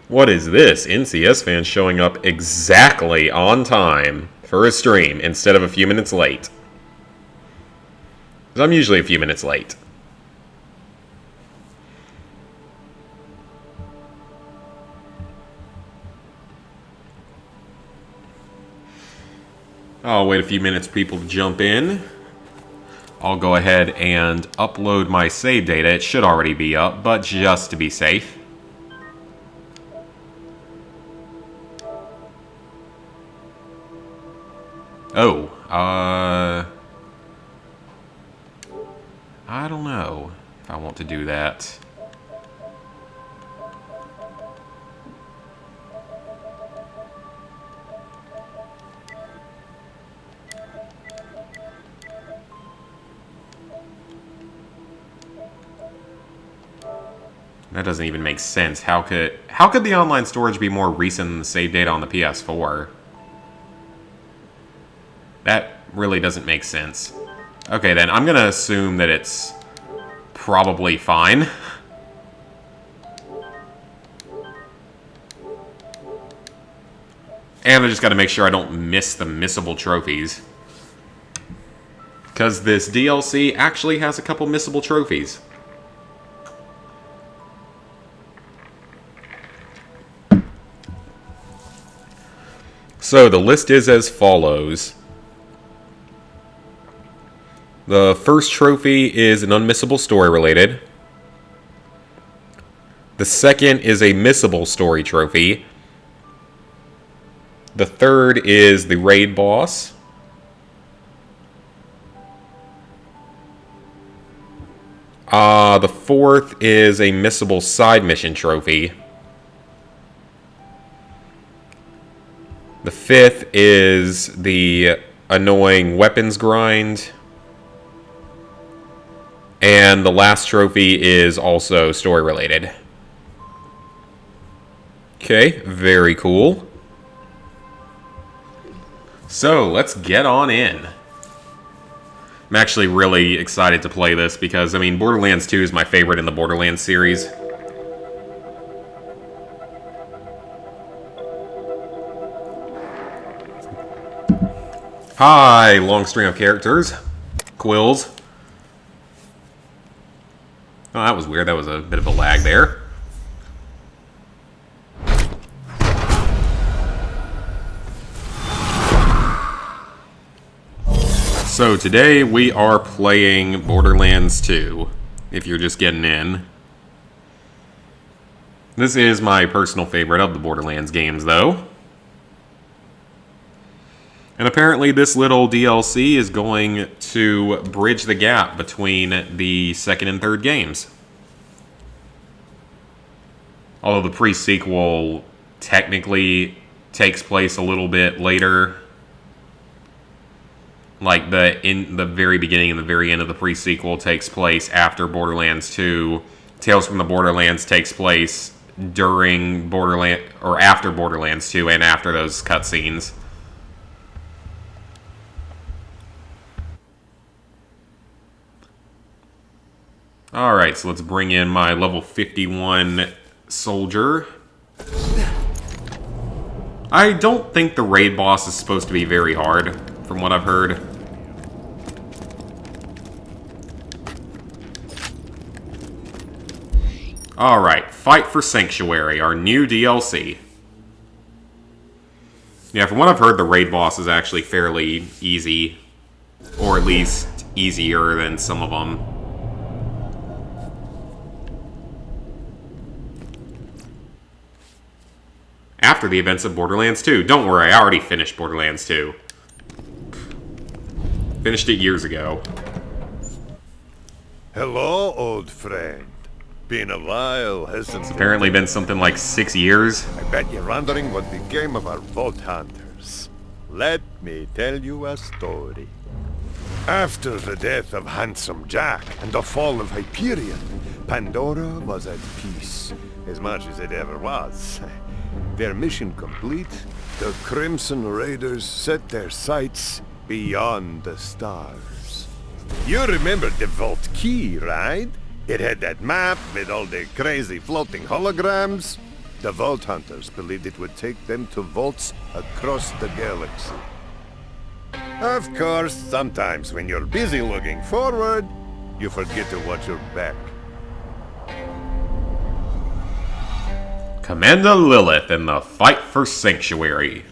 What is this? NCS fan showing up exactly on time for a stream instead of a few minutes late. Because I'm usually a few minutes late. I'll wait a few minutes for people to jump in. I'll go ahead and upload my save data. It should already be up, but just to be safe. Oh, I don't know if I want to do that. That doesn't even make sense. How could the online storage be more recent than the save data on the PS4? That really doesn't make sense. Okay, then I'm gonna assume that it's probably fine. And I just gotta make sure I don't miss the missable trophies. Because this DLC actually has a couple missable trophies. So the list is as follows. The first trophy is an unmissable story related. The second is a missable story trophy. The third is the raid boss. The fourth is a missable side mission trophy. The fifth is the annoying weapons grind. And the last trophy is also story related. Okay, very cool. So, let's get on in. I'm actually really excited to play this because, I mean, Borderlands 2 is my favorite in the Borderlands series. Hi, long string of characters. Quills. Oh, that was weird. That was a bit of a lag there. So today we are playing Borderlands 2, if you're just getting in. This is my personal favorite of the Borderlands games, though. And apparently this little DLC is going to bridge the gap between the second and third games. Although the pre-sequel technically takes place a little bit later. Like in the very beginning and the very end of the pre-sequel takes place after Borderlands 2. Tales from the Borderlands takes place during after Borderlands 2 and after those cutscenes. Alright, so let's bring in my level 51 soldier. I don't think the raid boss is supposed to be very hard, from what I've heard. Alright, Fight for Sanctuary, our new DLC. Yeah, from what I've heard, the raid boss is actually fairly easy. Or at least easier than some of them. After the events of Borderlands 2. Don't worry, I already finished Borderlands 2. Finished it years ago. Hello, old friend. Been a while, hasn't It's it? apparently been something like 6 years. I bet you're wondering what became of our vault hunters. Let me tell you a story. After the death of Handsome Jack and the fall of Hyperion, Pandora was at peace, as much as it ever was. Their mission complete, the Crimson Raiders set their sights beyond the stars. You remember the Vault Key, right? It had that map with all the crazy floating holograms. The Vault Hunters believed it would take them to vaults across the galaxy. Of course, sometimes when you're busy looking forward, you forget to watch your back. Commander Lilith in the fight for Sanctuary.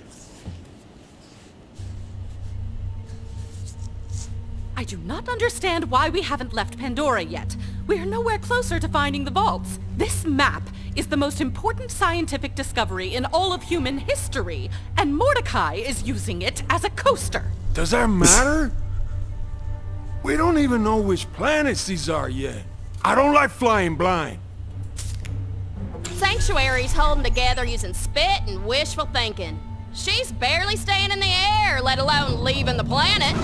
I do not understand why we haven't left Pandora yet. We are nowhere closer to finding the vaults. This map is the most important scientific discovery in all of human history, and Mordecai is using it as a coaster. Does that matter? We don't even know which planets these are yet. I don't like flying blind. Sanctuary's holding together using spit and wishful thinking. She's barely staying in the air, let alone leaving the planet.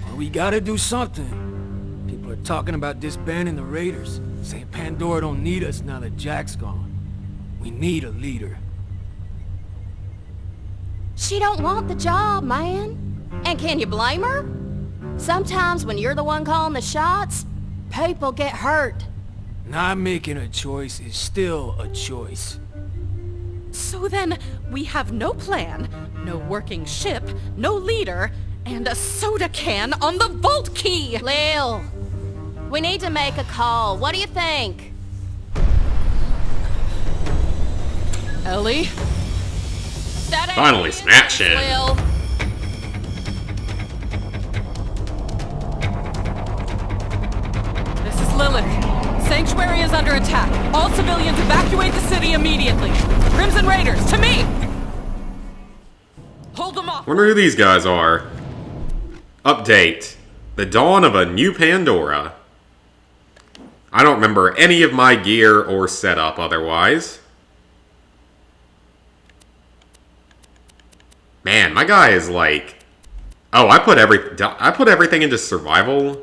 Well, we gotta do something. People are talking about disbanding the Raiders, saying Pandora don't need us now that Jack's gone. We need a leader. She don't want the job, man. And can you blame her? Sometimes when you're the one calling the shots, people get hurt. Not making a choice is still a choice. So then, we have no plan, no working ship, no leader, and a soda can on the vault key! Lil, we need to make a call. What do you think? Ellie? That ain't Finally smashing. Lil. This is Lilith. Sanctuary is under attack. All civilians evacuate the city immediately. Crimson Raiders, to me! Hold them off! Wonder who these guys are. Update. The dawn of a new Pandora. I don't remember any of my gear or setup otherwise. Man, my guy is like... Oh, I put everything into survival.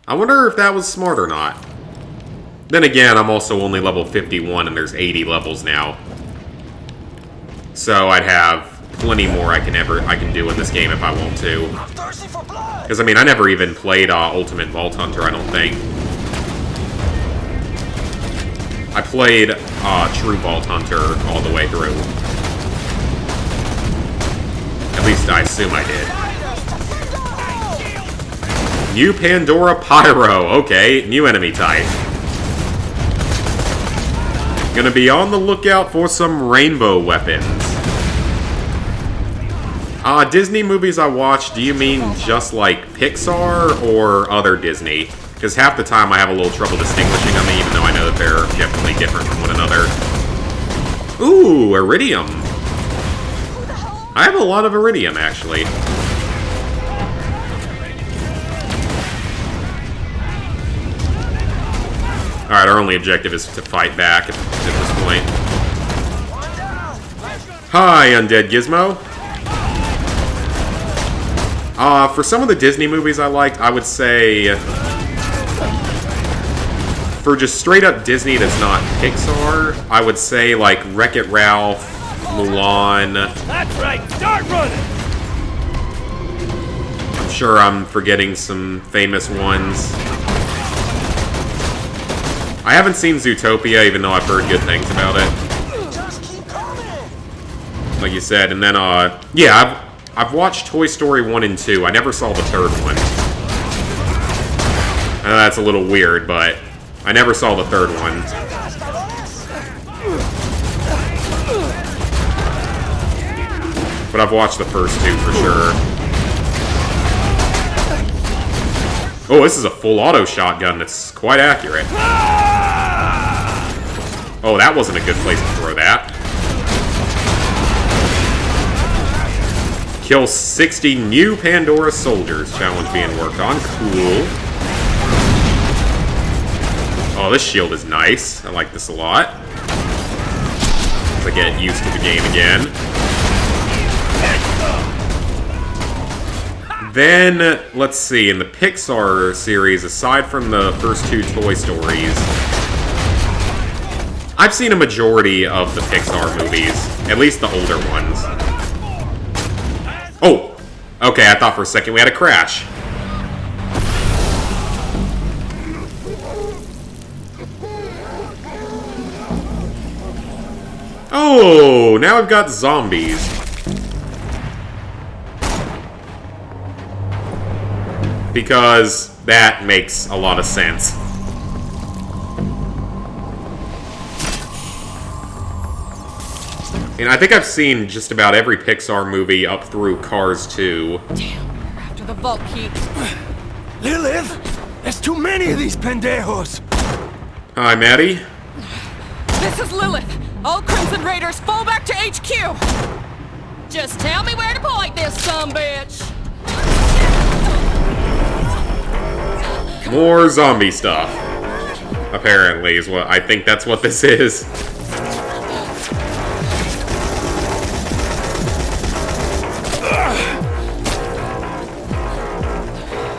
I wonder if that was smart or not. Then again, I'm also only level 51 and there's 80 levels now. So I'd have plenty more I can do in this game if I want to. Because I mean, I never even played Ultimate Vault Hunter, I don't think. I played True Vault Hunter all the way through. At least I assume I did. New Pandora Pyro. Okay, new enemy type. Gonna be on the lookout for some rainbow weapons. Disney movies I watch, do you mean just like Pixar or other Disney? Because half the time I have a little trouble distinguishing them, even though I know that they're definitely different from one another. Ooh, Iridium. I have a lot of Iridium, actually. Alright, our only objective is to fight back at this point. Hi, Undead Gizmo. For some of the Disney movies I liked, I would say... For just straight-up Disney that's not Pixar, I would say, like, Wreck-It Ralph, Mulan... That's right, start running! I'm sure I'm forgetting some famous ones. I haven't seen Zootopia, even though I've heard good things about it. Just keep coming. Like you said, and then, yeah, I've watched Toy Story 1 and 2. I never saw the third one. I know that's a little weird, but I never saw the third one. But I've watched the first two for sure. Oh, this is a full auto shotgun that's quite accurate. Oh, that wasn't a good place to throw that. Kill 60 new Pandora soldiers. Challenge being worked on. Cool. Oh, this shield is nice. I like this a lot. As I get used to the game again. Then, let's see, in the Pixar series, aside from the first two Toy Stories, I've seen a majority of the Pixar movies, at least the older ones. Oh! Okay, I thought for a second we had a crash. Oh, now I've got zombies. Because that makes a lot of sense. And I think I've seen just about every Pixar movie up through Cars 2. Damn, they're after the vault key. Lilith! There's too many of these pendejos! Hi, Maddie. This is Lilith. All Crimson Raiders, fall back to HQ! Just tell me where to point this sumbitch. More zombie stuff. Apparently, is what I think that's what this is.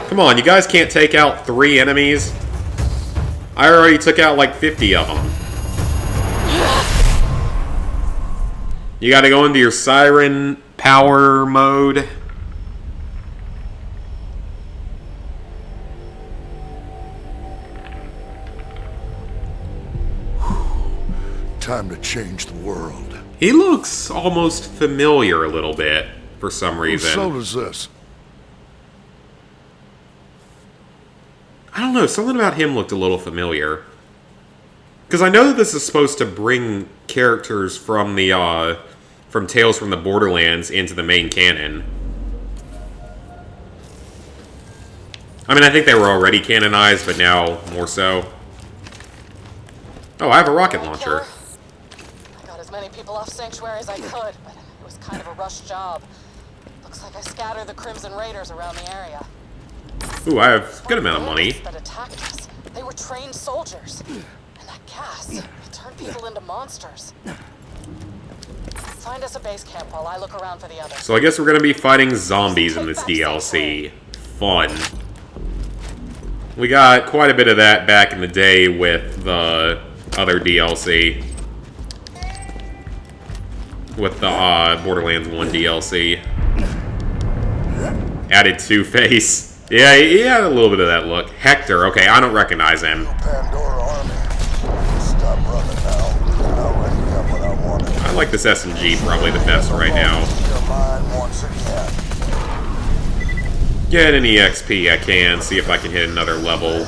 Come on, you guys can't take out 3 enemies? I already took out like 50 of them. You gotta go into your siren power mode. Time to change the world. He looks almost familiar a little bit for some reason. Whose soul is this? I don't know, something about him looked a little familiar. Because I know that this is supposed to bring characters from the, from Tales from the Borderlands into the main canon. I mean, I think they were already canonized, but now more so. Oh, I have a rocket launcher. I got as many people off Sanctuary as I could, but it was kind of a rushed job. Looks like I scattered the Crimson Raiders around the area. Ooh, I have a good amount of money. That attacked us. They were trained soldiers. And that gas, it turned people into monsters. Find us a base camp while I look around for the others. So I guess we're going to be fighting zombies in this DLC. Fun. We got quite a bit of that back in the day with the other DLC. With the Borderlands 1 DLC. Added Two-Face. Yeah, he had a little bit of that look. Hector, okay, I don't recognize him. Pandora Army. Stop running now. I already got what I wanted. I like this SMG probably the best right now. Your mind once again. Get any XP I can, see if I can hit another level.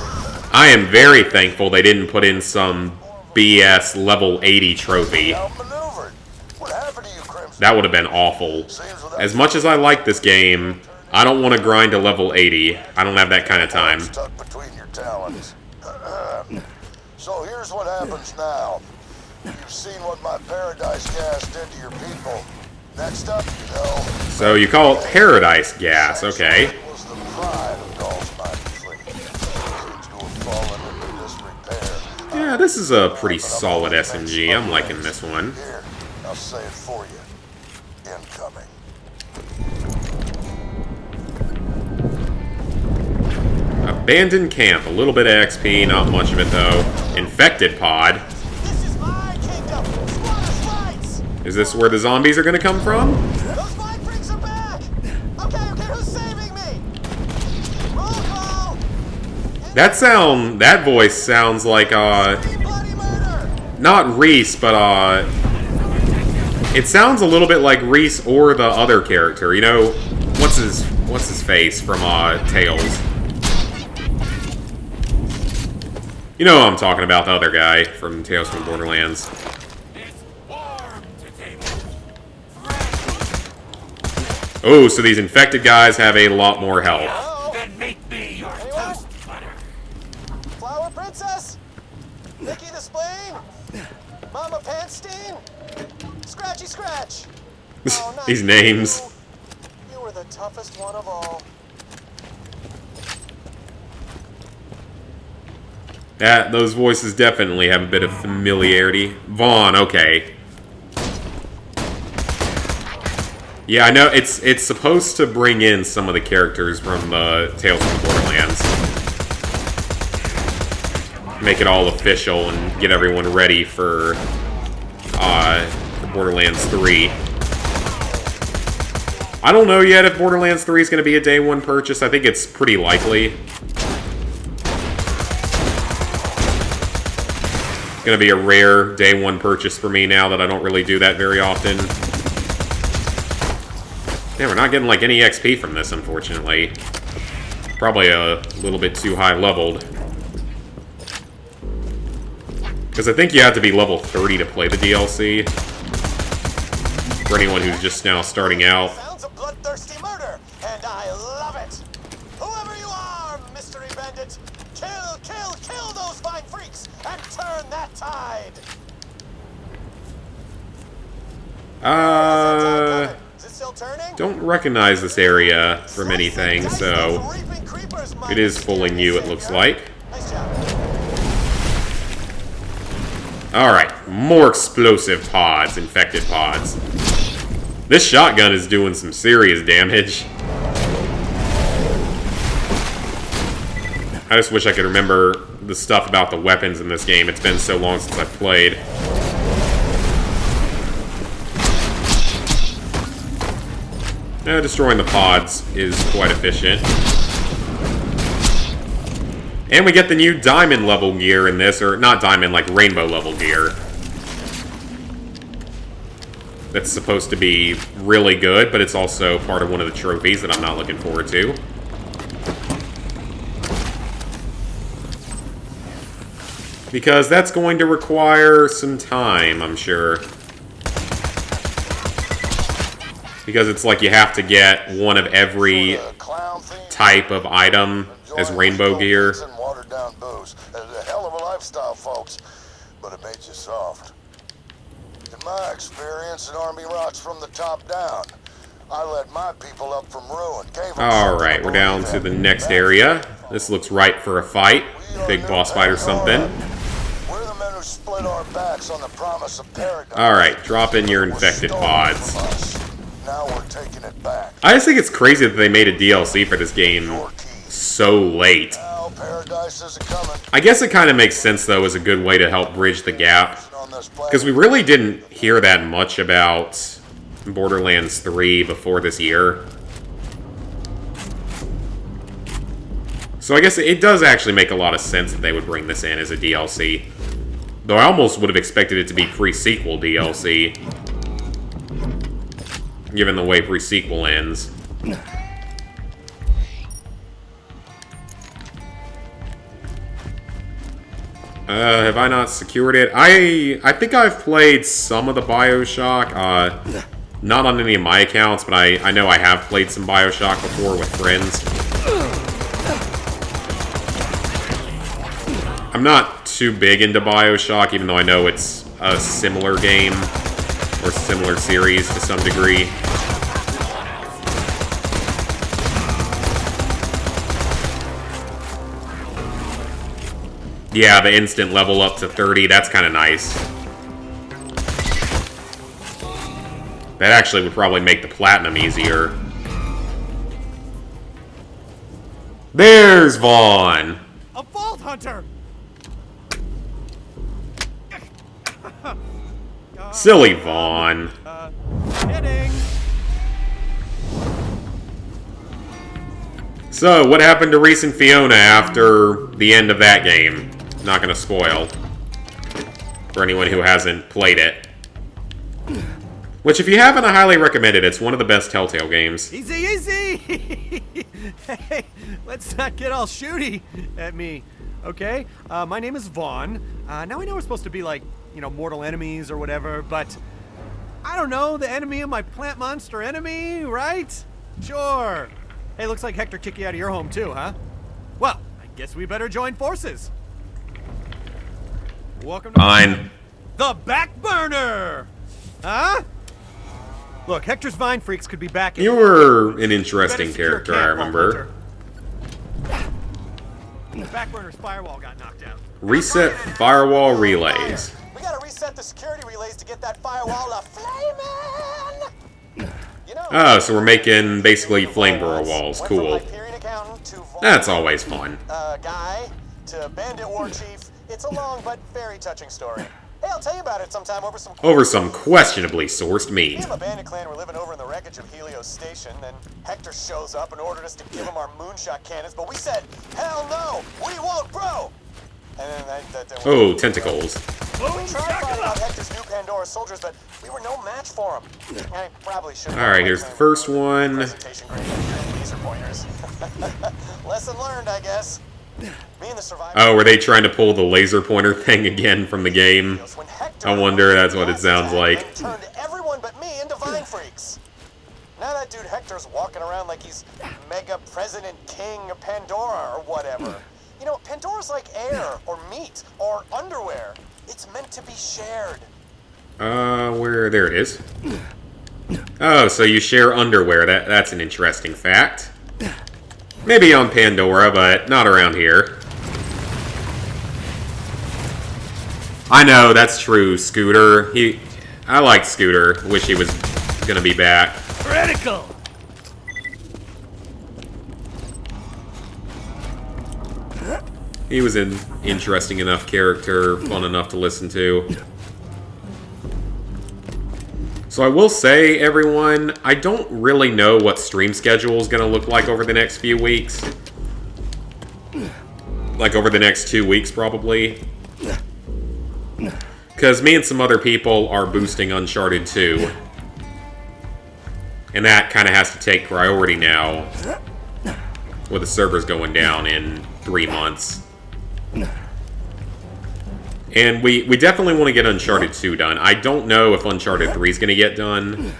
I am very thankful they didn't put in some BS level 80 trophy. Outmaneuvered. What happened to you, Crimson? That would have been awful. As much as I like this game, I don't want to grind to level 80. I don't have that kind of time. Stuck between your talons. So here's what happens now. You've seen what my paradise gas did to your people. Next up, you know. So you call it paradise gas, okay. It was the pride of Gulf's mighty fleet. Seems to have fallen into disrepair. Yeah, this is a pretty solid SMG. I'm liking this one. Here, I'll say it for you. Incoming. Abandoned camp. A little bit of XP, not much of it though. Infected pod. This is my kingdom. Squatters' rights. Is this where the zombies are going to come from? Those mind freaks are back. Okay, who's saving me? Roll call. That voice sounds like, Bloody murder. not Reese, but, it sounds a little bit like Reese or the other character. You know, what's his face from, Tales? You know who I'm talking about, the other guy from Tales from Borderlands. Oh, so these infected guys have a lot more health. Then make me your toast butter. Flower Princess? Mickey the Spleen? Mama Pantstein? Scratchy Scratch? Oh, not These names. You were the toughest one of all. Those voices definitely have a bit of familiarity. Vaughn, okay. Yeah, I know it's supposed to bring in some of the characters from the Tales from the Borderlands. Make it all official and get everyone ready for Borderlands 3. I don't know yet if Borderlands 3 is going to be a day one purchase. I think it's pretty likely. Gonna be a rare day one purchase for me now that I don't really do that very often. Yeah, we're not getting like any XP from this, unfortunately. Probably a little bit too high leveled. Because I think you have to be level 30 to play the DLC. For anyone who's just now starting out. Sounds of bloodthirsty murder, and I love it. Whoever you are, mystery bandit, kill, kill, kill those fine freaks and turn that tide. Is it still turning? Don't recognize this area from anything, so it is fooling you, it looks like. Nice job. Alright, more explosive pods, infected pods. This shotgun is doing some serious damage. I just wish I could remember the stuff about the weapons in this game. It's been so long since I've played. Destroying the pods is quite efficient. And we get the new diamond level gear in this, or not diamond, like rainbow level gear. That's supposed to be really good, but it's also part of one of the trophies that I'm not looking forward to. Because that's going to require some time, I'm sure. Because it's like you have to get one of every type of item as rainbow gear. Watered down booze. A hell of a lifestyle, folks, but it made you soft. In my experience, an army rots from the top down. I led my people up from ruin. Alright, we're down to the next area. This looks ripe for a fight. Big boss fight or something. We're the men who split our backs on the promise of paradise. Alright, drop in your infected pods. Now we're taking it back. I just think it's crazy that they made a DLC for this game so late. Now paradise isn't coming. I guess it kind of makes sense, though, as a good way to help bridge the gap. Because we really didn't hear that much about Borderlands 3 before this year. So I guess it does actually make a lot of sense that they would bring this in as a DLC. Though I almost would have expected it to be pre-sequel DLC. Given the way pre-sequel ends. Have I not secured it? I think I've played some of the BioShock. Not on any of my accounts, but I know I have played some BioShock before with friends. I'm not too big into BioShock, even though I know it's a similar game. Or similar series to some degree. Yeah, the instant level up to 30, that's kind of nice. That actually would probably make the platinum easier. There's Vaughn! A Vault Hunter! Silly Vaughn. Kidding. So, what happened to Reese and Fiona after the end of that game? Not gonna spoil. For anyone who hasn't played it. Which, if you haven't, I highly recommend it. It's one of the best Telltale games. Easy, easy! Hey, let's not get all shooty at me, okay? My name is Vaughn. Now I know we're supposed to be like, you know, mortal enemies or whatever, but I don't know, the enemy of my plant monster enemy, right? Sure. Hey, looks like Hector kicked you out of your home too, huh? Well, I guess we better join forces. Welcome to Fine. the back burner! Huh? Look, Hector's Vine Freaks could be back in... You were an interesting character, I remember. The back burner's firewall got knocked out. Reset firewall relays. We gotta reset the security relays to get that firewall a-flamin'! You know, Oh, so we're making basically flamethrower walls. went from Cool. Hyperion accountant to That's always fun. guy to bandit war chief. It's a long but very touching story. Hey, I'll tell you about it sometime Over some questionably sourced Me meat. and my bandit clan were living over in the wreckage of Helios Station, then Hector shows up and ordered us to give him our moonshot cannons, but we said, hell no, we won't, bro! And then Oh, tentacles. we tried finding out Hector's new Pandora soldiers, but we were no match for him. I probably should. All right, here's the first one. Presentation grade laser pointers. Lesson learned, I guess. Me and the survivors. Oh, were they trying to pull the laser pointer thing again from the game? I wonder that's what it sounds like. Turned everyone but me into Vine freaks. Now that dude Hector's walking around like he's Mega President King of Pandora or whatever. You know, Pandora's like air or meat or underwear. It's meant to be shared. There it is. Oh, so you share underwear. That's an interesting fact. Maybe on Pandora, but not around here. I know, that's true, Scooter. I like Scooter. Wish he was gonna be back. Critical! He was an interesting enough character, fun enough to listen to. So I will say, everyone, I don't really know what stream schedule is going to look like over the next few weeks. Like over the next 2 weeks, probably. Because me and some other people are boosting Uncharted 2. And that kind of has to take priority now. With the servers going down in 3 months. And we definitely want to get Uncharted 2 done. I don't know if Uncharted 3 is going to get done.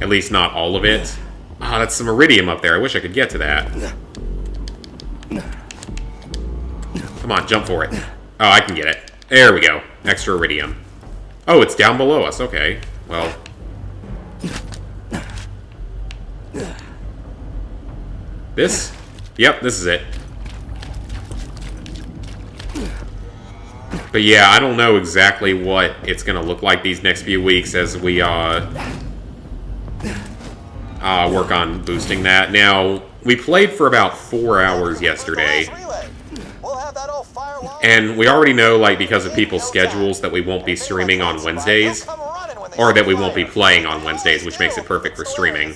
At least not all of it. Ah, that's some iridium up there. I wish I could get to that. Come on, jump for it. Oh, I can get it. There we go. Extra iridium. Oh, it's down below us. Okay. Well. This? Yep, this is it. But yeah, I don't know exactly what it's going to look like these next few weeks as we work on boosting that. Now, we played for about 4 hours yesterday. And we already know, like, because of people's schedules, that we won't be streaming on Wednesdays. Or that we won't be playing on Wednesdays, which makes it perfect for streaming.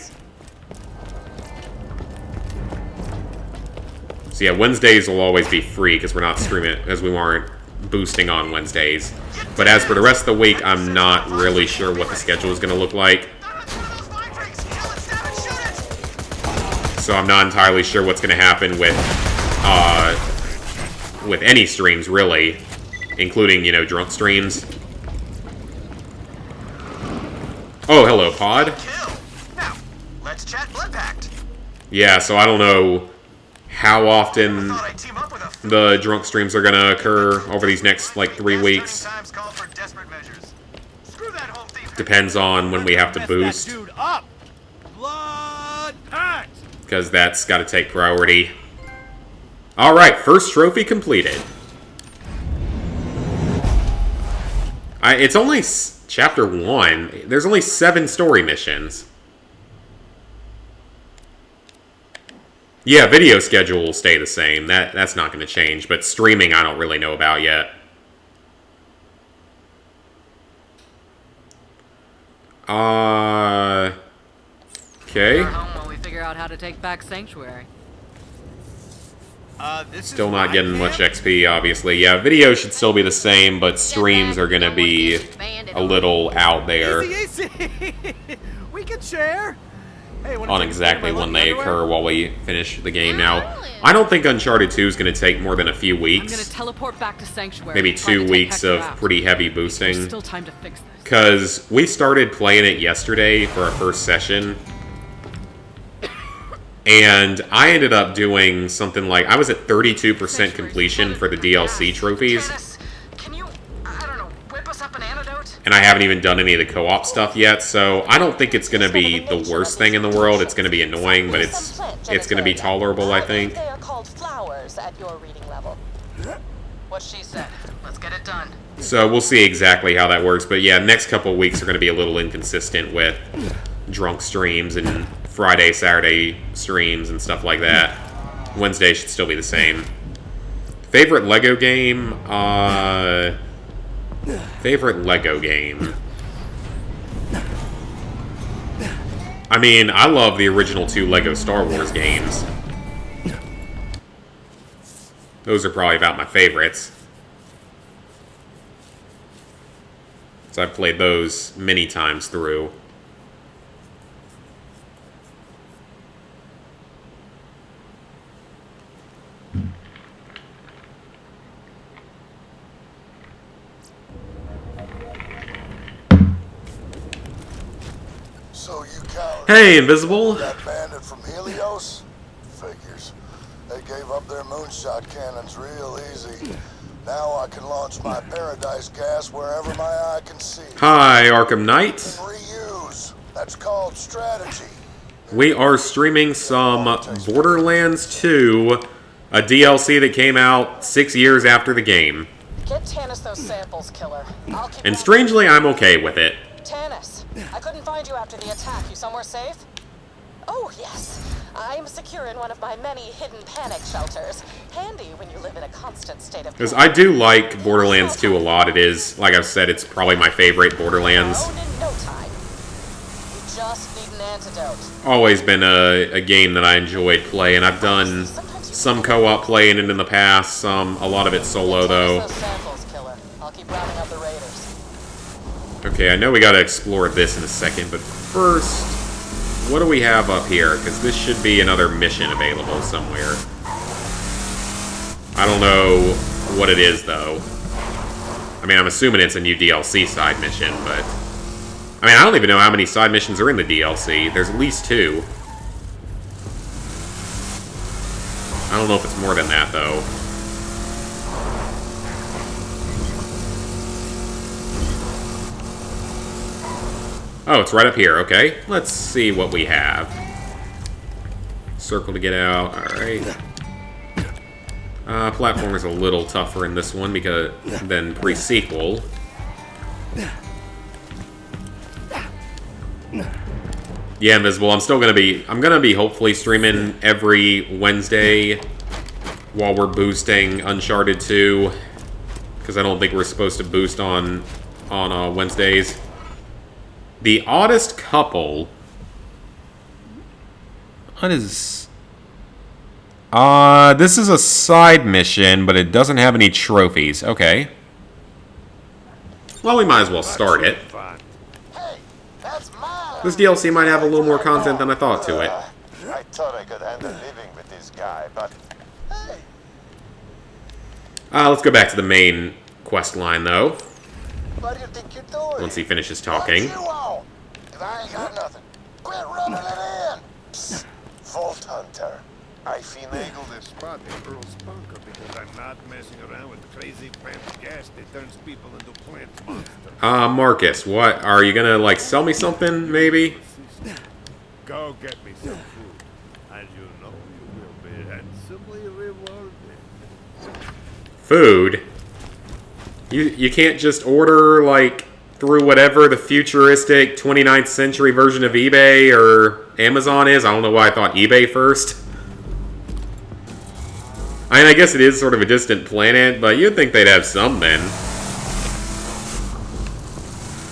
So yeah, Wednesdays will always be free because we're not streaming, because we weren't boosting on Wednesdays. But as for the rest of the week, I'm not really sure what the schedule is going to look like. So I'm not entirely sure what's going to happen with any streams, really. Including, you know, drunk streams. Oh, hello, Pod. Now, let's chat Blood Pact. Yeah, so I don't know how often the drunk streams are going to occur over these next, like, 3 weeks. Depends on when we have to boost. Because that's got to take priority. Alright, first trophy completed. It's only chapter 1. There's only 7 story missions. Yeah, video schedule will stay the same. That's not going to change. But streaming, I don't really know about yet. Okay. While we figure out how to take back Sanctuary. Still not getting much XP, obviously. Yeah, video should still be the same, but streams are going to be a little out there. Easy. We can share. Hey, on exactly when they occur while we finish the game. Now, I don't think Uncharted 2 is going to take more than a few weeks. I'm gonna teleport back to Sanctuary. Maybe 2 weeks of pretty heavy boosting. There's still time to fix this. Because we started playing it yesterday for our first session. And I ended up doing something like, I was at 32% completion for the DLC trophies. And I haven't even done any of the co-op stuff yet, so I don't think it's going to be the worst thing in the world. It's going to be annoying, but it's going to be tolerable, I think. They are called flowers at your reading level. What she said. Let's get it done. So we'll see exactly how that works. But yeah, next couple of weeks are going to be a little inconsistent with drunk streams and Friday, Saturday streams and stuff like that. Wednesday should still be the same. Favorite Lego game? Favorite Lego game? I mean, I love the original 2 Lego Star Wars games. Those are probably about my favorites. So I've played those many times through. So you cowards. Hey, Invisible! That bandit from Helios? Figures. They gave up their moonshot cannons real easy. Now I can launch my paradise gas wherever my eye can see. Hi, Arkham Knight. Reuse. That's called strategy. We are streaming some Borderlands 2, a DLC that came out 6 years after the game. Get Tannis those samples, killer. I'll keep And strangely, I'm okay with it. Tannis, I couldn't find you after the attack. You somewhere safe? Oh, yes. I'm secure in one of my many hidden panic shelters. Handy when you live in a constant state of Because I do like Borderlands 2 a lot. It is, like I've said, it's probably my favorite Borderlands. Owned in no time. You just need an antidote. Always been a game that I enjoyed playing. I've done some co-op playing it in the past, a lot of it solo though. Those samples, killer. I'll keep rounding up the raiders. Okay, I know we gotta explore this in a second, but first, what do we have up here? Because this should be another mission available somewhere. I don't know what it is, though. I mean, I'm assuming it's a new DLC side mission, but... I mean, I don't even know how many side missions are in the DLC. There's at least 2. I don't know if it's more than that, though. Oh, it's right up here. Okay, let's see what we have. Circle to get out. Alright. Platform is a little tougher in this one because than pre-sequel. Yeah, Invisible. I'm gonna be hopefully streaming every Wednesday while we're boosting Uncharted 2, because I don't think we're supposed to boost on Wednesdays. The Oddest Couple. What is... this is a side mission, but it doesn't have any trophies. Okay. Well, we might as well start it. Hey, that's mine. This DLC might have a little more content than I thought to it. I thought I could handle living with this guy, but hey. Let's go back to the main quest line, though. What do you think you're doing? Once he finishes talking. What you want? 'Cause I ain't got nothing. Quit rubbing it in. Psst. Vault Hunter. I finagled this spot in Earl's bunker because I'm not messing around with the crazy plant gas that turns people into plant monsters. Marcus, what? Are you gonna, like, sell me something, maybe? Go get me some food. And you know you will be handsomely rewarded. Food? You can't just order, like, through whatever the futuristic 29th century version of eBay or Amazon is? I don't know why I thought eBay first. I mean, I guess it is sort of a distant planet, but you'd think they'd have something.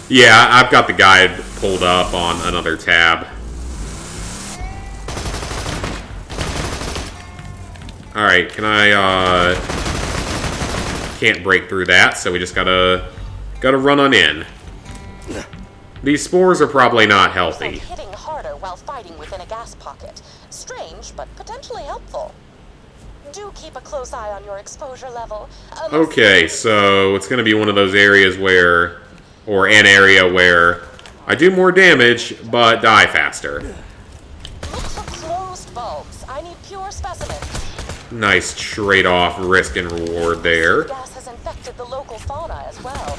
Yeah, I've got the guide pulled up on another tab. Alright, can I, can't break through that, so we just gotta run on in. These spores are probably not healthy. Hitting harder while fighting within a gas pocket. Strange, but potentially helpful. Do keep a close eye on your exposure level. Okay, so it's gonna be one of those areas where, or an area where I do more damage, but die faster. Look for closed bulbs. I need pure specimens. Nice trade-off risk and reward there. Gas has infected the local fauna as well.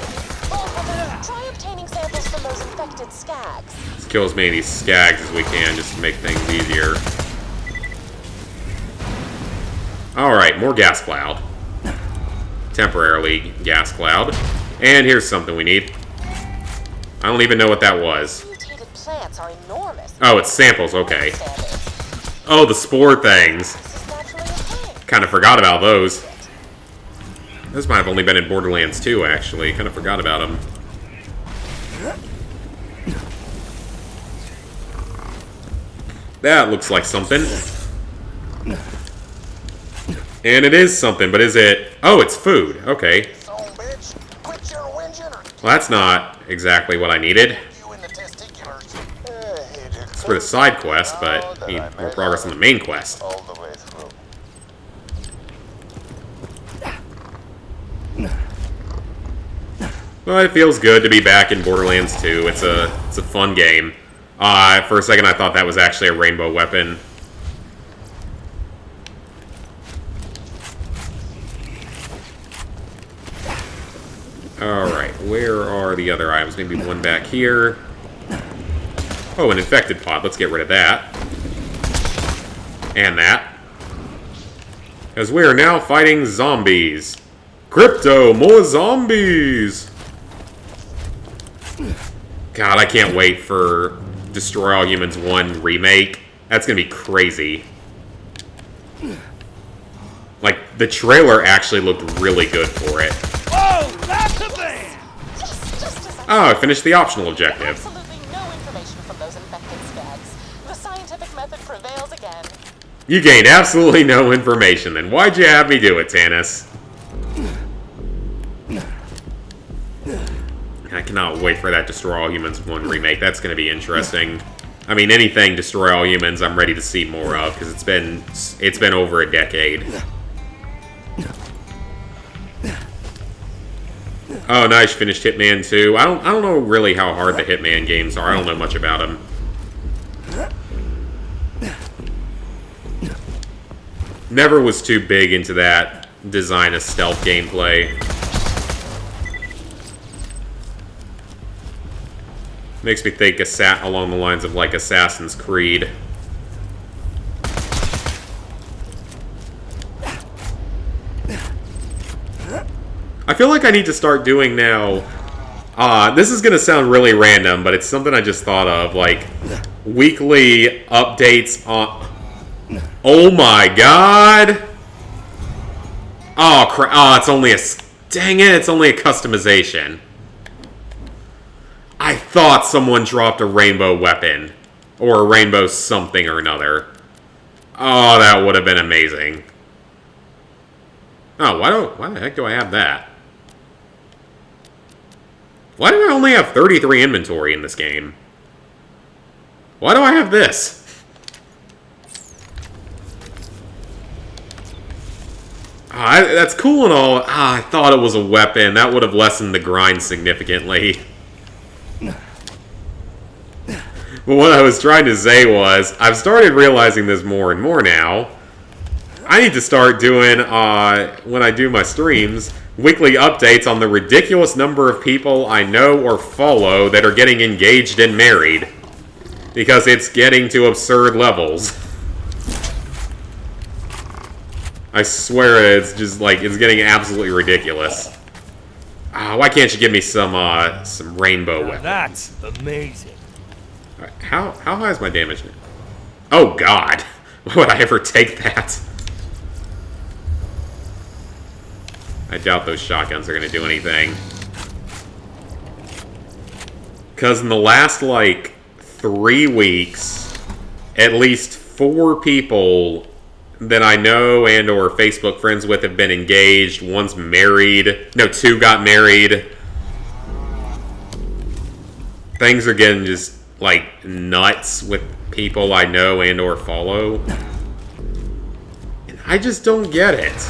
Try obtaining samples from those infected skags. Let's kill as many of these skags as we can just to make things easier. Alright, more gas cloud. Temporarily gas cloud. And here's something we need. I don't even know what that was. Mutated plants are enormous. Oh, it's samples, okay. Oh, the spore things. Kind of forgot about those. Those might have only been in Borderlands 2, actually. Kind of forgot about them. That looks like something. And it is something, but is it... Oh, it's food. Okay. So, bitch, quit your whinging or Well, that's not exactly what I needed. you in the testiculars. It's for the side quest, but need more progress on the main quest. All the way through. Well, it feels good to be back in Borderlands 2. It's a fun game. For a second, I thought that was actually a rainbow weapon. Alright, where are the other items? Maybe one back here. Oh, an infected pod. Let's get rid of that. And that. Because we are now fighting zombies. Crypto, more zombies! God, I can't wait for Destroy All Humans 1 remake. That's gonna be crazy. Like, the trailer actually looked really good for it. Oh, that's a thing! Yes, just as Oh, I finished the optional objective. absolutely no information from those infected skags. The scientific method prevails again. You gained absolutely no information, then why'd you have me do it, Tannis? I cannot wait for that Destroy All Humans 1 remake. That's going to be interesting. I mean, anything Destroy All Humans I'm ready to see more of, because it's been over a decade. Oh, nice, finished Hitman 2. I don't know really how hard the Hitman games are. I don't know much about them. Never was too big into that design of stealth gameplay. Makes me think along the lines of like Assassin's Creed. I feel like I need to start doing now. This is gonna sound really random, but it's something I just thought of. Like weekly updates on. Oh my god! Oh crap! Oh, it's only a. Dang it! It's only a customization. I thought someone dropped a rainbow weapon. Or a rainbow something or another. Oh, that would have been amazing. Oh, why the heck do I have that? Why do I only have 33 inventory in this game? Why do I have this? That's cool and all. I thought it was a weapon. That would have lessened the grind significantly. But what I was trying to say was, I've started realizing this more and more now. I need to start doing, when I do my streams, weekly updates on the ridiculous number of people I know or follow that are getting engaged and married. Because it's getting to absurd levels. I swear it's just like, it's getting absolutely ridiculous. Why can't you give me some rainbow weapon? That's amazing. Right, how high is my damage now? Oh god! Why would I ever take that? I doubt those shotguns are going to do anything. Because in the last, like, 3 weeks, at least 4 people that I know and or Facebook friends with have been engaged. One's married. No, 2 got married. Things are getting just, like, nuts with people I know and or follow. And I just don't get it.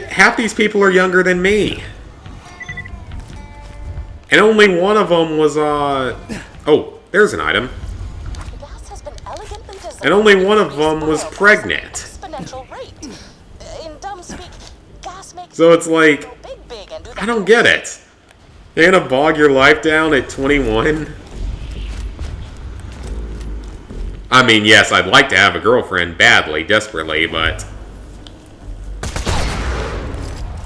Half these people are younger than me. And only one of them was, oh, there's an item. The gas has been elegantly designed And only one of to them was spoil pregnant. exponential rate. In dumb speak, gas makes So it's like, go big and do the I don't get it. You're gonna bog your life down at 21? I mean, yes, I'd like to have a girlfriend badly, desperately, but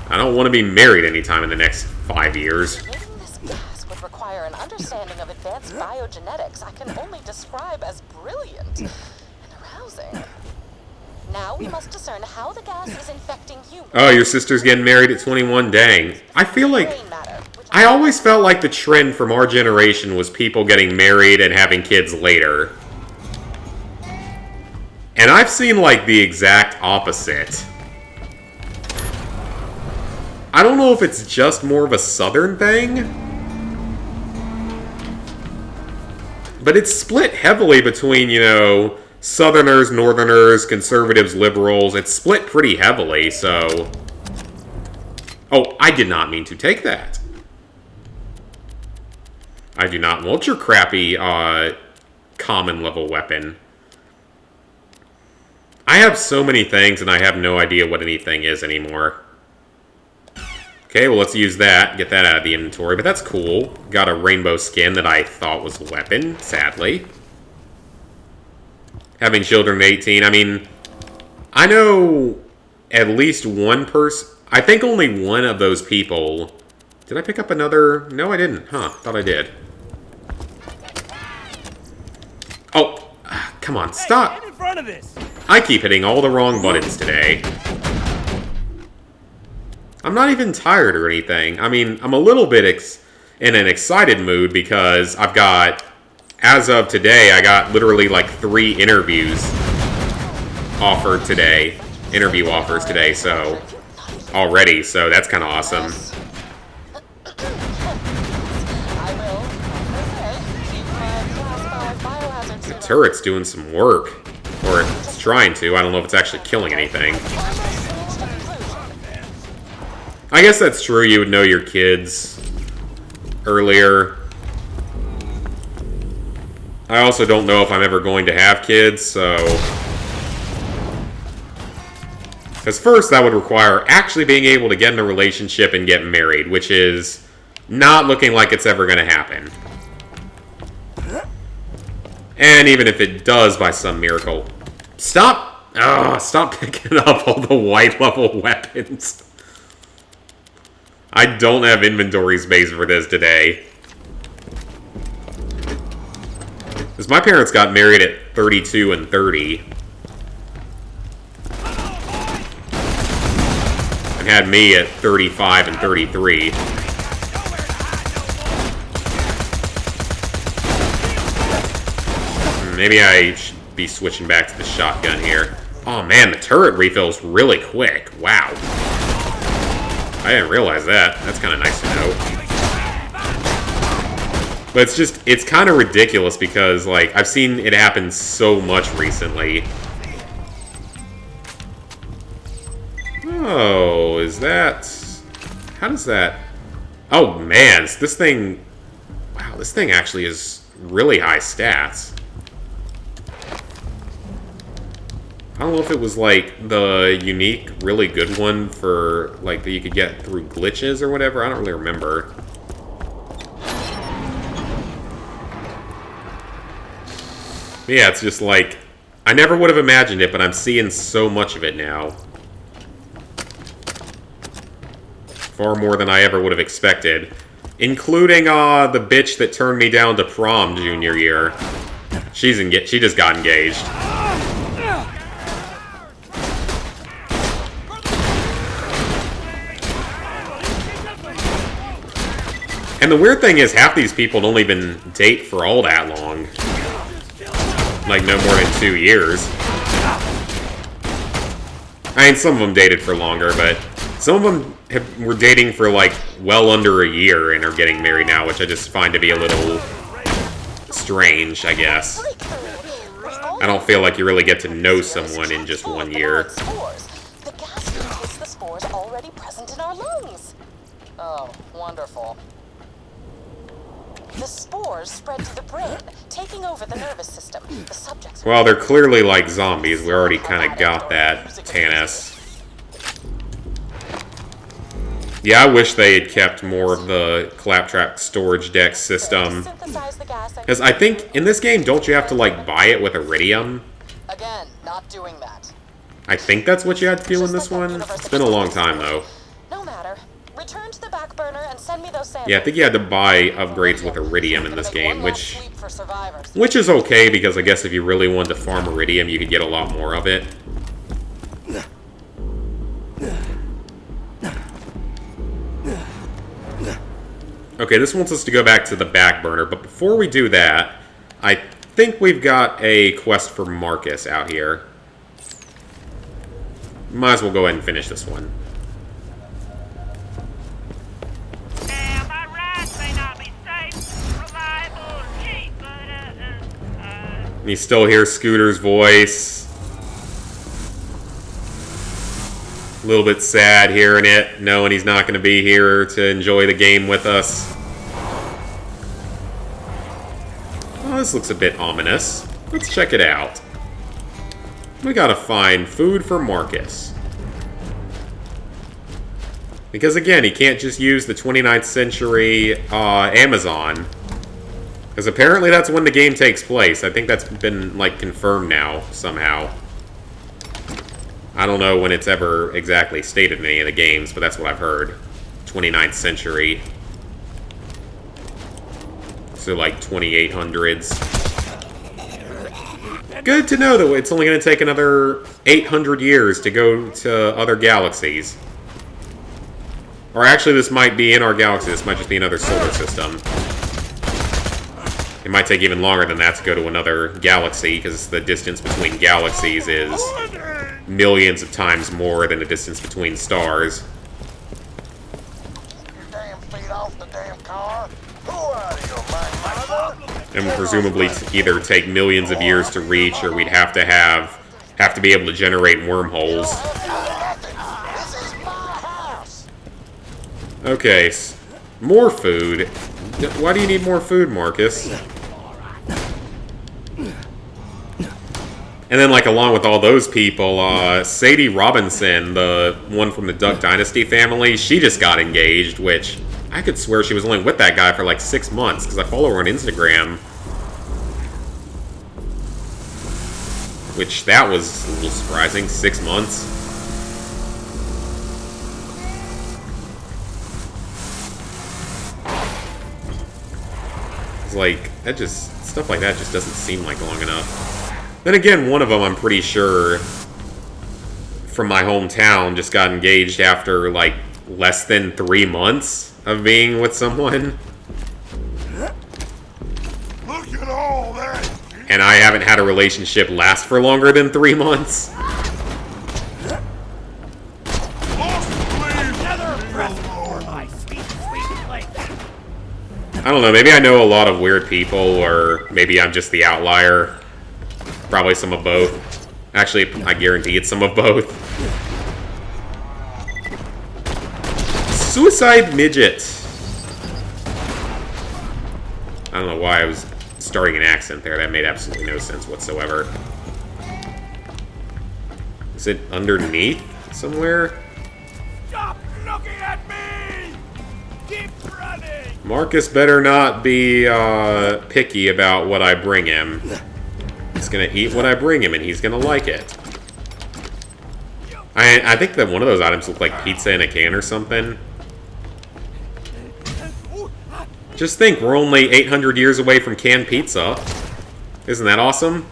I don't want to be married anytime in the next 5 years. Making this gas would require an understanding of advanced biogenetics I can only describe as brilliant and arousing. Now we must discern how the gas is infecting humans. Oh, your sister's getting married at 21? Dang. I feel like... Brain matter, which I always felt like the trend from our generation was people getting married and having kids later. And I've seen, like, the exact opposite. I don't know if it's just more of a southern thing, but it's split heavily between, you know, southerners, northerners, conservatives, liberals. It's split pretty heavily, so... Oh, I did not mean to take that. I do not want your crappy, common level weapon. I have so many things, and I have no idea what anything is anymore. Okay, well, let's use that. Get that out of the inventory, but that's cool. Got a rainbow skin that I thought was a weapon, sadly. Having children at 18, I mean, I know at least one person... I think only one of those people... Did I pick up another... No, I didn't. Huh, thought I did. Oh, come on, stop. Get in front of this. I keep hitting all the wrong buttons today. I'm not even tired or anything. I mean, I'm a little bit in an excited mood because I've got, as of today, I got literally like 3 interviews offered today. Interview offers today, so already, so that's kind of awesome. The turret's doing some work. Or it's trying to. I don't know if it's actually killing anything. I guess that's true. You would know your kids earlier. I also don't know if I'm ever going to have kids, so... Because first, that would require actually being able to get in a relationship and get married, which is not looking like it's ever going to happen. And even if it does by some miracle... Stop! Stop picking up all the white level weapons. I don't have inventory space for this today. Because my parents got married at 32 and 30. And had me at 35 and 33. Maybe I should be switching back to the shotgun here. Oh man, the turret refills really quick. Wow. I didn't realize that. That's kind of nice to know. But it's just, it's kind of ridiculous because, like, I've seen it happen so much recently. Oh, is that... How does that... Oh man, this thing... Wow, this thing actually is really high stats. I don't know if it was, like, the unique, really good one for, like, that you could get through glitches or whatever. I don't really remember. But yeah, it's just, like, I never would have imagined it, but I'm seeing so much of it now. Far more than I ever would have expected. Including, the bitch that turned me down to prom junior year. She just got engaged. And the weird thing is, half these people don't even date for all that long. Like, no more than 2 years. I mean, some of them dated for longer, but some of them were dating for, like, well under a year and are getting married now, which I just find to be a little strange, I guess. I don't feel like you really get to know someone in just 1 year. The gas contains the spores already present in our lungs. Oh, wonderful. The spores spread to the brain, taking over the nervous system. The subjects... Well, they're clearly like zombies. We already kind of got that, Tannis. Yeah, I wish they had kept more of the Claptrap storage deck system. Because I think, in this game, don't you have to, like, buy it with Iridium? Again, not doing that. I think that's what you had to do in this one. It's been a long time, though. No matter. Return to the back burner and send me those samples. Yeah, I think you had to buy upgrades with Iridium in this game, which is okay, because I guess if you really wanted to farm Iridium, you could get a lot more of it. Okay, this wants us to go back to the back burner, but before we do that, I think we've got a quest for Marcus out here. Might as well go ahead and finish this one. You still hear Scooter's voice. A little bit sad hearing it, knowing he's not going to be here to enjoy the game with us. Oh, this looks a bit ominous. Let's check it out. We gotta find food for Marcus. Because again, he can't just use the 29th century Amazon. Because apparently that's when the game takes place. I think that's been, like, confirmed now, somehow. I don't know when it's ever exactly stated in any of the games, but that's what I've heard. 29th century. So, like, 2800s. Good to know that it's only going to take another 800 years to go to other galaxies. Or actually, this might be in our galaxy. This might just be another solar system. It might take even longer than that to go to another galaxy, because the distance between galaxies is millions of times more than the distance between stars. Your damn feet off the damn car. Who out of your mind, mother? And would presumably either take millions of years to reach, or we'd have to be able to generate wormholes. This is my house. Okay, more food. Why do you need more food, Marcus? And then, like, along with all those people, Sadie Robinson, the one from the Duck Dynasty family, she just got engaged, which I could swear she was only with that guy for like 6 months, because I follow her on Instagram. Which, that was a little surprising. 6 months. It's like, that just, stuff like that just doesn't seem like long enough. Then again, one of them, I'm pretty sure, from my hometown, just got engaged after, like, less than 3 months of being with someone. Look at all that. And I haven't had a relationship last for longer than 3 months. I don't know, maybe I know a lot of weird people, or maybe I'm just the outlier. Probably some of both. Actually, I guarantee it's some of both. Suicide Midget. I don't know why I was starting an accent there. That made absolutely no sense whatsoever. Is it underneath somewhere? Stop looking at me! Keep running! Marcus better not be picky about what I bring him. He's gonna eat what I bring him, and he's gonna like it. I think that one of those items looked like pizza in a can or something. Just think, we're only 800 years away from canned pizza. Isn't that awesome?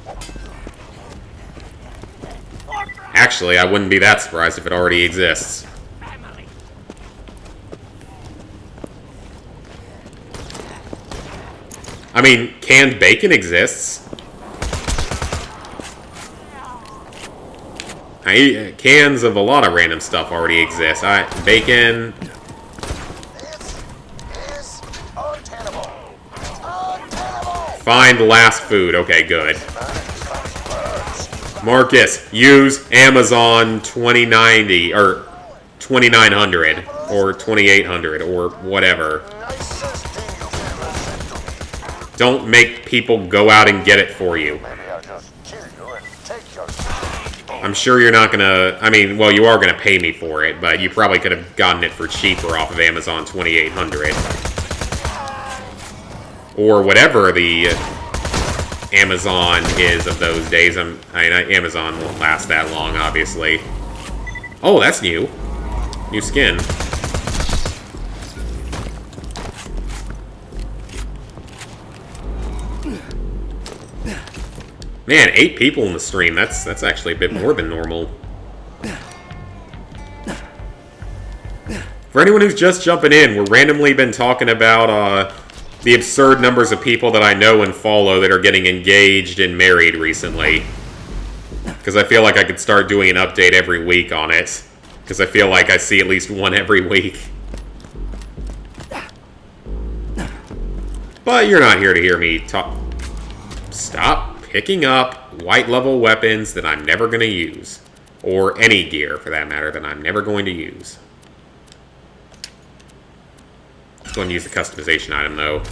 Actually, I wouldn't be that surprised if it already exists. I mean, canned bacon exists. Cans of a lot of random stuff already exist. Bacon. This is untenable. Untenable. Find last food. Okay, good. Marcus, use Amazon 2090 or 2900 or 2800 or whatever. Nicest thing you've ever said to me. Don't make people go out and get it for you. Maybe I'll just kill you and take your... I'm sure you're not gonna... I mean, well, you are gonna pay me for it, but you probably could have gotten it for cheaper off of Amazon 2800. Or whatever the Amazon is of those days. Amazon won't last that long, obviously. Oh, that's new. New skin. Man, 8 people in the stream. That's actually a bit more than normal. For anyone who's just jumping in, we're randomly been talking about the absurd numbers of people that I know and follow that are getting engaged and married recently. Because I feel like I could start doing an update every week on it. Because I feel like I see at least one every week. But you're not here to hear me talk. Stop picking up white-level weapons that I'm never going to use. Or any gear, for that matter, that I'm never going to use. Just going to use the customization item, though.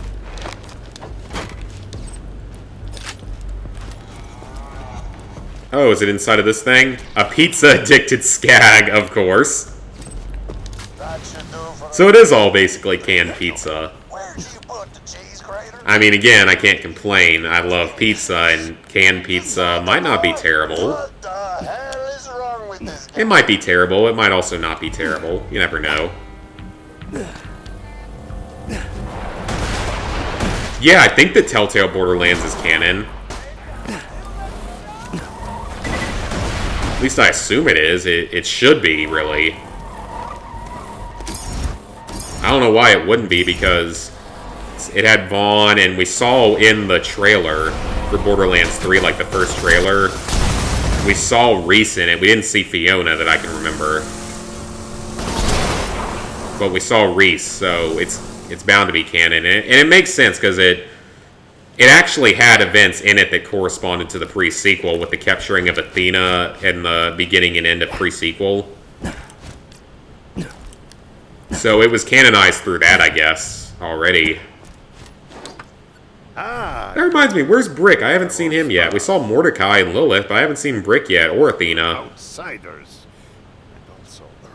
Oh, is it inside of this thing? A pizza-addicted skag, of course. That should do for So it is all basically canned pizza. Where'd you put the cheese grater? I mean, again, I can't complain. I love pizza, and canned pizza might not be terrible. What the hell is wrong with this guy? It might be terrible. It might also not be terrible. You never know. Yeah, I think that Telltale Borderlands is canon. At least I assume it is. It should be, really. I don't know why it wouldn't be, because it had Vaughn, and we saw in the trailer for Borderlands 3, like the first trailer, we saw Reese in it. We didn't see Fiona that I can remember. But we saw Reese, so it's bound to be canon. And it makes sense, because it actually had events in it that corresponded to the pre-sequel, with the capturing of Athena in the beginning and end of pre-sequel. So it was canonized through that, I guess, already. Ah, That reminds me, where's Brick? I haven't seen him yet. We saw Mordecai and Lilith, but I haven't seen Brick yet, or Athena. outsiders. And also Earl.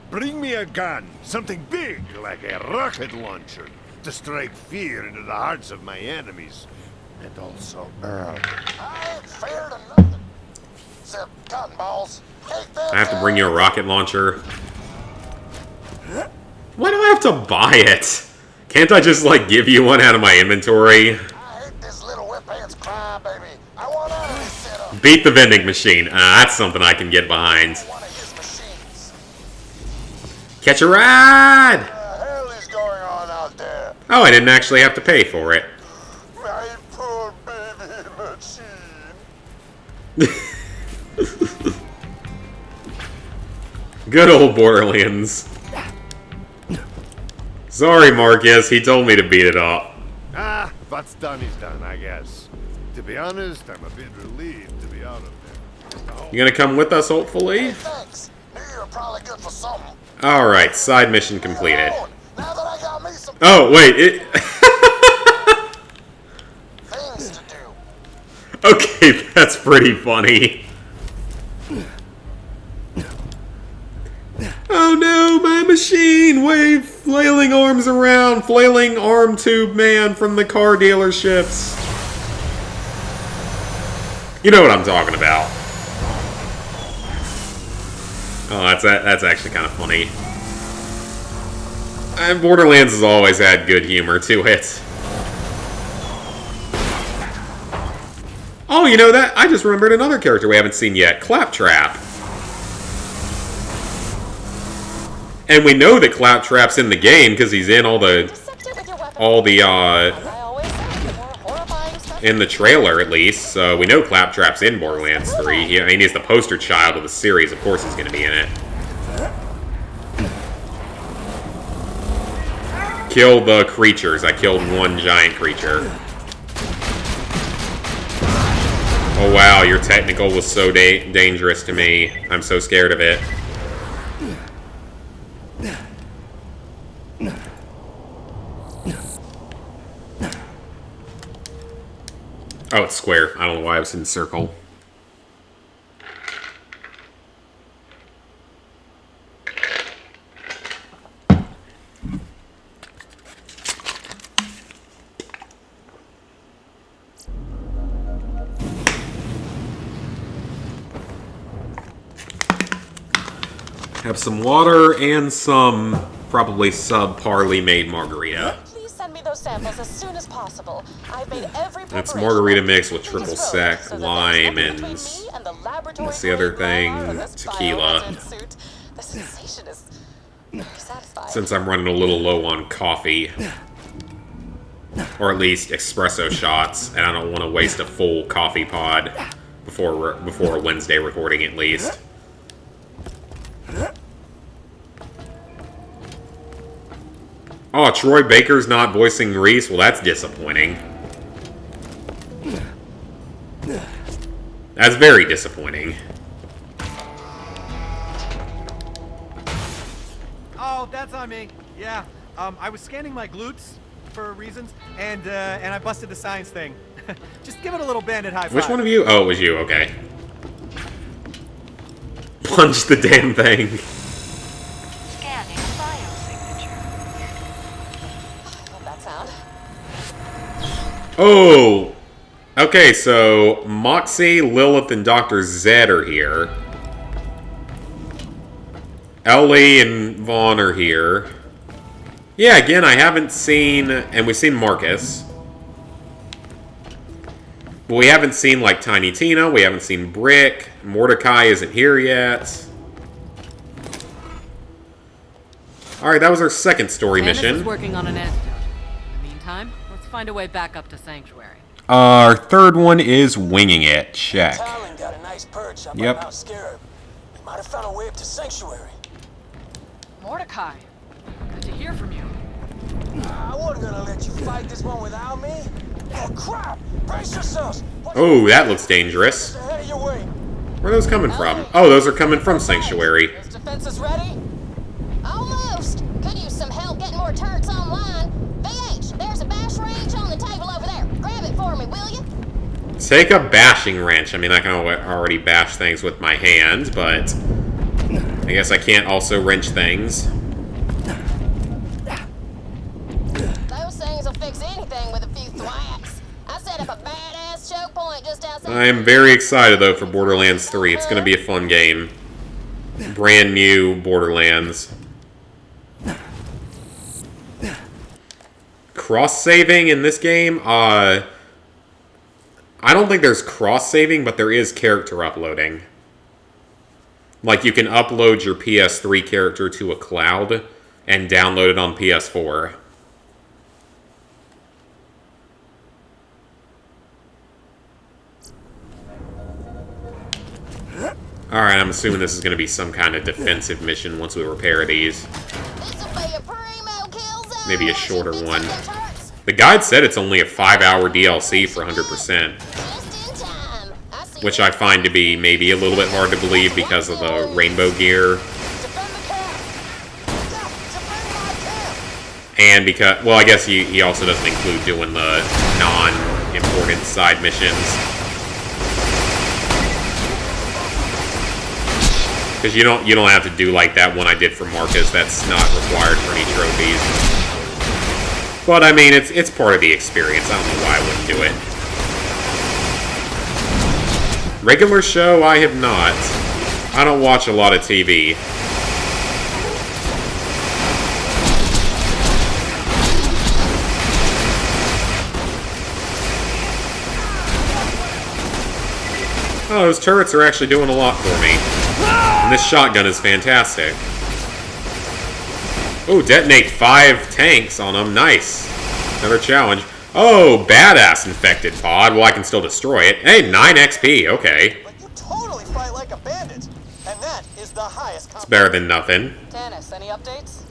Bring me a gun, something big like a rocket launcher, to strike fear into the hearts of my enemies. And also Earl. I ain't feared of nothing. Except cotton balls. Take them I have to bring down. you a rocket launcher. Why do I have to buy it? Can't I just, like, give you one out of my inventory? I hate this little whip pants cry, baby. I want out of this setup. Beat the vending machine. That's something I can get behind. One of his machines. Catch a ride! What the hell is going on out there? Oh, I didn't actually have to pay for it. My poor baby machine. Good old Borderlands. Sorry, Marcus. He told me to beat it up. Ah, what's done is done, I guess. To be honest, I'm a bit relieved to be out of there. You gonna come with us, hopefully? Thanks. Knew you were probably good for something. Alright, side mission completed. Now that I got me some Oh, wait. things to do. Okay, that's pretty funny. Oh no, my machine! Wave flailing arms around, flailing arm tube man from the car dealerships. You know what I'm talking about. Oh, that's actually kind of funny. And Borderlands has always had good humor to it. Oh, you know that? I just remembered another character we haven't seen yet, Claptrap. And we know that Claptrap's in the game because he's in all the in the trailer, at least. So we know Claptrap's in Borderlands 3. I mean, he's the poster child of the series. Of course he's going to be in it. Kill the creatures. I killed one giant creature. Oh wow, your technical was so dangerous to me. I'm so scared of it. Oh, it's square. I don't know why I was in circle. Have some water and some probably subparly made margarita. Please send me those samples as soon as possible. I've made every That's preparation margarita I mix can with for triple these sec, roads, so that lime, there's nothing and between me and the laboratory what's the other grade thing? growler of this Tequila. biohazard suit. The sensation is very satisfying. Since I'm running a little low on coffee. Or at least espresso shots, and I don't want to waste a full coffee pod before a Wednesday recording at least. Oh, Troy Baker's not voicing Reese? Well, that's disappointing. That's very disappointing. Oh, that's on me. Yeah. I was scanning my glutes for reasons, and I busted the science thing. Just give it a little bandit high five. Which one of you? Oh, it was you. Okay. Punch the damn thing. Scanning biosignature. I love that sound. Oh! Okay, so Moxie, Lilith, and Dr. Zed are here. Ellie and Vaughn are here. Yeah, again, I haven't seen... And we've seen Marcus. But we haven't seen, like, Tiny Tina. We haven't seen Brick. Mordecai isn't here yet. Alright, that was our second story Janice mission. is working on an antidote. In the meantime, let's find a way back up to Sanctuary. Our third one is winging it. Check. Talon got a nice perch up Yep. on Mount Scarab. He might have found a way up to Sanctuary. Mordecai, good to hear from you. I wasn't gonna let you fight this one without me. Oh crap! Brace yourselves! Oh, that looks dangerous. Ahead of your way. Where are those coming from? Oh, those are coming from Sanctuary. Those defenses ready? Almost. Could use some help getting more turrets online. VH, there's a bash range on the table over there. Grab it for me, will you? Take a bashing wrench. I mean, I can already bash things with my hands, but I guess I can't also wrench things. Those things will fix anything with a few thwacks. I set up a badass choke point just outside. I am very excited, though, for Borderlands 3. It's going to be a fun game. Brand new Borderlands. Cross-saving in this game? I don't think there's cross-saving, but there is character uploading. Like, you can upload your PS3 character to a cloud and download it on PS4. Alright, I'm assuming this is going to be some kind of defensive mission once we repair these. This'll be a primo kill zone. Maybe a shorter Fix one. them turrets The guide said it's only a 5-hour DLC for 100%, just in time. I see which I find to be maybe a little bit hard to believe because of the rainbow gear, Defend the camp! Yeah, defend my camp! and because, well, I guess he also doesn't include doing the non-important side missions. Because you don't have to do like that one I did for Marcus. That's not required for any trophies. But I mean, it's part of the experience. I don't know why I wouldn't do it. Regular show, I have not. I don't watch a lot of TV. Oh, those turrets are actually doing a lot for me. And this shotgun is fantastic. Oh, detonate 5 tanks on them. Nice. Another challenge. Oh, badass infected pod. Well, I can still destroy it. Hey, 9 XP. Okay. But you totally fight like a bandit. And that is the highest It's better than nothing. Dennis, any updates?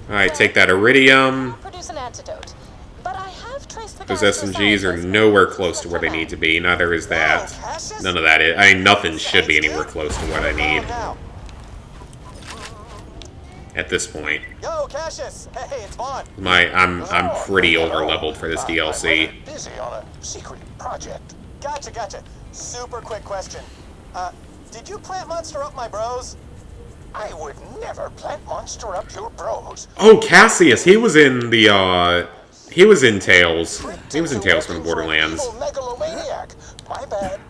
Alright, take that iridium. Produce an antidote. But I have traced the Those guys to SMGs are scientists. nowhere close to where they need to be. Neither is that. None of that is. I mean, nothing should be anywhere close to what I need Now. at this point. Yo, Cassius! Hey, it's Vaughn. I'm pretty over leveled for this DLC. Busy on a secret project. Gotcha. Super quick question. Did you plant monster up my bros? I would never plant monster up your bros. Oh, Cassius, he was in the he was in Tales. He was in Tales from the Borderlands. Evil megalomaniac. My bad.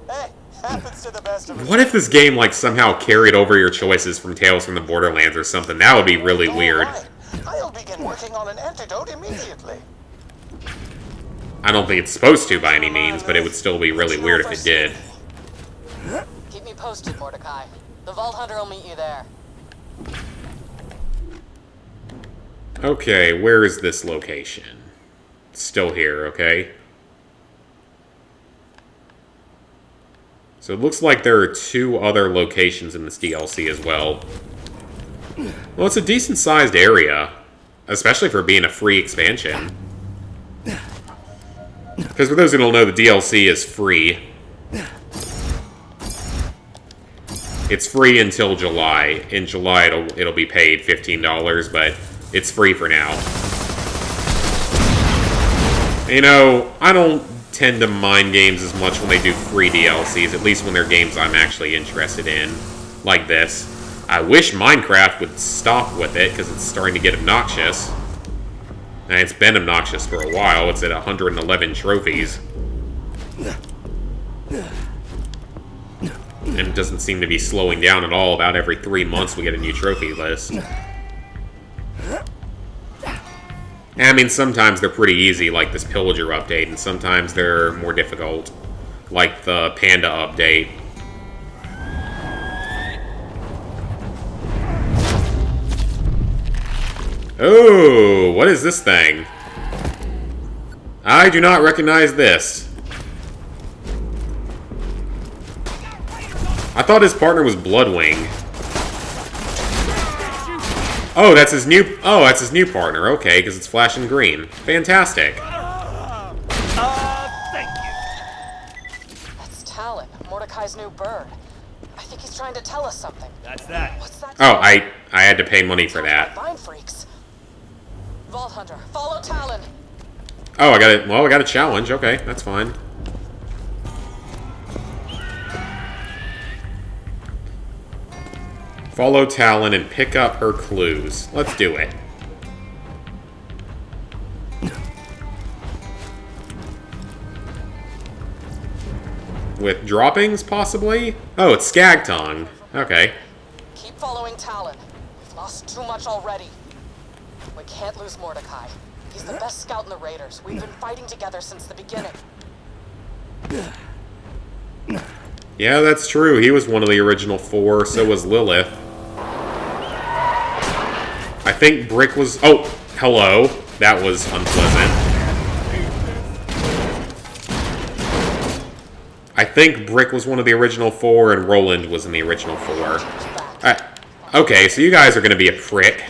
Hey, happens to the best of us. What if this game like somehow carried over your choices from Tales from the Borderlands or something? That would be really weird. Alright, I'll begin working on an antidote immediately. I don't think it's supposed to by any means, but it would still be really weird if it did. Keep me posted, Mordecai. The Vault Hunter will meet you there. Okay, where is this location? It's still here, okay? So it looks like there are 2 other locations in this DLC as well. Well, it's a decent-sized area, especially for being a free expansion. Because for those who don't know, the DLC is free. It's free until July. In July, it'll be paid $15, but it's free for now. You know, I don't tend to mind games as much when they do free DLCs, at least when they're games I'm actually interested in, like this. I wish Minecraft would stop with it, because it's starting to get obnoxious. And it's been obnoxious for a while. It's at 111 trophies. And it doesn't seem to be slowing down at all. About every 3 months we get a new trophy list. And I mean, sometimes they're pretty easy, like this Pillager update, and sometimes they're more difficult, like the Panda update. Oh, what is this thing? I do not recognize this. I thought his partner was Bloodwing. Oh, that's his new partner. Okay, because it's flashing green. Fantastic. Thank you. That's Talon, Mordecai's new bird. I think he's trying to tell us something. That's that. What's that? Oh, I had to pay money for that. Mind freaks. Vault Hunter, follow Talon. Oh, I got a challenge. Okay, that's fine. Follow Talon and pick up her clues. Let's do it. With droppings, possibly? Oh, it's Skagtongue. Okay. Keep following Talon. We've lost too much already. We can't lose Mordecai. He's the best scout in the Raiders. We've been fighting together since the beginning. Yeah, that's true. He was one of the original 4, so was Lilith. I think Brick was... Oh, hello. That was unpleasant. I think Brick was one of the original 4, and Roland was in the original 4. Okay, so you guys are going to be a prick.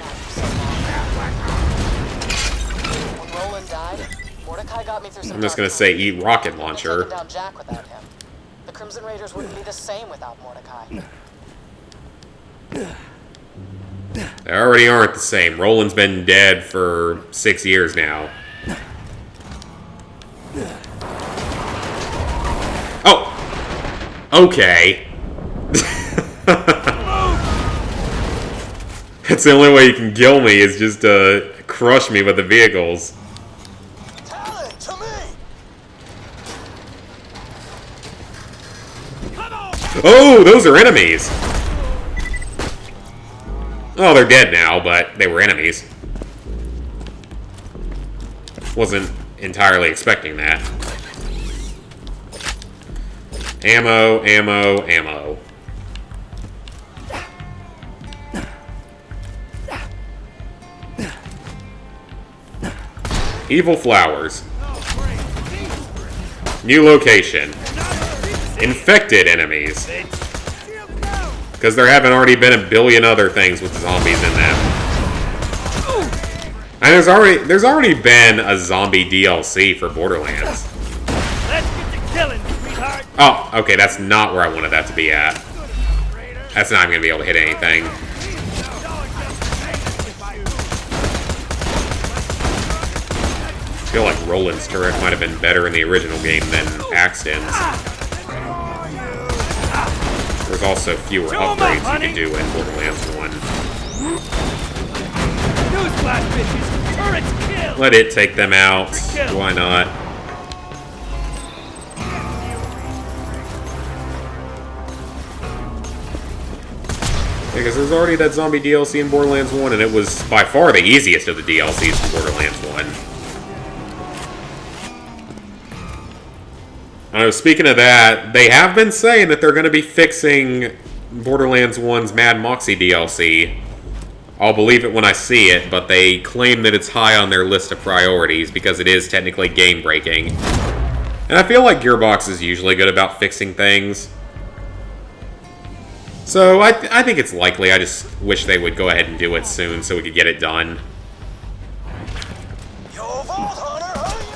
When Roland died, Mordecai got me through some I'm just going to say eat rocket launcher. taken down Jack without him. The Crimson Raiders wouldn't be the same without Mordecai. They already aren't the same. Roland's been dead for 6 years now. Oh! Okay. That's the only way you can kill me, is just to crush me with the vehicles. Talon, to me! Oh, those are enemies! Oh, they're dead now, but they were enemies. Wasn't entirely expecting that. Ammo, ammo, ammo. Evil flowers. New location. Infected enemies. Because there haven't already been a billion other things with zombies in them. And there's already been a zombie DLC for Borderlands. Let's get to killing, sweetheart. Oh, okay, that's not where I wanted that to be at. That's not even going to be able to hit anything. I feel like Roland's turret might have been better in the original game than Paxton's. There's also fewer upgrades you can do in Borderlands 1. Newsflash, bitches. Turrets kill. Let it take them out. Why not? Because there's already that zombie DLC in Borderlands 1, and it was by far the easiest of the DLCs in Borderlands 1. Speaking of that, they have been saying that they're going to be fixing Borderlands 1's Mad Moxie DLC. I'll believe it when I see it, but they claim that it's high on their list of priorities because it is technically game-breaking. And I feel like Gearbox is usually good about fixing things. So I think it's likely. I just wish they would go ahead and do it soon so we could get it done.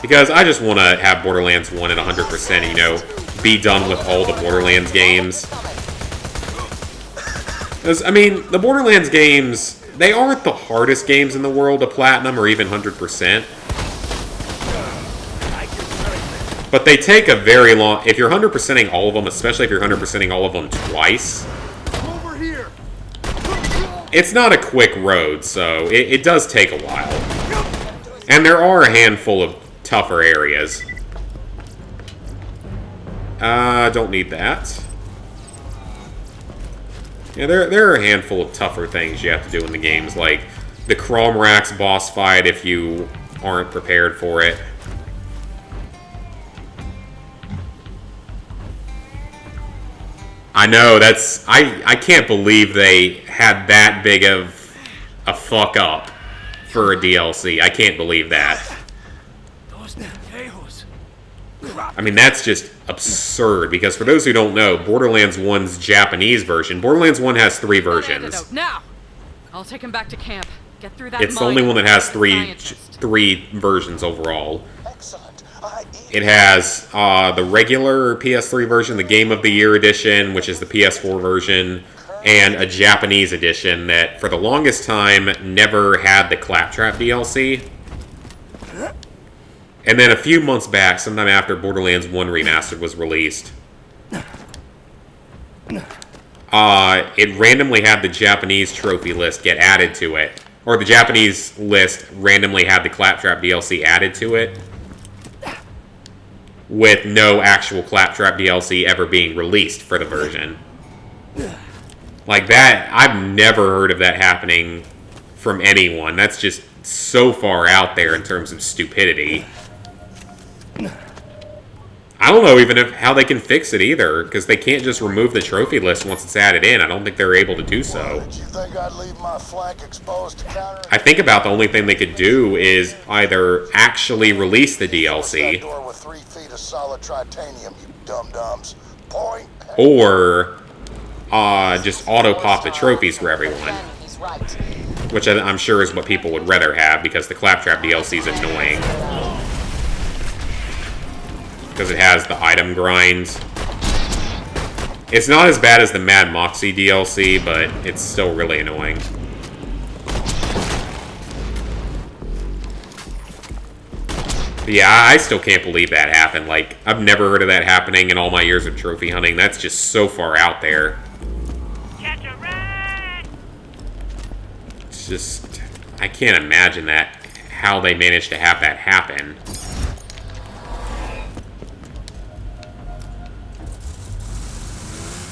Because I just want to have Borderlands 1 at 100%, you know, be done with all the Borderlands games. I mean, the Borderlands games, they aren't the hardest games in the world to platinum or even 100%. But they take a very long... If you're 100%ing all of them, especially if you're 100%ing all of them twice, Over here. it's not a quick road, so it does take a while. And there are a handful of tougher areas. Don't need that. Yeah, there are a handful of tougher things you have to do in the games, like the Cromrax boss fight if you aren't prepared for it. I know, that's... I can't believe they had that big of a fuck up for a DLC. I can't believe that. I mean, that's just absurd, because for those who don't know, Borderlands 1's Japanese version... Borderlands 1 has 3 versions. Now, I'll take him back to camp. Get through that. It's the only one that has three versions overall. Excellent. It has the regular PS3 version, the Game of the Year edition, which is the PS4 version, and a Japanese edition that, for the longest time, never had the Claptrap DLC. And then a few months back, sometime after Borderlands 1 Remastered was released, it randomly had the Japanese trophy list get added to it. Or the Japanese list randomly had the Claptrap DLC added to it, with no actual Claptrap DLC ever being released for the version. Like that, I've never heard of that happening from anyone. That's just so far out there in terms of stupidity. I don't know even how they can fix it either, because they can't just remove the trophy list once it's added in. I don't think they're able to do so. Did you think I'd leave my flank exposed to counter? I think about the only thing they could do is either actually release the DLC, That door with 3 feet of solid titanium, you dum-dums. Point. or just auto-pop the trophies for everyone. He's right. Which I'm sure is what people would rather have, because the Claptrap DLC is annoying. Because it has the item grind. It's not as bad as the Mad Moxie DLC, but it's still really annoying. But yeah, I still can't believe that happened. Like, I've never heard of that happening in all my years of trophy hunting. That's just so far out there. Catch a rat! It's just... I can't imagine that, how they managed to have that happen.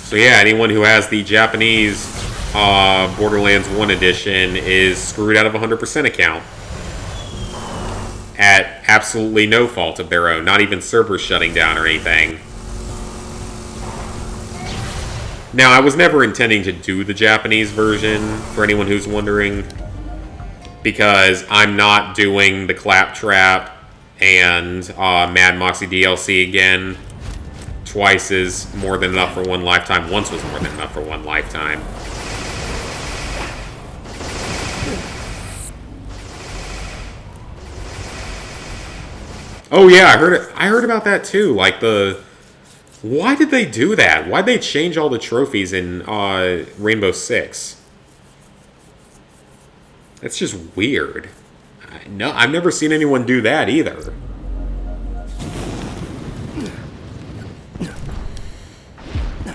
So yeah, anyone who has the Japanese Borderlands 1 edition is screwed out of a 100% account. At absolutely no fault of their own, not even servers shutting down or anything. Now, I was never intending to do the Japanese version, for anyone who's wondering, because I'm not doing the Claptrap and Mad Moxie DLC again. Twice is more than enough for one lifetime. Once was more than enough for one lifetime. Oh yeah, I heard about that too. Like why did they do that? Why'd they change all the trophies in Rainbow Six? That's just weird. No, I've never seen anyone do that either.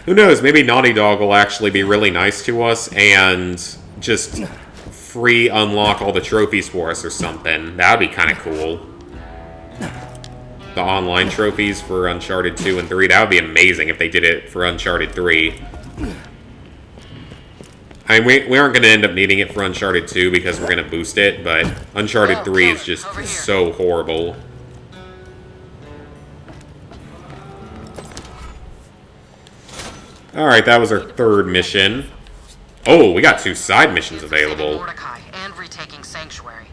Who knows, maybe Naughty Dog will actually be really nice to us and just free unlock all the trophies for us or something. That would be kind of cool. The online trophies for Uncharted 2 and 3, that would be amazing if they did it for Uncharted 3. I mean, we aren't going to end up needing it for Uncharted 2 because we're going to boost it, but Uncharted 3 is just so horrible. Alright, that was our third mission. Oh, we got 2 side missions available. Mordecai and retaking Sanctuary.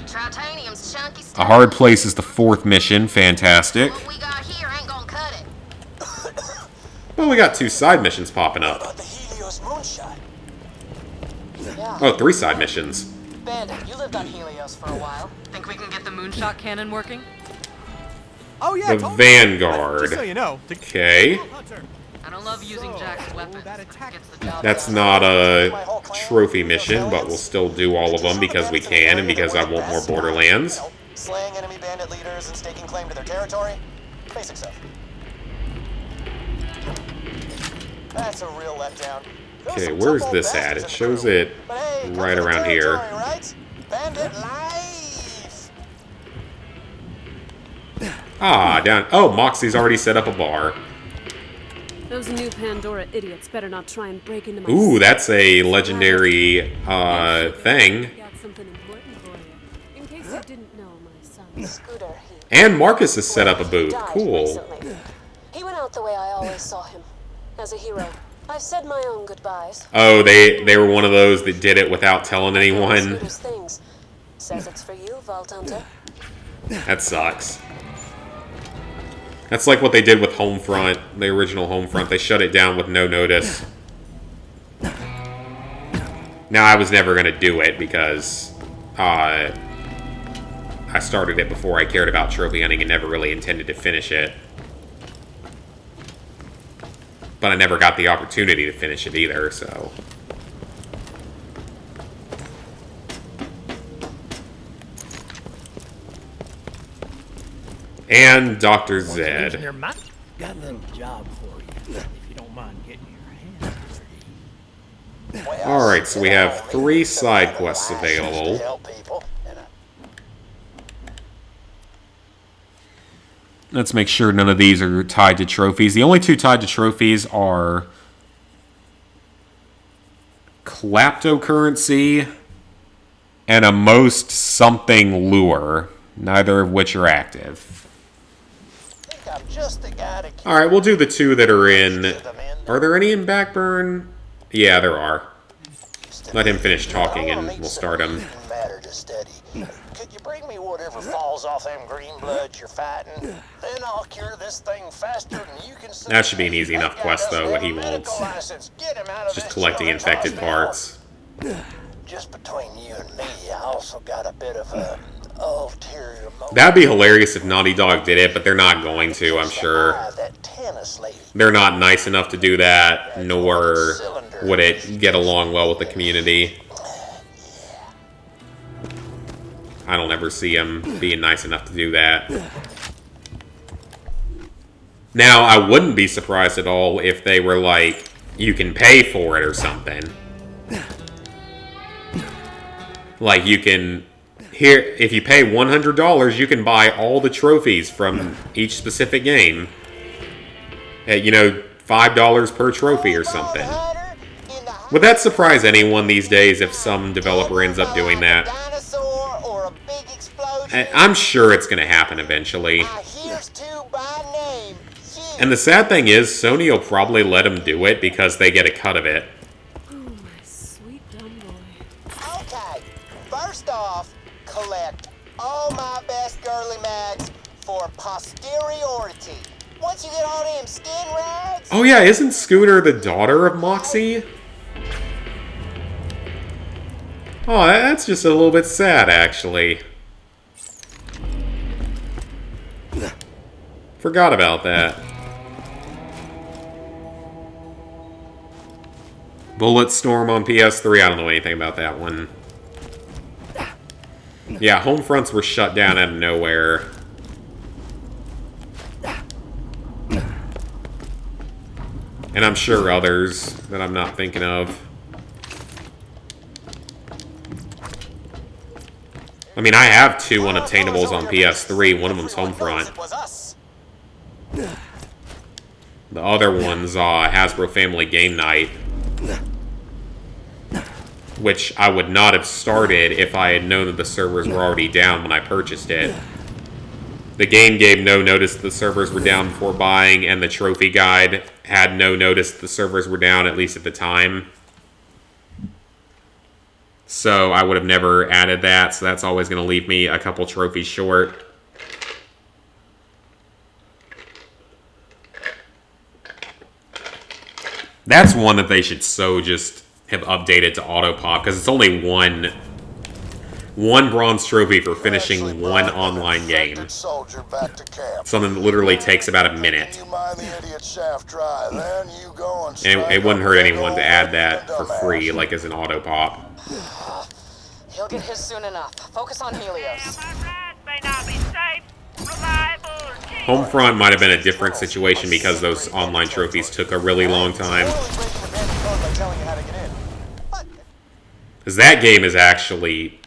Tritanium's chunky A hard place is the 4th mission. Fantastic. What we got here ain't gonna cut it. Well, we got 2 side missions popping How up. about the Helios moonshot? Yeah. Oh, 3 side missions. Bandit, you lived on Helios for a while. Think we can get the moonshot cannon working? Oh yeah, The totally. Vanguard. Just so you know, Okay. Hunter. I don't love using Jack's weapons. Gets the job That's done. not a trophy mission, but we'll still do all of them because we can and because I want more Borderlands. You know, slaying enemy bandit leaders and staking claim to their territory. Basic stuff. That's a real letdown. Okay, where's this at? It shows it right around here. Right? Bandit life. Ah, down. Oh, Moxie's already set up a bar. Those new Pandora idiots better not try and break into my... Ooh, that's a legendary thing. Got something important for you. In case you didn't know, my son. Scooter, And Marcus has set up a booth. died Cool. recently. He went out the way I always saw him. As a hero. I've said my own goodbyes. Oh, they were one of those that did it without telling anyone. Scooter's things. Says it's for you, Vault Hunter. That sucks. That's like what they did with Homefront, the original Homefront. They shut it down with no notice. Now, I was never going to do it because I started it before I cared about trophy hunting and never really intended to finish it. But I never got the opportunity to finish it either, so... And Dr. Zed. Got a little job for you, if you don't mind getting your hands dirty. Alright, so we have 3 side quests available. Let's make sure none of these are tied to trophies. The only 2 tied to trophies are Kleptocurrency and a most something lure, neither of which are active. Alright, we'll do the 2 that are in... Are there any in Backburn? Yeah, there are. Let him finish talking and we'll start him. Could you bring me whatever falls off them green bloods you're fighting? Then I'll cure this thing faster than you can see. That should be an easy enough quest, though, what he wants. It's just collecting infected parts. Just between you and me, I also got a bit of a ulterior motive. That'd be hilarious if Naughty Dog did it, but they're not going to, I'm sure. They're not nice enough to do that, nor would it get along well with the community. I don't ever see them being nice enough to do that. Now, I wouldn't be surprised at all if they were like, you can pay for it or something. Like, you can... Here, if you pay $100, you can buy all the trophies from each specific game. At, you know, $5 per trophy or something. Would that surprise anyone these days if some developer ends up doing that? I'm sure it's going to happen eventually. And the sad thing is, Sony will probably let them do it because they get a cut of it. Oh, my sweet dumb boy. Okay, first off, collect all my best girly mags for posteriority. Once you get all them skin rags... Oh yeah, isn't Scooter the daughter of Moxie? Oh, that's just a little bit sad, actually. Forgot about that. Bulletstorm on PS3, I don't know anything about that one. Yeah, Homefronts were shut down out of nowhere. And I'm sure others that I'm not thinking of. I mean, I have 2 unobtainables on PS3. One of them's Homefront. The other one's Hasbro Family Game Night. Which I would not have started if I had known that the servers were already down when I purchased it. The game gave no notice that the servers were down before buying, and the trophy guide had no notice that the servers were down, at least at the time. So I would have never added that, so that's always going to leave me a couple trophies short. That's one that they should so just have updated to auto pop, because it's only one 1 bronze trophy for finishing 1 online game. Soldier back to camp. Something that literally takes about a minute. You mind the idiot shaft dry, then you go and And it wouldn't hurt anyone to add that for free, like as an auto pop. He'll get his soon enough. Focus on Helios. Homefront might have been a different situation because those online trophies took a really long time. Because that game is actually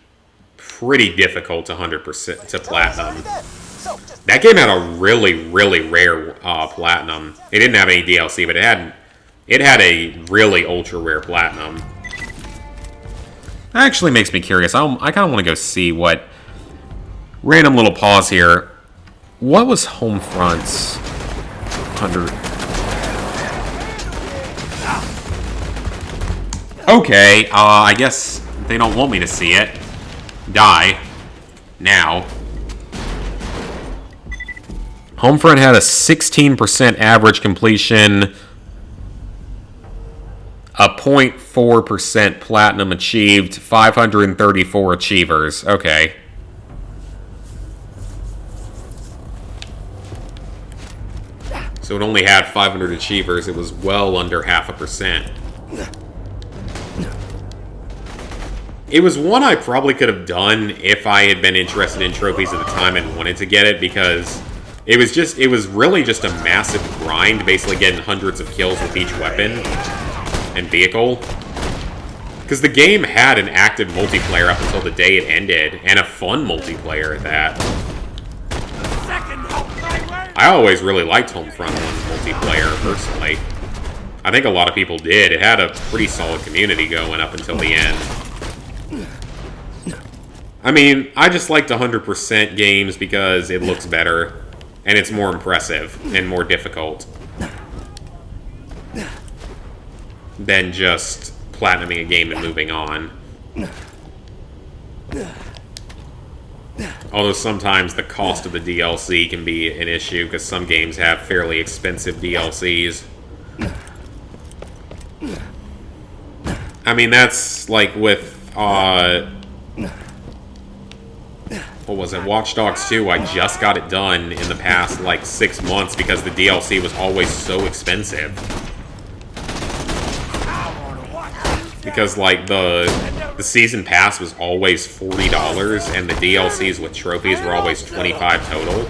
pretty difficult to 100% to platinum. That game had a really, really rare platinum. It didn't have any DLC, but it had a really ultra rare platinum. That actually makes me curious. I kind of want to go see what... Random little pause here. What was Homefront's 100... Okay, I guess they don't want me to see it. Die. Now. Homefront had a 16% average completion, a 0.4% platinum achieved, 534 achievers. Okay. So it only had 500 achievers. It was well under 0.5%. It was one I probably could have done if I had been interested in trophies at the time and wanted to get it, because it was really just a massive grind, basically getting hundreds of kills with each weapon and vehicle. Because the game had an active multiplayer up until the day it ended, and a fun multiplayer at that. I always really liked Homefront 1 multiplayer, personally. I think a lot of people did. It had a pretty solid community going up until the end. I mean, I just liked 100% games because it looks better, and it's more impressive and more difficult than just platinuming a game and moving on. Although sometimes the cost of the DLC can be an issue, because some games have fairly expensive DLCs. I mean, that's like with, what was it, Watch Dogs 2, I just got it done in the past, like, 6 months because the DLC was always so expensive. Because, like, the season pass was always $40, and the DLCs with trophies were always $25 total.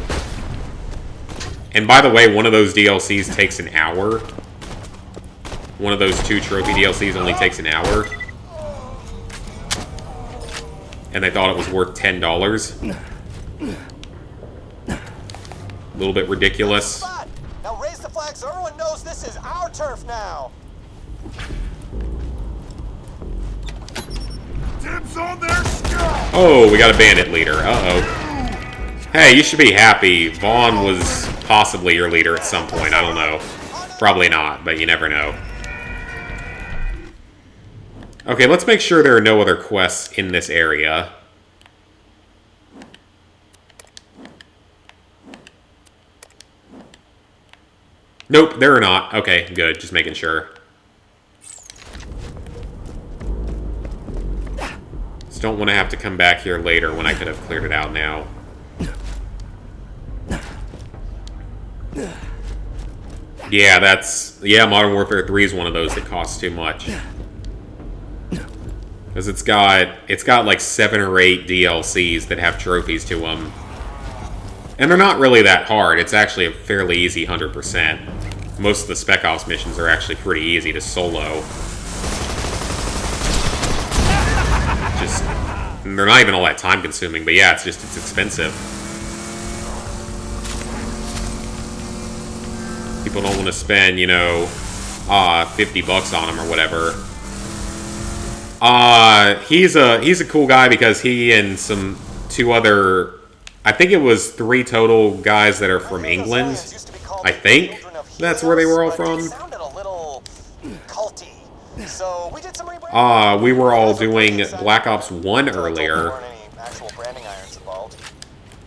And by the way, one of those DLCs takes an hour. One of those 2 trophy DLCs only takes an hour. And they thought it was worth $10. A little bit ridiculous. Now raise the flag so everyone knows this is our turf now. Dibs on their sky. Oh, we got a bandit leader. Uh-oh. Hey, you should be happy. Vaughn was possibly your leader at some point. I don't know. Probably not, but you never know. Okay, let's make sure there are no other quests in this area. Nope, there are not. Okay, good. Just making sure. Just don't want to have to come back here later when I could have cleared it out now. Yeah, Modern Warfare 3 is one of those that costs too much. Because it's got like 7 or 8 DLCs that have trophies to them. And they're not really that hard. It's actually a fairly easy 100%. Most of the Spec Ops missions are actually pretty easy to solo. Just, they're not even all that time consuming, but yeah, it's expensive. People don't want to spend, you know, $50 on them or whatever. He's a cool guy because he and 2 other, I think it was 3 total guys that are from England. I think that's where they were all from. We were all doing Black Ops 1 earlier.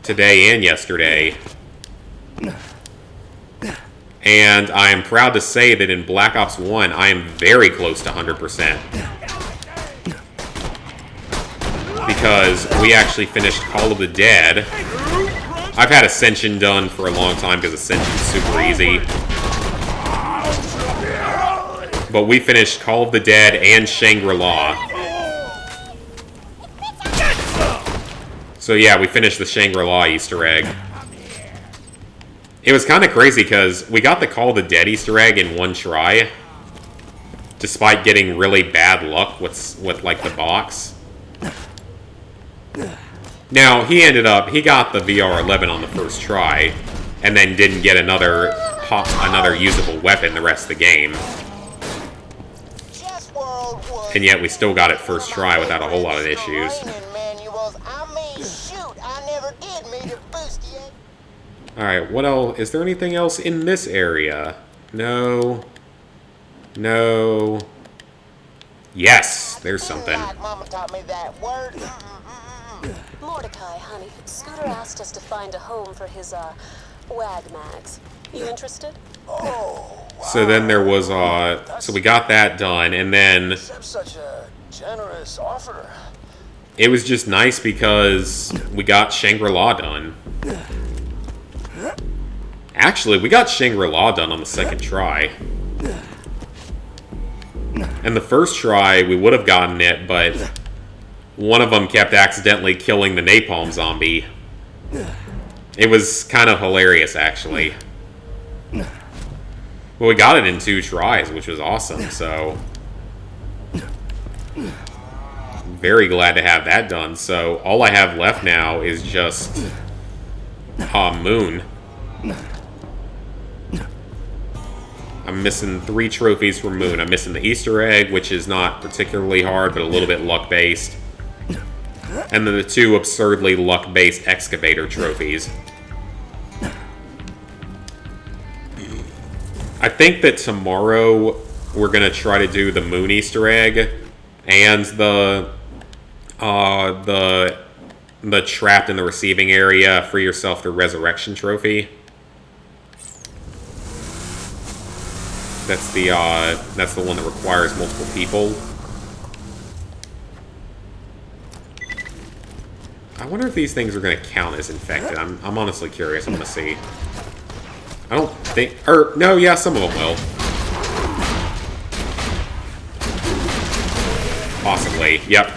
Today and yesterday. And I am proud to say that in Black Ops 1, I am very close to 100%. because we actually finished Call of the Dead. I've had Ascension done for a long time because Ascension's super easy. But we finished Call of the Dead and Shangri-La. So yeah, we finished the Shangri-La Easter egg. It was kind of crazy because we got the Call of the Dead Easter egg in one try, despite getting really bad luck with like the box. Now he got the VR11 on the first try, and then didn't get another usable weapon the rest of the game. And yet we still got it first try without a whole lot of issues. Alright, what else? Is there anything else in this area? No. No. Yes, there's something. Mama taught me that word. Mordecai, honey, Scooter asked us to find a home for his, wag mags. You interested? Oh, wow. So then there was, so we got that done, and then... Such a generous offer. It was just nice because we got Shangri-La done. Actually, we got Shangri-La done on the second try. And the first try, we would have gotten it, but one of them kept accidentally killing the napalm zombie. It was kind of hilarious, actually. Well, we got it in 2 tries, which was awesome, so... Very glad to have that done. So, all I have left now is just... Moon. I'm missing 3 trophies for Moon. I'm missing the Easter egg, which is not particularly hard, but a little bit luck-based. And then the 2 absurdly luck-based excavator trophies. I think that tomorrow we're going to try to do the Moon Easter egg and the trapped in the receiving area, free yourself the resurrection trophy. That's the one that requires multiple people. I wonder if these things are going to count as infected. I'm honestly curious. I'm going to see. I don't think... no, yeah, some of them will. Possibly. Yep.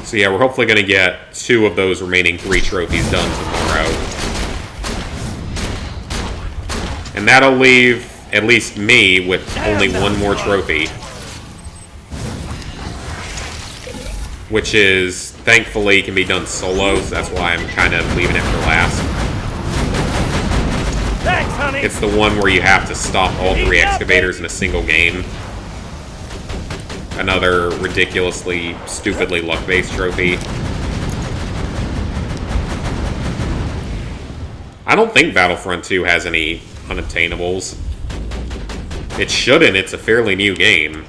So yeah, we're hopefully going to get 2 of those remaining 3 trophies done tomorrow. And that'll leave at least me with only 1 more trophy. Which is, thankfully, can be done solo, so that's why I'm kind of leaving it for last. Thanks, honey. It's the one where you have to stop all 3 excavators in a single game. Another ridiculously, stupidly luck-based trophy. I don't think Battlefront 2 has any unobtainables. It shouldn't, it's a fairly new game.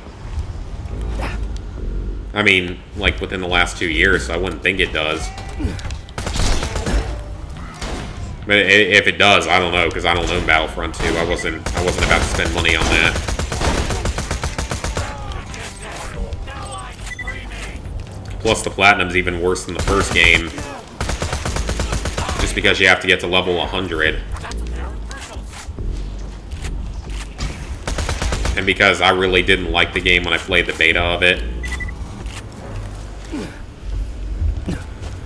I mean, like, within the last 2 years, so I wouldn't think it does. But if it does, I don't know, because I don't own Battlefront 2. I wasn't about to spend money on that. Plus, the Platinum's even worse than the first game. Just because you have to get to level 100. And because I really didn't like the game when I played the beta of it.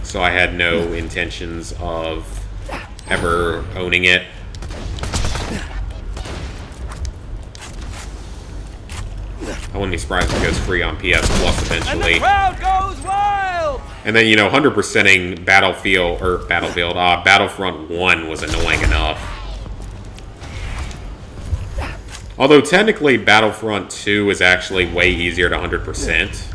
So I had no intentions of ever owning it. I wouldn't be surprised if it goes free on PS Plus eventually. And the crowd goes wild! And then, you know, 100%ing Battlefront 1 was annoying enough. Although, technically, Battlefront 2 is actually way easier to 100%.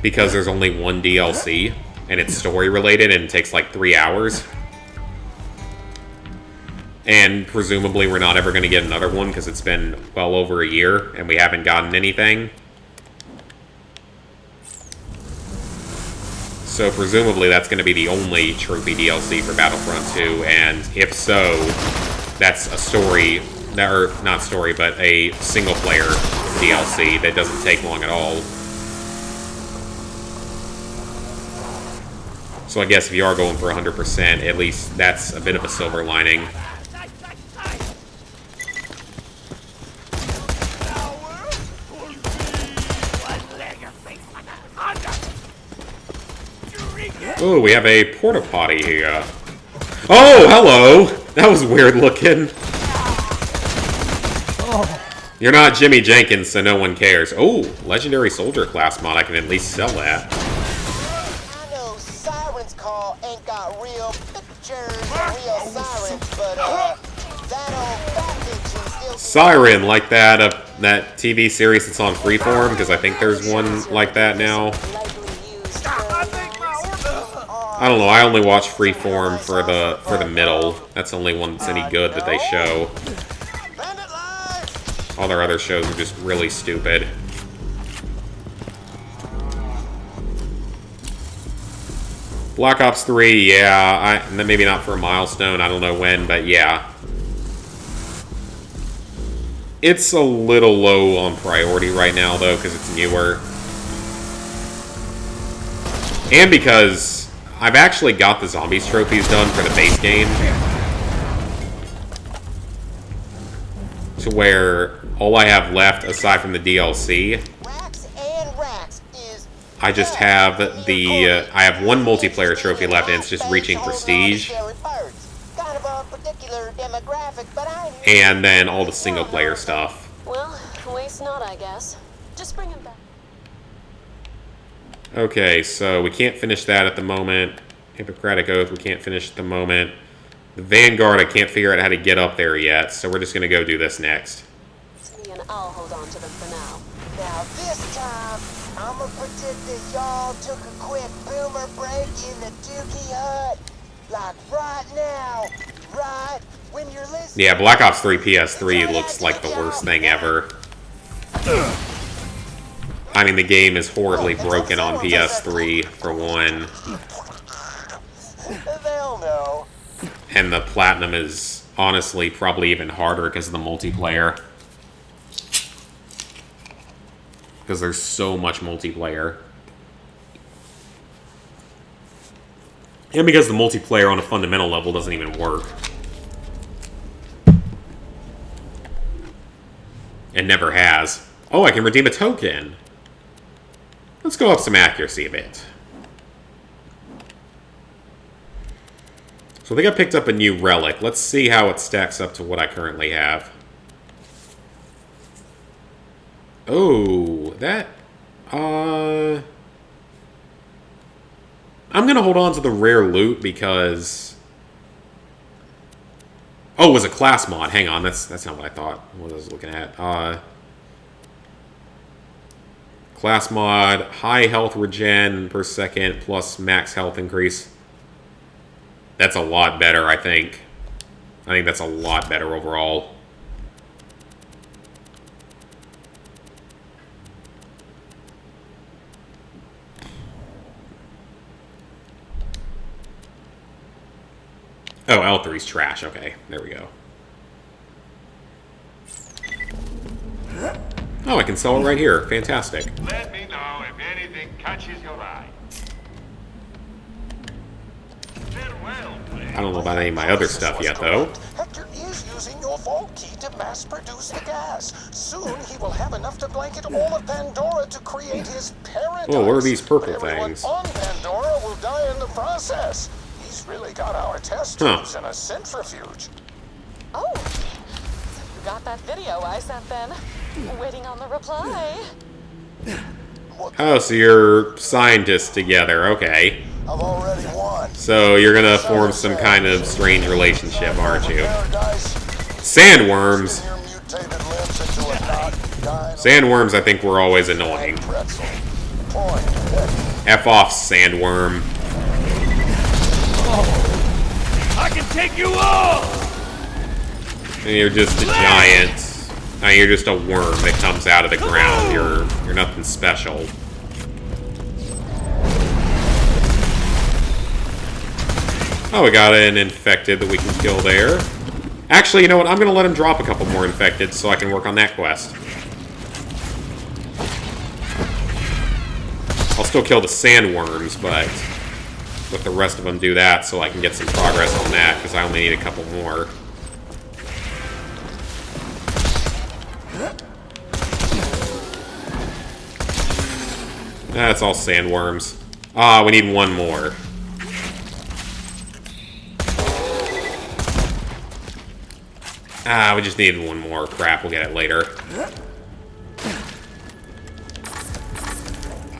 Because there's only 1 DLC, and it's story-related, and it takes like 3 hours. And presumably we're not ever going to get another one, because it's been well over a year, and we haven't gotten anything. So presumably that's going to be the only trophy DLC for Battlefront 2, and if so, that's a story, or not story, but a single-player DLC that doesn't take long at all. So I guess if you are going for 100%, at least that's a bit of a silver lining. Oh, we have a porta potty here. Oh, hello! That was weird looking. You're not Jimmy Jenkins, so no one cares. Oh, legendary soldier class mod. I can at least sell that. I know Siren's Call ain't got real pictures of real sirens, but that old fat bitch still. Siren, like that that TV series that's on Freeform, because I think there's one like that now. I don't know. I only watch Freeform for the middle. That's the only one that's any good that they show. All their other shows are just really stupid. Black Ops 3, yeah. Maybe not for a milestone. I don't know when, but yeah. It's a little low on priority right now, though, because it's newer. And because I've actually got the zombies trophies done for the base game. To where all I have left, aside from the DLC, I just have I have one multiplayer trophy left, and it's just reaching Prestige. And then all the single player stuff. Well, waste not, I guess. Just bring him back. Okay, so we can't finish that at the moment. Hippocratic Oath, we can't finish at the moment. The Vanguard, I can't figure out how to get up there yet, so we're just going to go do this next. And I'll hold on to them for now. Now this time, I'ma pretend that y'all took a quick boomer break in the Dookie Hut. Like right now, right when you're listening. Yeah, Black Ops 3 PS3 looks like the worst thing ever. I mean, the game is horribly broken on PS3, for one. They'll know. And the Platinum is honestly probably even harder because of the multiplayer. Because there's so much multiplayer. And because the multiplayer on a fundamental level doesn't even work. It never has. Oh, I can redeem a token. Let's go up some accuracy a bit. So I think I picked up a new relic. Let's see how it stacks up to what I currently have. Oh, that... I'm gonna hold on to the rare loot because... Oh, it was a class mod. Hang on, that's not what I thought. What I was looking at. Class mod, high health regen per second plus max health increase. That's a lot better, I think. I think that's a lot better overall. Oh, L3's trash. Okay, there we go. Oh, I can sell it right here. Fantastic. Let me know if anything catches your eye. I don't know about any of my other stuff yet, though. Hector is using your vault key to mass produce the gas. Soon he will have enough to blanket all of Pandora to create his paradise. Oh, what are these purple Everyone things? on Pandora will die in the process. He's really got our test tubes in a centrifuge. Oh, so you got that video I sent then. Waiting on the reply. Oh, so you're scientists together. Okay. I've already won. So you're gonna form some kind of strange relationship, aren't you? Sandworms. Sandworms, I think, were always annoying. F off, sandworm. I can take you all! And you're just a giant. I mean, you're just a worm that comes out of the ground. You're nothing special. Oh, we got an infected that we can kill there. Actually, you know what? I'm going to let him drop a couple more infected so I can work on that quest. I'll still kill the sandworms, but let the rest of them do that so I can get some progress on that, because I only need a couple more. That's all sandworms. Ah, we need one more. Ah, we just needed one more. Crap, we'll get it later.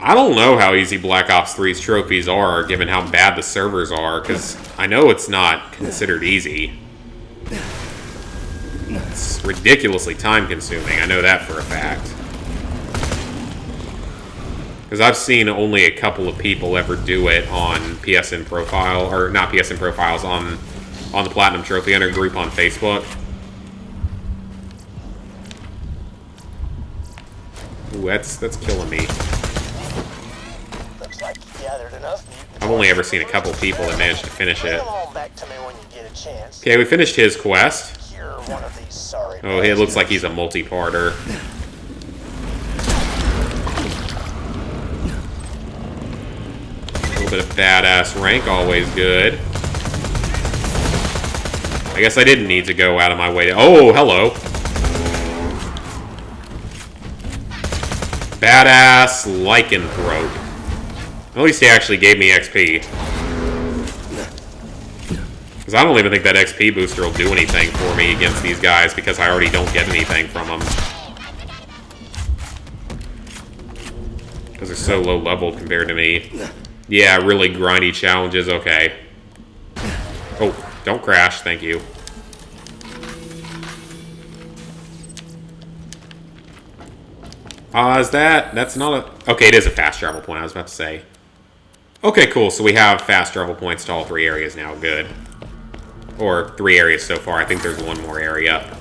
I don't know how easy Black Ops 3's trophies are, given how bad the servers are, because I know it's not considered easy. It's ridiculously time-consuming, I know that for a fact. Because I've seen only a couple of people ever do it on PSN Profile, or not PSN Profiles, on the Platinum Trophy Hunter group on Facebook. Ooh, that's killing me. Looks like you gathered enough. I've only ever seen a couple people that managed to finish it. Come on back to me when you get a chance. Okay, we finished his quest. You're one of these sorry Oh, it looks like he's a multi-parter. A little bit of badass rank, always good. I guess I didn't need to go out of my way to... Oh, hello! Badass lycanthrope. At least he actually gave me XP. Because I don't even think that XP booster will do anything for me against these guys, because I already don't get anything from them. Because they're so low level compared to me. Yeah, really grindy challenges, okay. Oh, don't crash, thank you. That's not a... Okay, it is a fast travel point, I was about to say. Okay, cool, so we have fast travel points to all 3 areas now, good. Or 3 areas so far, I think there's one more area.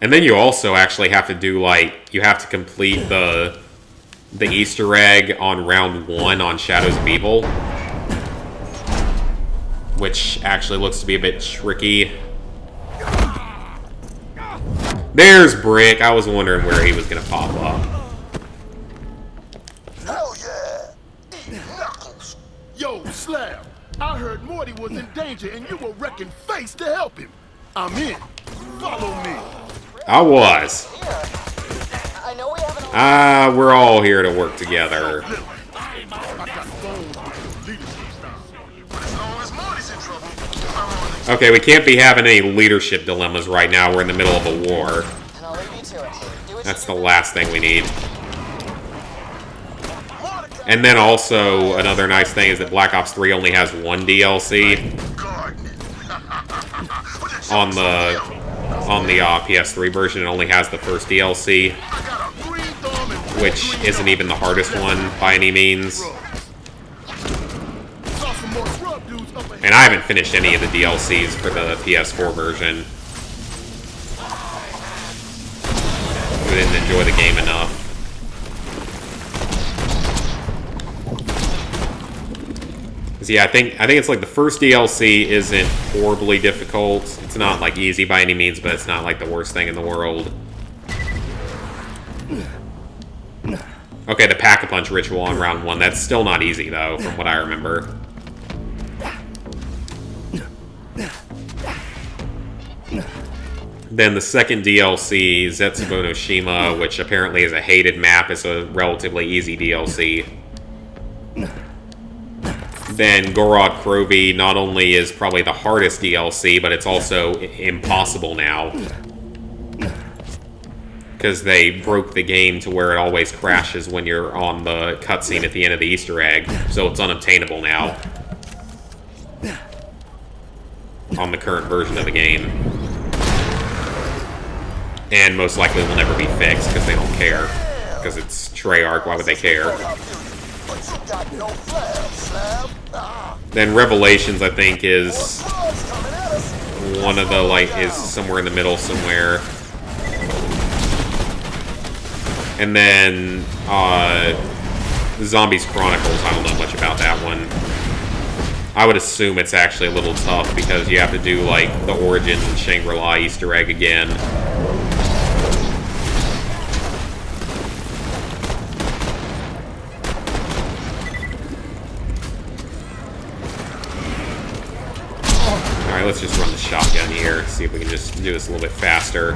And then you also actually have to do, like, you have to complete the Easter egg on round 1 on Shadows of Evil. Which actually looks to be a bit tricky. There's Brick. I was wondering where he was going to pop up. Hell yeah! Eat knuckles! Yo, Slab, I heard Morty was in danger and you were wrecking face to help him. I'm in. Follow me. I was. I know we haven't... We're all here to work together. Okay, we can't be having any leadership dilemmas right now. We're in the middle of a war. That's the last thing we need. And then also, another nice thing is that Black Ops 3 only has 1 DLC. On the PS3 version, it only has the first DLC. Which isn't even the hardest one by any means. And I haven't finished any of the DLCs for the PS4 version. I didn't enjoy the game enough. Yeah, I think it's like the first DLC isn't horribly difficult. It's not like easy by any means, but it's not like the worst thing in the world. Okay, the Pack-a-Punch ritual on round 1. That's still not easy though, from what I remember. Then the second DLC, Zetsubo no Shima, which apparently is a hated map, is a relatively easy DLC. Then Gorod Krovi not only is probably the hardest DLC, but it's also impossible now. Because they broke the game to where it always crashes when you're on the cutscene at the end of the Easter egg, so it's unobtainable now. On the current version of the game. And most likely will never be fixed, because they don't care. Because it's Treyarch, why would they care? Then Revelations, I think, is one of the, like, is somewhere in the middle somewhere. And then, Zombies Chronicles, I don't know much about that one. I would assume it's actually a little tough because you have to do, like, the Origins and Shangri-La Easter egg again. Alright, let's just run the shotgun here. See if we can just do this a little bit faster.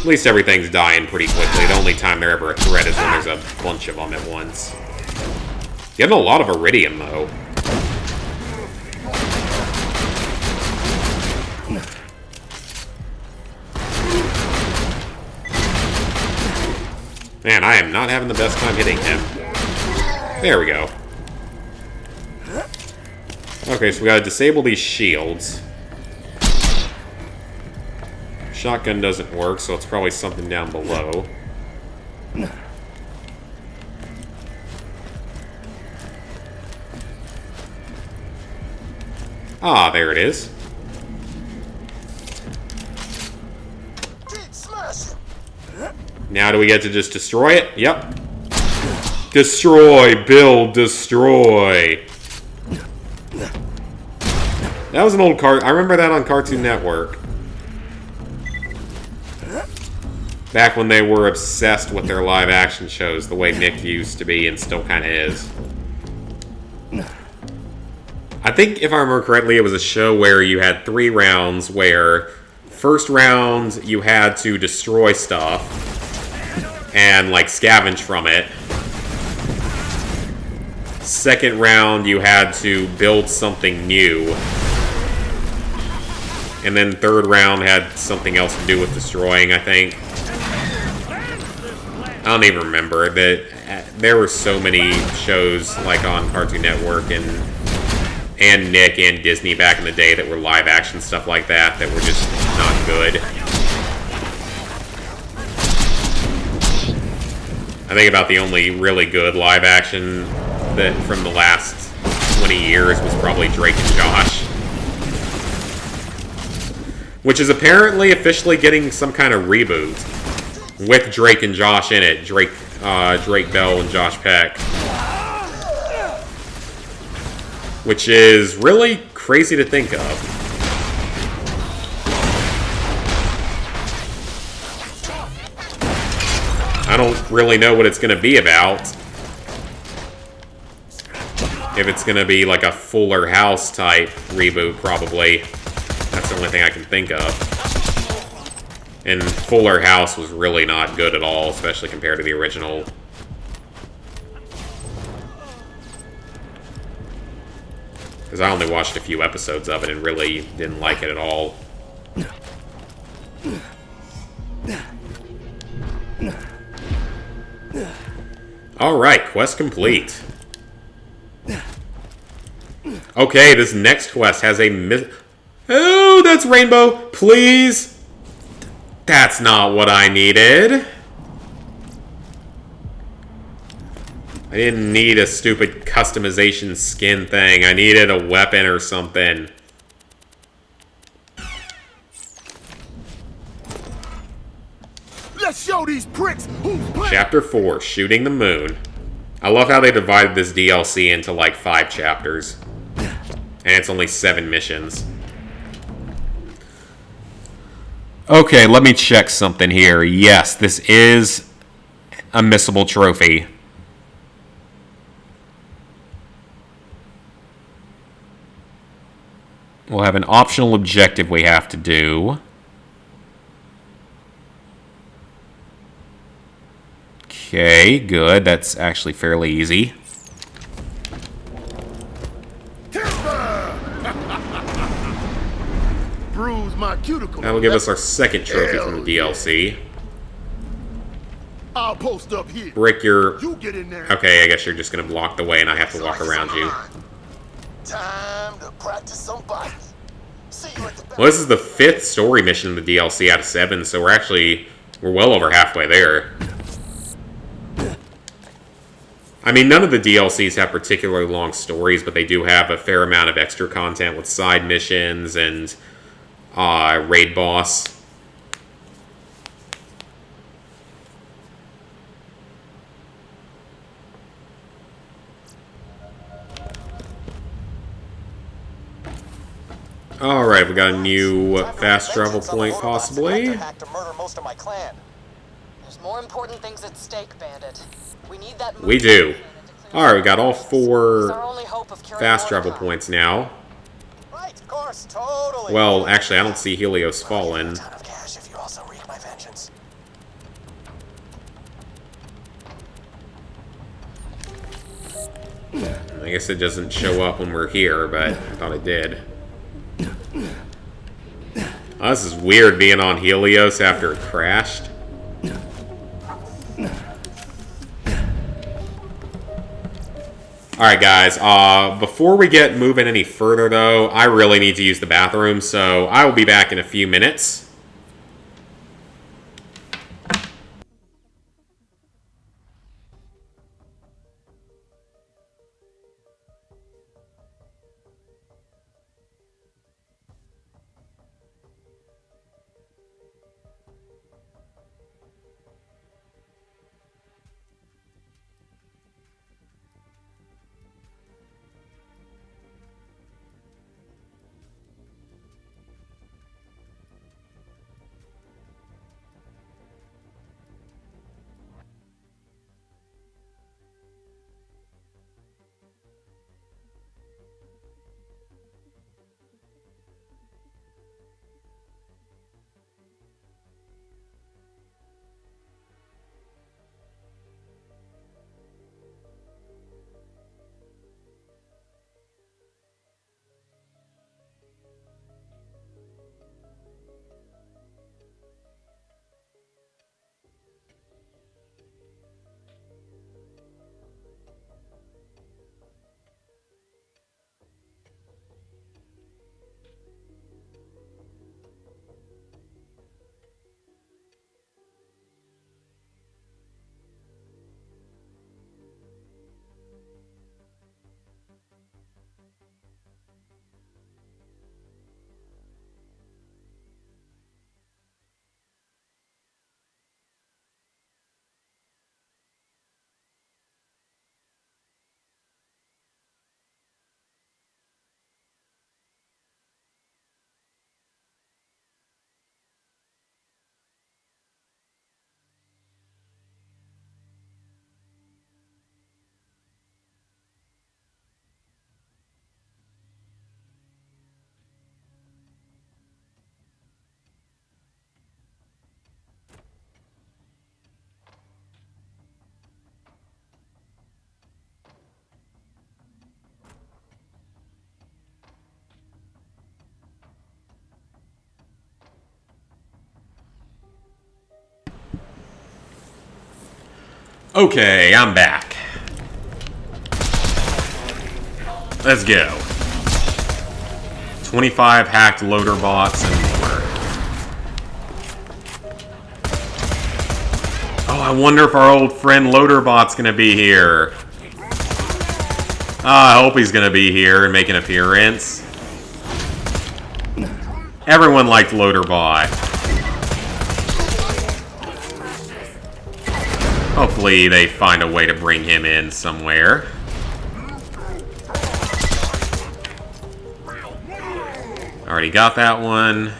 At least everything's dying pretty quickly. The only time they're ever a threat is when there's a bunch of them at once. Getting a lot of Iridium, though. Man, I am not having the best time hitting him. There we go. Okay, so we gotta disable these shields. Shotgun doesn't work, so it's probably something down below. Ah, there it is. Now do we get to just destroy it? Yep. Destroy, build, destroy. That was an old I remember that on Cartoon Network. Back when they were obsessed with their live action shows, the way Nick used to be and still kind of is. I think, if I remember correctly, it was a show where you had 3 rounds where first round you had to destroy stuff and, like, scavenge from it. Second round you had to build something new. And then third round had something else to do with destroying, I think. I don't even remember, but there were so many shows, like, on Cartoon Network and Nick and Disney back in the day that were live action stuff like that that were just not good. I think about the only really good live action that from the last 20 years was probably Drake and Josh. Which is apparently officially getting some kind of reboot with Drake and Josh in it. Drake Bell and Josh Peck. Which is really crazy to think of. I don't really know what it's going to be about. If it's going to be like a Fuller House type reboot, probably. That's the only thing I can think of. And Fuller House was really not good at all, especially compared to the original. Because I only watched a few episodes of it and really didn't like it at all. Alright, quest complete. Okay, this next quest has a Oh, that's Rainbow! Please! That's not what I needed. I didn't need a stupid customization skin thing. I needed a weapon or something. Let's show these pricks who's playing. Chapter 4, Shooting the Moon. I love how they divided this DLC into like 5 chapters. And it's only 7 missions. Okay, let me check something here. Yes, this is a missable trophy. We'll have an optional objective we have to do. Okay, good. That's actually fairly easy. Bruise my cuticle. That'll give us our second trophy from the DLC. I'll post up here. Brick your... You get in there. Okay, I guess you're just going to block the way and I have to walk around you. Time to practice some fighting. Well, this is the 5th story mission in the DLC out of 7, so we're well over halfway there. I mean, none of the DLCs have particularly long stories, but they do have a fair amount of extra content with side missions and raid boss. Alright, we got a new fast travel point, possibly. To murder most of my clan. There's more important things at stake, Bandit. We need that. We do. Alright, we got all 4 It's our only hope of curing fast travel Mordecai. points now. Right, of course, totally. Well, actually, I don't see Helios fallen. Cash if you also wreak my vengeance. I guess it doesn't show up when we're here, but I thought it did. Oh, this is weird being on Helios after it crashed. Alright guys, before we get moving any further though, I really need to use the bathroom, so I will be back in a few minutes. Okay, I'm back. Let's go. 25 hacked loader bots and more. Oh, I wonder if our old friend Loader Bot's gonna be here. I hope he's gonna be here and make an appearance. Everyone liked Loader Bot. Hopefully they find a way to bring him in somewhere. Already got that one.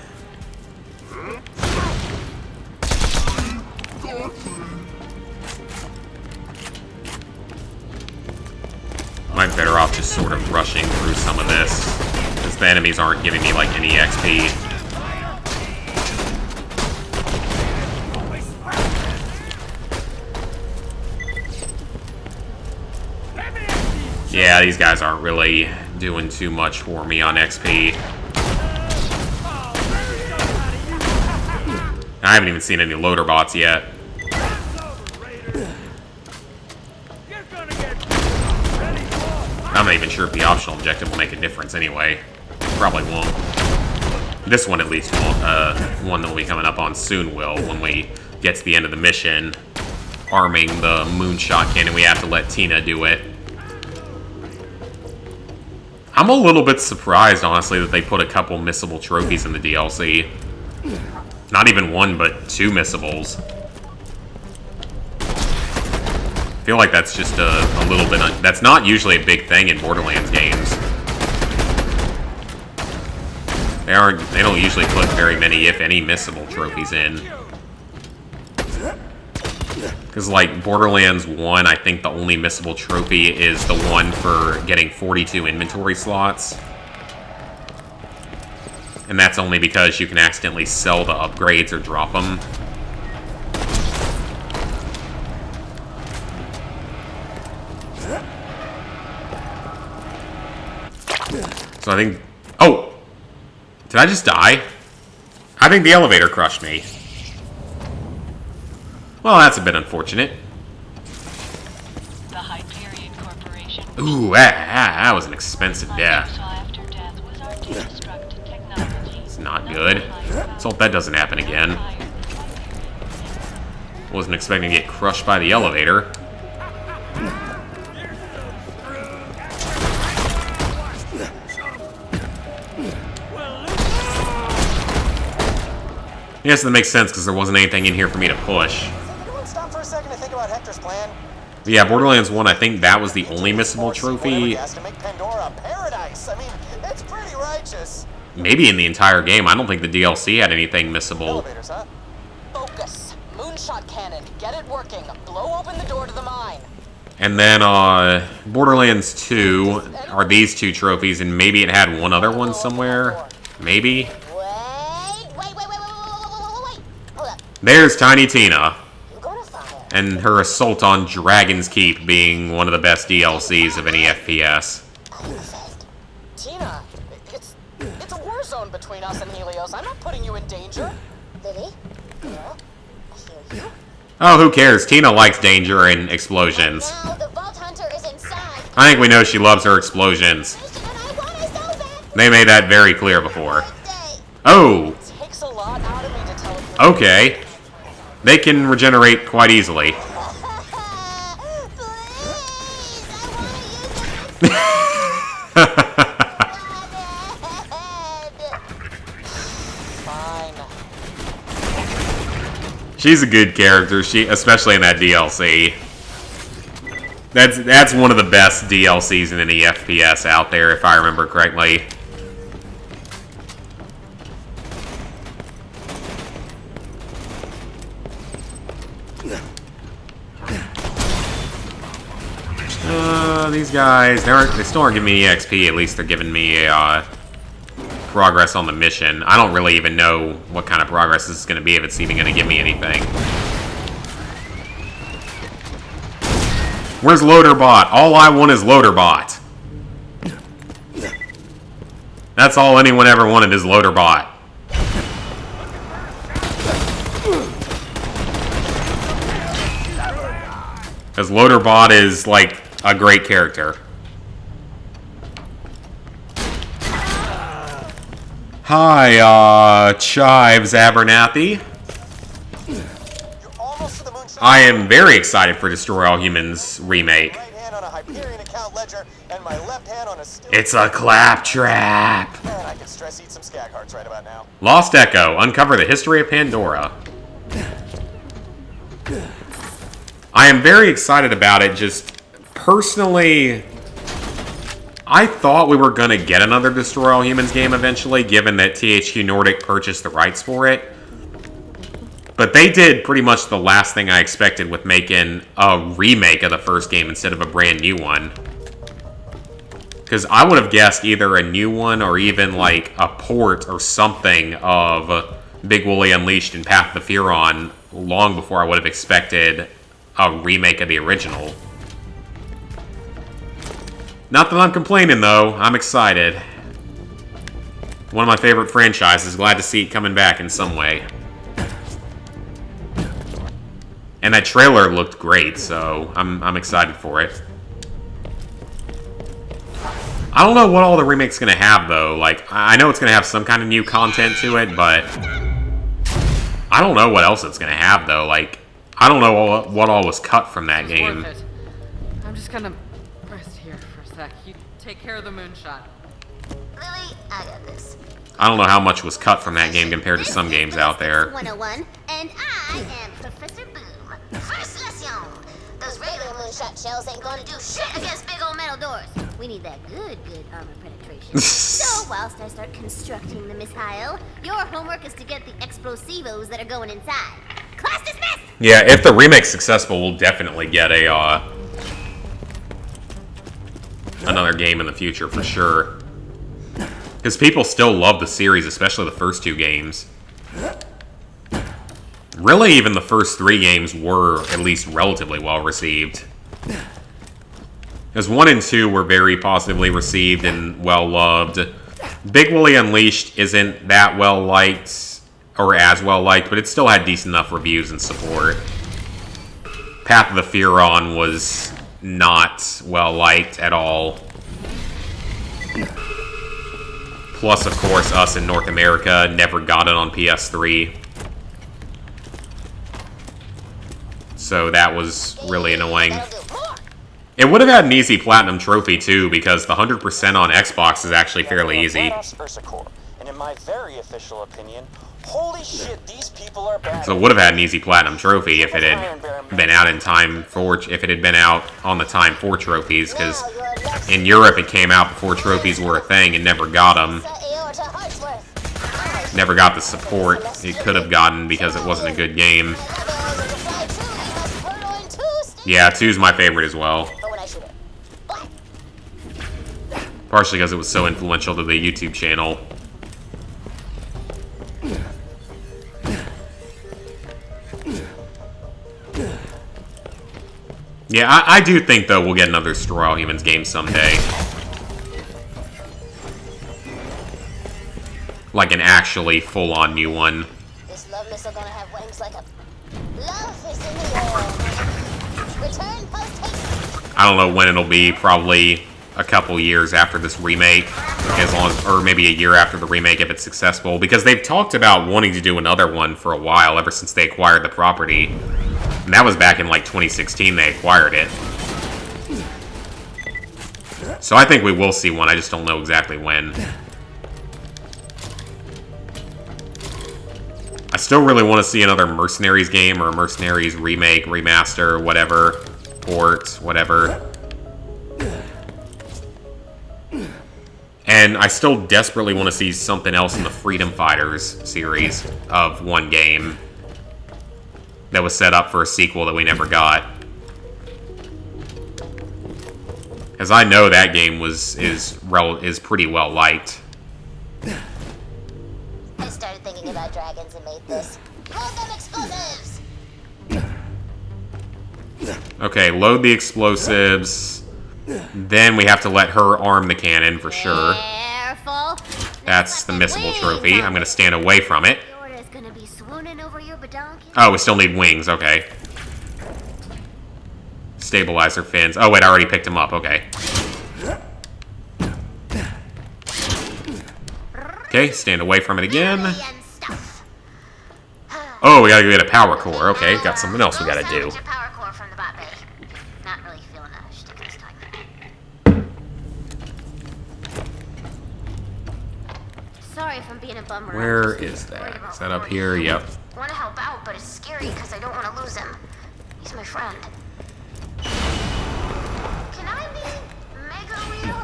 I'm better off just sort of rushing through some of this, because the enemies aren't giving me like any XP. Yeah, these guys aren't really doing too much for me on XP. I haven't even seen any loader bots yet. I'm not even sure if the optional objective will make a difference anyway. Probably won't. This one at least won't. One that will be coming up on soon will, when we get to the end of the mission. Arming the moonshot cannon, we have to let Tina do it. I'm a little bit surprised, honestly, that they put a couple missable trophies in the DLC. Not even one, but 2 missables. I feel like that's just a little bit... that's not usually a big thing in Borderlands games. They don't usually put very many, if any, missable trophies in. Because, like, Borderlands 1, I think the only missable trophy is the one for getting 42 inventory slots. And that's only because you can accidentally sell the upgrades or drop them. So I think... Oh! Did I just die? I think the elevator crushed me. Well, that's a bit unfortunate. The Hyperion Corporation. Ooh, that was an expensive death. It's not good. Let's hope that doesn't happen again. Wasn't expecting to get crushed by the elevator. Yes, that makes sense because there wasn't anything in here for me to push. Everyone stop for a second to think about Hector's plan. But yeah, Borderlands 1, I think that was the only missable trophy. To make Pandora a paradise. I mean, it's pretty righteous. Maybe in the entire game. I don't think the DLC had anything missable. Elevators, huh? Focus. Moonshot cannon. Get it working. Blow open the door to the mine. And then Borderlands 2 are these two trophies, and maybe it had one other one somewhere. Maybe. There's Tiny Tina. And her assault on Dragon's Keep being one of the best DLCs of any FPS. Tina, it's a war zone between us and Helios. I'm not putting you in danger. Lily? Yeah? I hear you. Oh, who cares? Tina likes danger and explosions. Now the Vault Hunter is inside. I think we know she loves her explosions. They made that very clear before. Oh! Takes a lot out of me to tell you. Okay. They can regenerate quite easily. Fine. She's a good character, especially in that DLC. That's one of the best DLCs in any FPS out there, if I remember correctly. These guys, they still aren't giving me EXP. At least they're giving me progress on the mission. I don't really even know what kind of progress this is going to be, if it's even going to give me anything. Where's Loaderbot? All I want is Loaderbot. That's all anyone ever wanted is Loaderbot. Because Loaderbot is, like, a great character. Hi, Chives Abernathy. I am very excited for Destroy All Humans remake. It's a claptrap. Man, I could stress eat some skag hearts right about now. Lost Echo. Uncover the history of Pandora. I am very excited about it. Just personally, I thought we were going to get another Destroy All Humans game eventually, given that THQ Nordic purchased the rights for it. But they did pretty much the last thing I expected with making a remake of the first game instead of a brand new one. Because I would have guessed either a new one or even like a port or something of Big Wooly Unleashed and Path to Furon long before I would have expected a remake of the original. Not that I'm complaining, though. I'm excited. One of my favorite franchises. Glad to see it coming back in some way. And that trailer looked great, so I'm excited for it. I don't know what all the remake's gonna have, though. Like, I know it's gonna have some kind of new content to it, but I don't know what else it's gonna have, though. Like, I don't know what all was cut from that game. Worth it. I'm just gonna rest here for a sec. You take care of the moonshot. Lily, I got this. I don't know how much was cut from that game compared to some games out there. 101, and I am Professor Boom. First lesson. Those regular one-shot shells ain't gonna do shit against big old metal doors. We need that good armor penetration. So whilst I start constructing the missile, your homework is to get the explosivos that are going inside. Class dismissed! Yeah, if the remake's successful, we'll definitely get a another game in the future for sure. Because people still love the series, especially the first 2 games. Really, even the first 3 games were at least relatively well received. Because 1 and 2 were very positively received and well loved. Big Willie Unleashed isn't that well liked, or as well liked, but it still had decent enough reviews and support. Path of the Furon was not well liked at all. Plus, of course, us in North America never got it on PS3. So that was really annoying. It would have had an easy platinum trophy too, because the 100% on Xbox is actually fairly easy. And in my very official opinion, holy shit, these people are bad. So it would have had an easy platinum trophy if it had been out in time for, if it had been out on the time for trophies, because in Europe it came out before trophies were a thing and never got them. Never got the support it could have gotten because it wasn't a good game. Yeah, 2's my favorite as well. Partially because it was so influential to the YouTube channel. Yeah, I do think, though, we'll get another Destroy All Humans game someday. Like an actually full-on new one. This love missile gonna have wings like a... Love is in the air. Return post-haste. I don't know when it'll be, probably a couple years after this remake, as long as, or maybe a year after the remake if it's successful, because they've talked about wanting to do another one for a while, ever since they acquired the property. And that was back in like 2016 they acquired it. So I think we will see one, I just don't know exactly when. I still really want to see another Mercenaries game, or a Mercenaries remake, remaster, whatever, port, whatever. And I still desperately want to see something else in the Freedom Fighters series of one game that was set up for a sequel that we never got. As I know that game is pretty well liked. I started thinking about dragons and made this. Load them explosives! Okay, load the explosives. Then we have to let her arm the cannon for sure. Careful. That's the missable trophy. I'm going to stand away from it. Yoda's gonna be swooning over your badonkey. Oh, we still need wings. Okay. Stabilizer fins. Oh, wait, I already picked him up. Okay. Okay, stand away from it again. Oh, we gotta get a power core. Okay, got something else we gotta do. Not really feeling a shtick this time. Sorry if I'm being a bummer. Where is that? Is that up here? Yep. Want to help out, but it's scary because I don't want to lose him. He's my friend. Can I be mega real?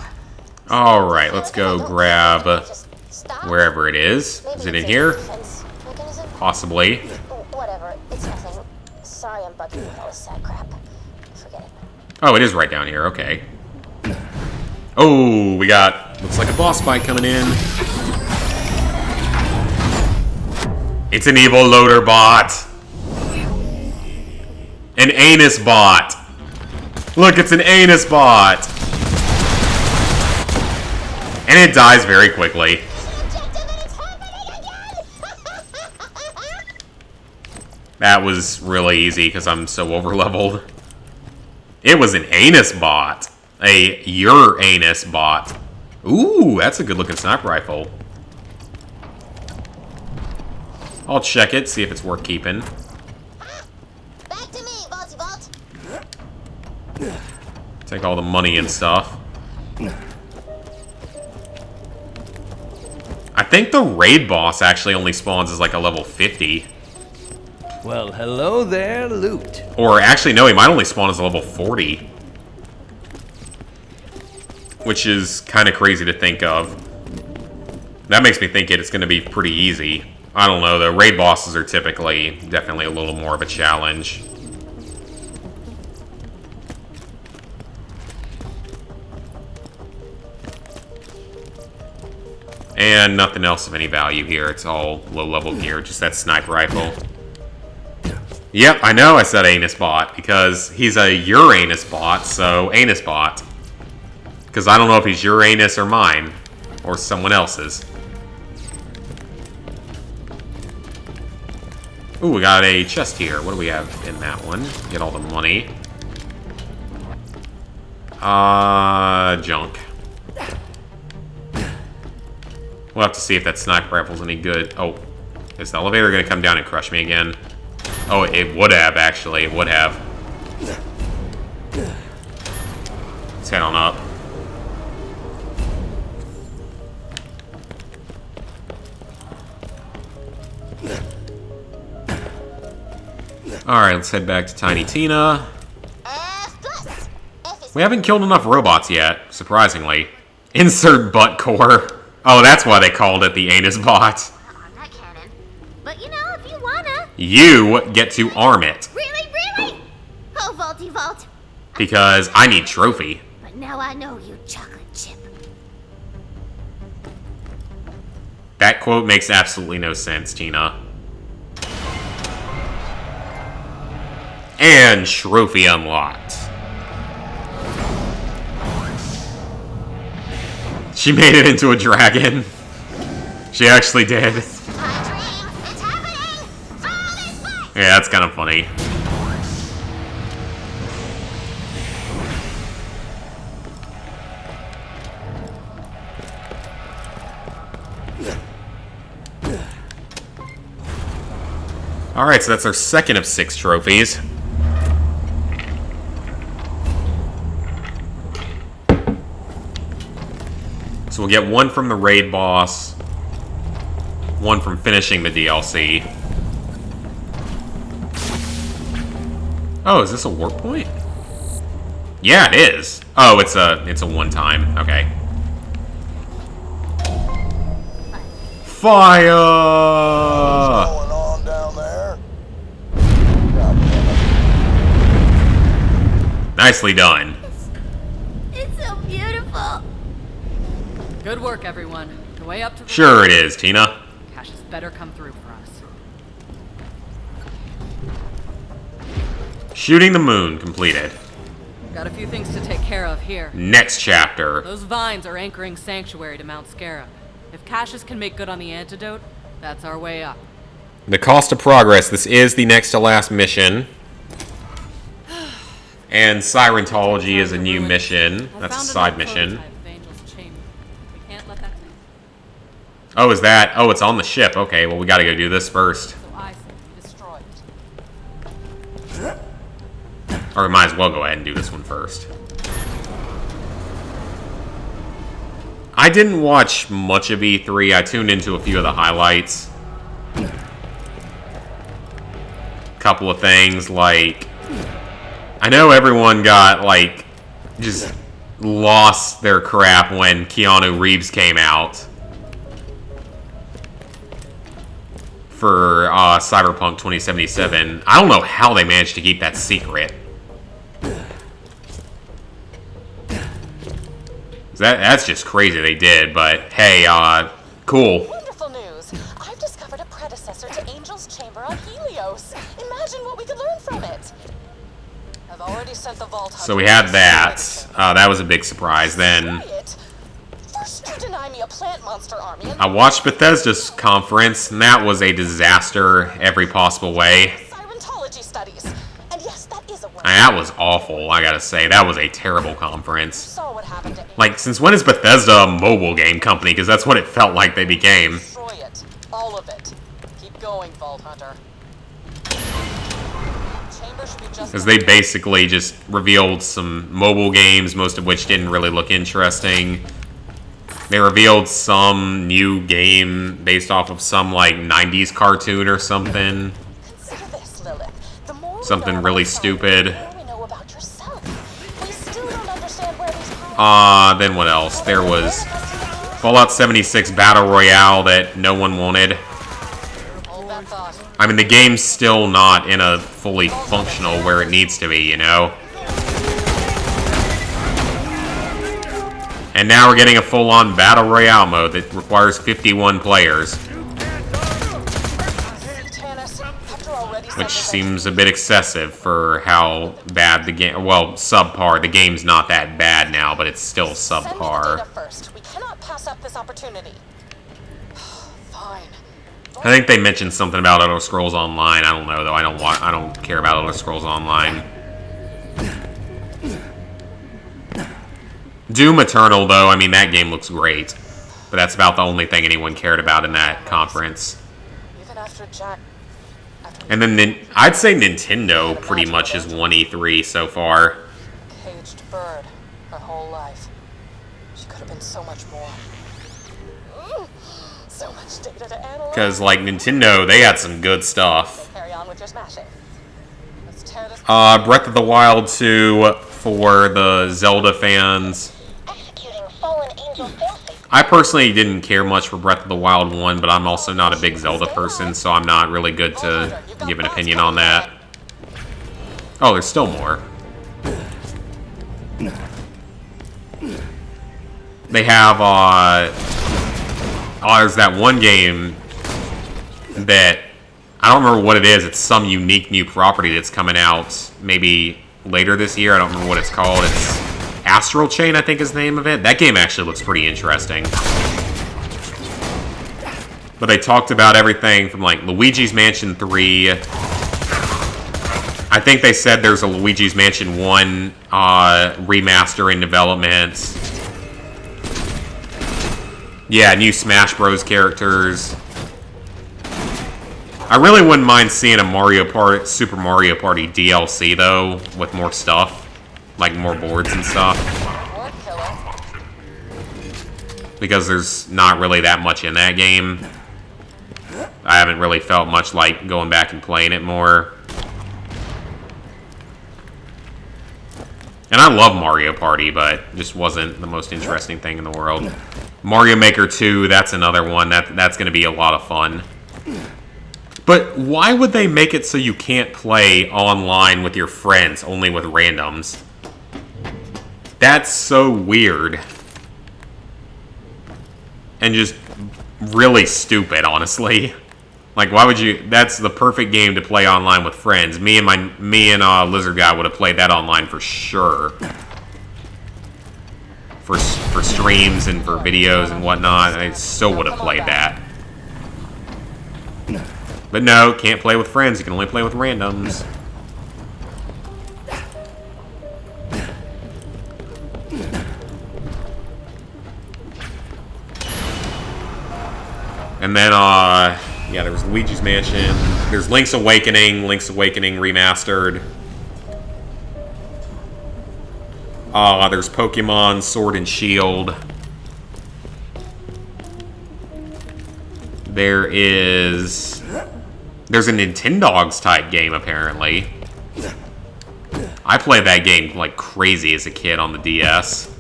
Alright, let's go grab wherever it is. Is it in here? Possibly. Whatever, it's nothing. Sorry I'm bugging you with all this sad crap. Forget it. Oh, it is right down here. Okay. Oh, we got, looks like a boss fight coming in. It's an evil loader bot. An anus bot. Look, it's an anus bot. And it dies very quickly. That was really easy because I'm so overleveled. It was an anus bot. A Uranus bot. Ooh, that's a good looking sniper rifle. I'll check it, see if it's worth keeping. Back to me, Vaulty Vault. Take all the money and stuff. I think the raid boss actually only spawns as like a level 50 Well, hello there, loot. Or actually, no, he might only spawn as a level 40. Which is kind of crazy to think of. That makes me think it's going to be pretty easy. I don't know, the raid bosses are typically definitely a little more of a challenge. And nothing else of any value here. It's all low-level gear, just that sniper rifle. Yep, I know I said anus bot, because he's a Uranus bot, so anus bot. Because I don't know if he's your anus or mine, or someone else's. Ooh, we got a chest here. What do we have in that one? Get all the money. Junk. We'll have to see if that sniper rifle's any good. Oh, is the elevator gonna come down and crush me again? Oh, it would have, actually. It would have. Let's head on up. Alright, let's head back to Tiny Tina. We haven't killed enough robots yet, surprisingly. Insert butt core. Oh, that's why they called it the anus bot. I'm not cannon. But you know, if you wanna. You get to arm it. Really, really? Oh, Vaulty Vault. Because I need trophy. But now I know you, chocolate chip. That quote makes absolutely no sense, Tina. And trophy unlocked. She made it into a dragon. She actually did. Yeah, that's kind of funny. Alright, so that's our second of 6 trophies. So we'll get 1 from the raid boss, 1 from finishing the DLC. Oh, is this a warp point? Yeah, it is. Oh, it's a one-time. Okay. Fire! What's going on down there? Nicely done. It's so beautiful. Good work, everyone. The way up to the Sure it is, Tina. Cash has better come through for us. Shooting the moon completed. Got a few things to take care of here. Next chapter. Those vines are anchoring Sanctuary to Mount Scarab. If Cassius can make good on the antidote, that's our way up. The cost of progress. This is the next to last mission. And Sirentology is a new mission. That's a side mission. Oh, is that? Oh, it's on the ship. Okay, well, we gotta go do this first. Or we might as well go ahead and do this one first. I didn't watch much of E3. I tuned into a few of the highlights. Couple of things, like... I know everyone got, like, just lost their crap when Keanu Reeves came out for Cyberpunk 2077. I don't know how they managed to keep that secret. That's just crazy they did, but hey, cool. Wonderful news. I've discovered a predecessor to Angel's Chamber on Helios. Imagine what we could learn from it. I've already sent the Vault Hunter. So we had that. That was a big surprise. Then First you deny me a plant monster army. I watched Bethesda's conference, and that was a disaster every possible way. Sirentology studies. And yes, that is a word. That was awful, I gotta say. That was a terrible conference. Saw what happened to Like, since when is Bethesda a mobile game company? Because that's what it felt like they became. Destroy it. All of it. Keep going, Vault Hunter. Because they basically just revealed some mobile games, most of which didn't really look interesting. They revealed some new game based off of some, like, 90s cartoon or something. Consider this, something really stupid. We know about yourself. We still don't understand where these Then what else? There was Fallout 76 Battle Royale that no one wanted. Hold that thought. I mean, the game's still not in a fully functional where it needs to be, you know? And now we're getting a full-on Battle Royale mode that requires 51 players. Which seems a bit excessive for how bad the game... Well, subpar. The game's not that bad now, but it's still subpar. First, we cannot pass up this opportunity. Fine. I think they mentioned something about Elder Scrolls Online. I don't know though. I don't care about Elder Scrolls Online. Doom Eternal though, I mean that game looks great. But that's about the only thing anyone cared about in that conference. Even after Jack. And then I'd say Nintendo pretty much has won E3 so far. Caged bird, her whole life. She could have been so much more. So much data to analyze. Because like Nintendo, they had some good stuff. Carry on with your smashing. Let's tear this. Breath of the Wild 2 for the Zelda fans. I personally didn't care much for Breath of the Wild 1, but I'm also not a big Zelda person, so I'm not really good to give an opinion on that. Oh, there's still more. They have, there's that one game that, I don't remember what it is, it's some unique new property that's coming out maybe later this year, I don't remember what it's called, it's Astral Chain, I think is the name of it. That game actually looks pretty interesting. But they talked about everything from like Luigi's Mansion 3. I think they said there's a Luigi's Mansion 1 remaster in development. Yeah, new Smash Bros. Characters. I really wouldn't mind seeing a Super Mario Party DLC though, with more stuff. Like more boards and stuff. Because there's not really that much in that game. I haven't really felt much like going back and playing it more. And I love Mario Party, but it just wasn't the most interesting thing in the world. Mario Maker 2, that's another one. That's going to be a lot of fun. But why would they make it so you can't play online with your friends, only with randoms? That's so weird. And just really stupid, honestly. Like, why would you... That's the perfect game to play online with friends. Me and Lizard Guy would have played that online for sure. For streams and for videos and whatnot. I still would have played that. But no, can't play with friends. You can only play with randoms. And then, yeah, there was Luigi's Mansion. There's Link's Awakening Remastered. There's Pokemon Sword and Shield. There's a Nintendogs type game, apparently. I played that game like crazy as a kid on the DS.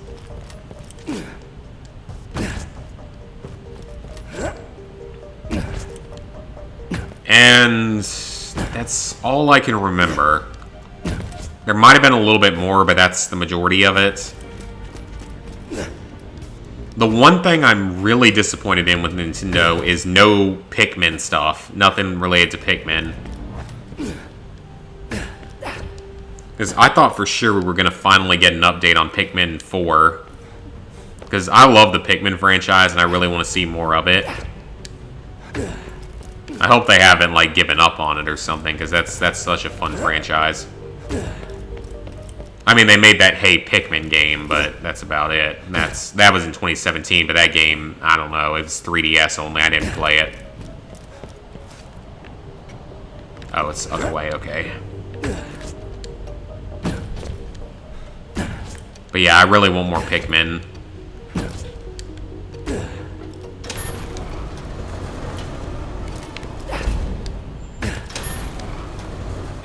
And that's all I can remember. There might have been a little bit more, but that's the majority of it. The one thing I'm really disappointed in with Nintendo is no Pikmin stuff. Nothing related to Pikmin. Because I thought for sure we were going to finally get an update on Pikmin 4. Because I love the Pikmin franchise and I really want to see more of it. I hope they haven't like given up on it or something, because that's such a fun franchise. I mean, they made that Hey Pikmin game, but that's about it. And that was in 2017, but that game, I don't know, it was 3DS only. I didn't play it. Oh, it's the other way, okay. But yeah, I really want more Pikmin.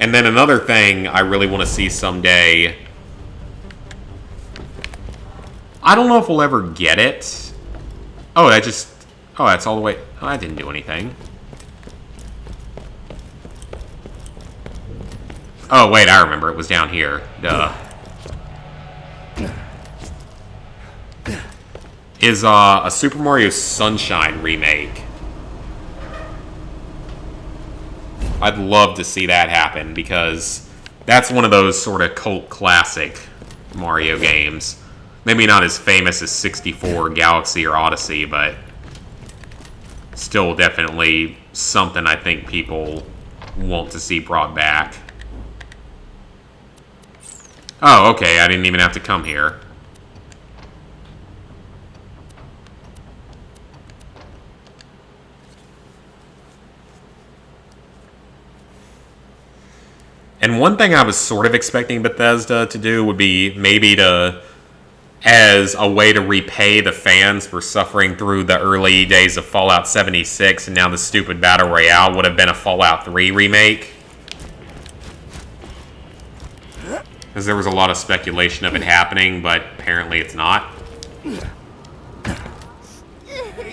And then another thing I really want to see someday... I don't know if we'll ever get it. Oh, that just... Oh, that's all the way... Oh, that didn't do anything. Oh, wait, I remember. It was down here. Duh. Is a Super Mario Sunshine remake. I'd love to see that happen, because that's one of those sort of cult classic Mario games. Maybe not as famous as 64, Galaxy, or Odyssey, but still definitely something I think people want to see brought back. Oh, okay, I didn't even have to come here. And one thing I was sort of expecting Bethesda to do would be maybe to, as a way to repay the fans for suffering through the early days of Fallout 76 and now the stupid Battle Royale, would have been a Fallout 3 remake. Because there was a lot of speculation of it happening, but apparently it's not. Hey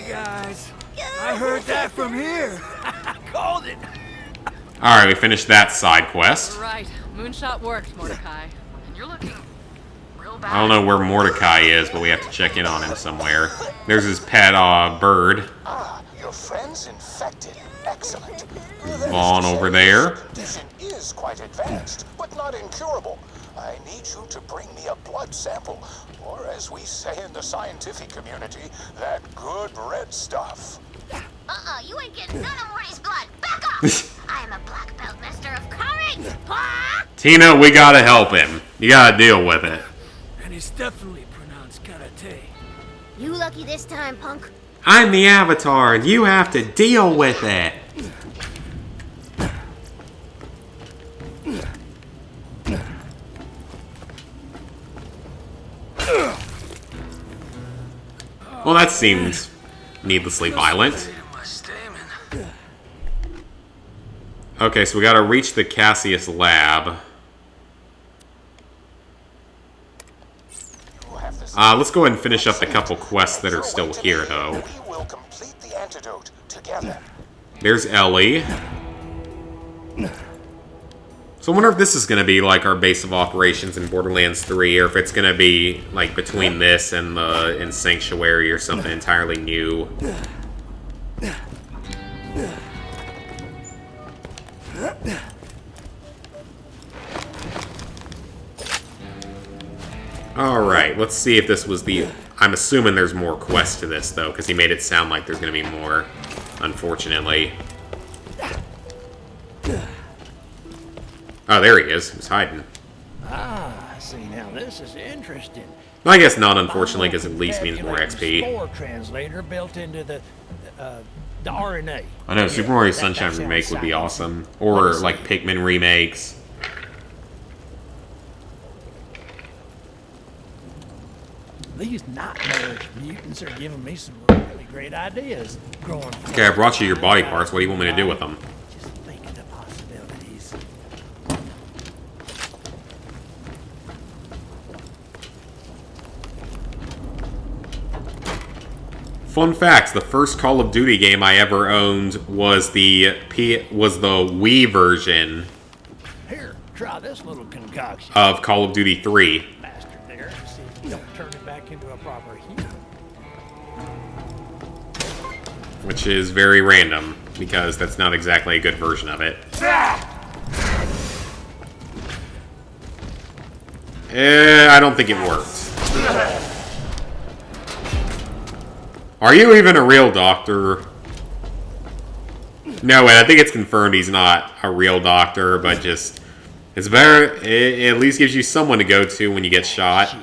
guys, I heard that from here. Called it. Alright, we finished that side quest. Right. Moonshot worked, Mordecai. And you're looking real bad. I don't know where Mordecai is, but we have to check in on him somewhere. There's his pet bird. Ah, your friend's infected. Excellent. Vaughn over there. Condition is quite advanced, but not incurable. I need you to bring me a blood sample, or as we say in the scientific community, that good red stuff. You ain't getting none of Morty's blood. Back off! I am a black belt master of courage. Tina, we gotta help him. You gotta deal with it. And it's definitely pronounced karate. You lucky this time, punk. I'm the Avatar, and you have to deal with it. Well, that seems needlessly violent. Okay, so we gotta reach the Cassius lab. Let's go ahead and finish up the couple quests that are still here, though. We will complete the antidote together. There's Ellie. So I wonder if this is going to be like our base of operations in Borderlands 3, or if it's going to be like between this and the Sanctuary or something entirely new. Alright, let's see if this was the... I'm assuming there's more quests to this, though, because he made it sound like there's going to be more, unfortunately. Oh, there he is. He's hiding. Ah, see, now this is interesting. Well, I guess not, unfortunately, because at least means more XP. Spore translator built into the RNA. I know, Super Mario Sunshine remake would be awesome. Or, like, Pikmin remakes. These nightmare mutants are giving me some really great ideas. Growing. Okay, I brought you your body parts. What do you want me to do with them? Just think of the possibilities. Fun facts: the first Call of Duty game I ever owned was the Wii version. Here, try this little concoction. Of Call of Duty 3. Master there, see if you don't turn it back into a proper heater. Which is very random, because that's not exactly a good version of it. I don't think it worked. Are you even a real doctor? No, wait, I think it's confirmed he's not a real doctor, but just... It's better... It at least gives you someone to go to when you get shot.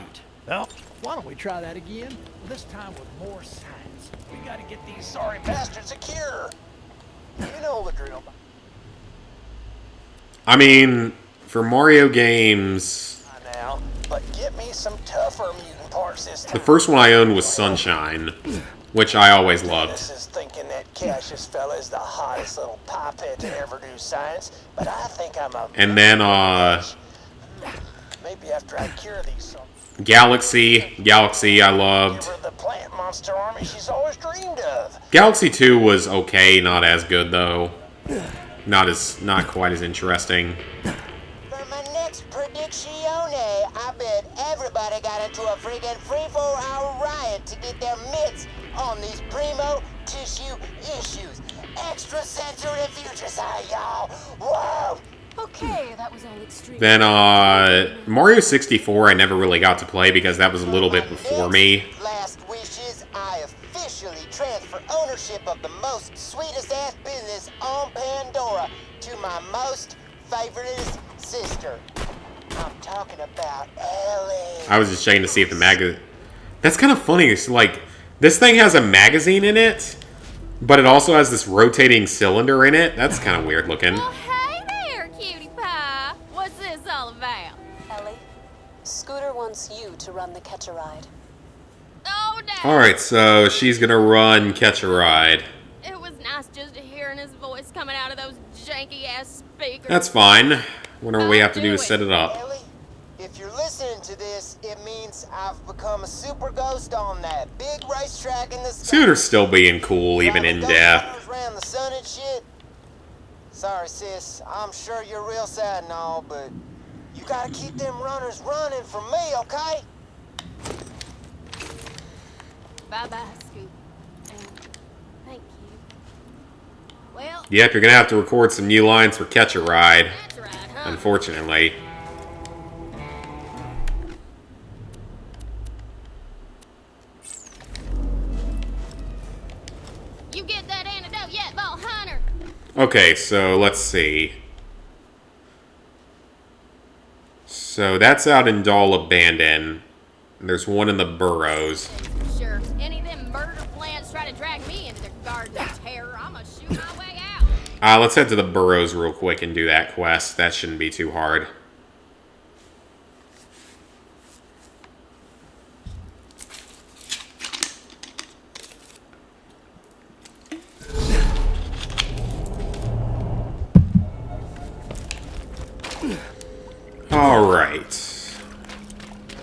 Well, why don't we try that again? This time with more science. We gotta get these sorry bastards a cure. You know the drill. I mean, for Mario games... Now, but get me some tougher mutant parts this time. The first one I owned was Sunshine. which I always loved. Dennis is thinking that Cassius fella is the hottest little pipette to ever do science, but I think I'm a... And then, Maybe after I cure these... Galaxy I loved. Give her the plant monster army she's always dreamed of. Galaxy 2 was okay, not as good though. Not quite as interesting. For my next predictione, I bet everybody got into a friggin' 3-4 hour riot to get their mitts on these primo tissue issues. Extrasensory future sci, y'all. Whoa! Okay, that was all extreme. Then Mario 64 I never really got to play because that was a little bit before me. Last wishes, I officially transfer ownership of the most sweetest ass business on Pandora to my most favoritist sister. I'm talking about Ellie. I was just checking to see if the magazine... That's kind of funny. It's like, this thing has a magazine in it, but it also has this rotating cylinder in it. That's kind of weird looking. Scooter wants you to run the Catch-A-Ride. Oh, no. Alright, so she's gonna run Catch a Ride. It was nice just hearing his voice coming out of those janky-ass speakers. That's fine. Whatever we have to do is set it up. Ellie, if you're listening to this, it means I've become a super ghost on that big racetrack in the sky. Scooter's still being cool, even in death. Around the sun and shit. Sorry, sis. I'm sure you're real sad and all, but you gotta keep them runners running for me, okay? Bye-bye, Scoot. Thank you. Well... Yep, you're gonna have to record some new lines for Catch a Ride. Unfortunately. You get that antidote yet, Vault Hunter? Okay, so let's see. So that's out in Doll Abandon. There's one in the Burrows. Sure. Any of them murder plans try to drag me into their garden of terror, I'm gonna shoot my way out. Let's head to the Burrows real quick and do that quest. That shouldn't be too hard. Alright.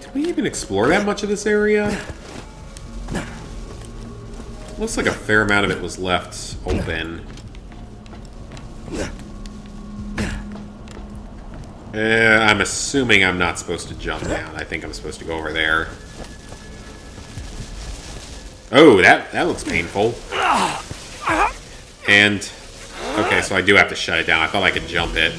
Did we even explore that much of this area? Looks like a fair amount of it was left open. I'm assuming I'm not supposed to jump down. I think I'm supposed to go over there. Oh, that looks painful. And... okay, so I do have to shut it down. I thought I could jump it.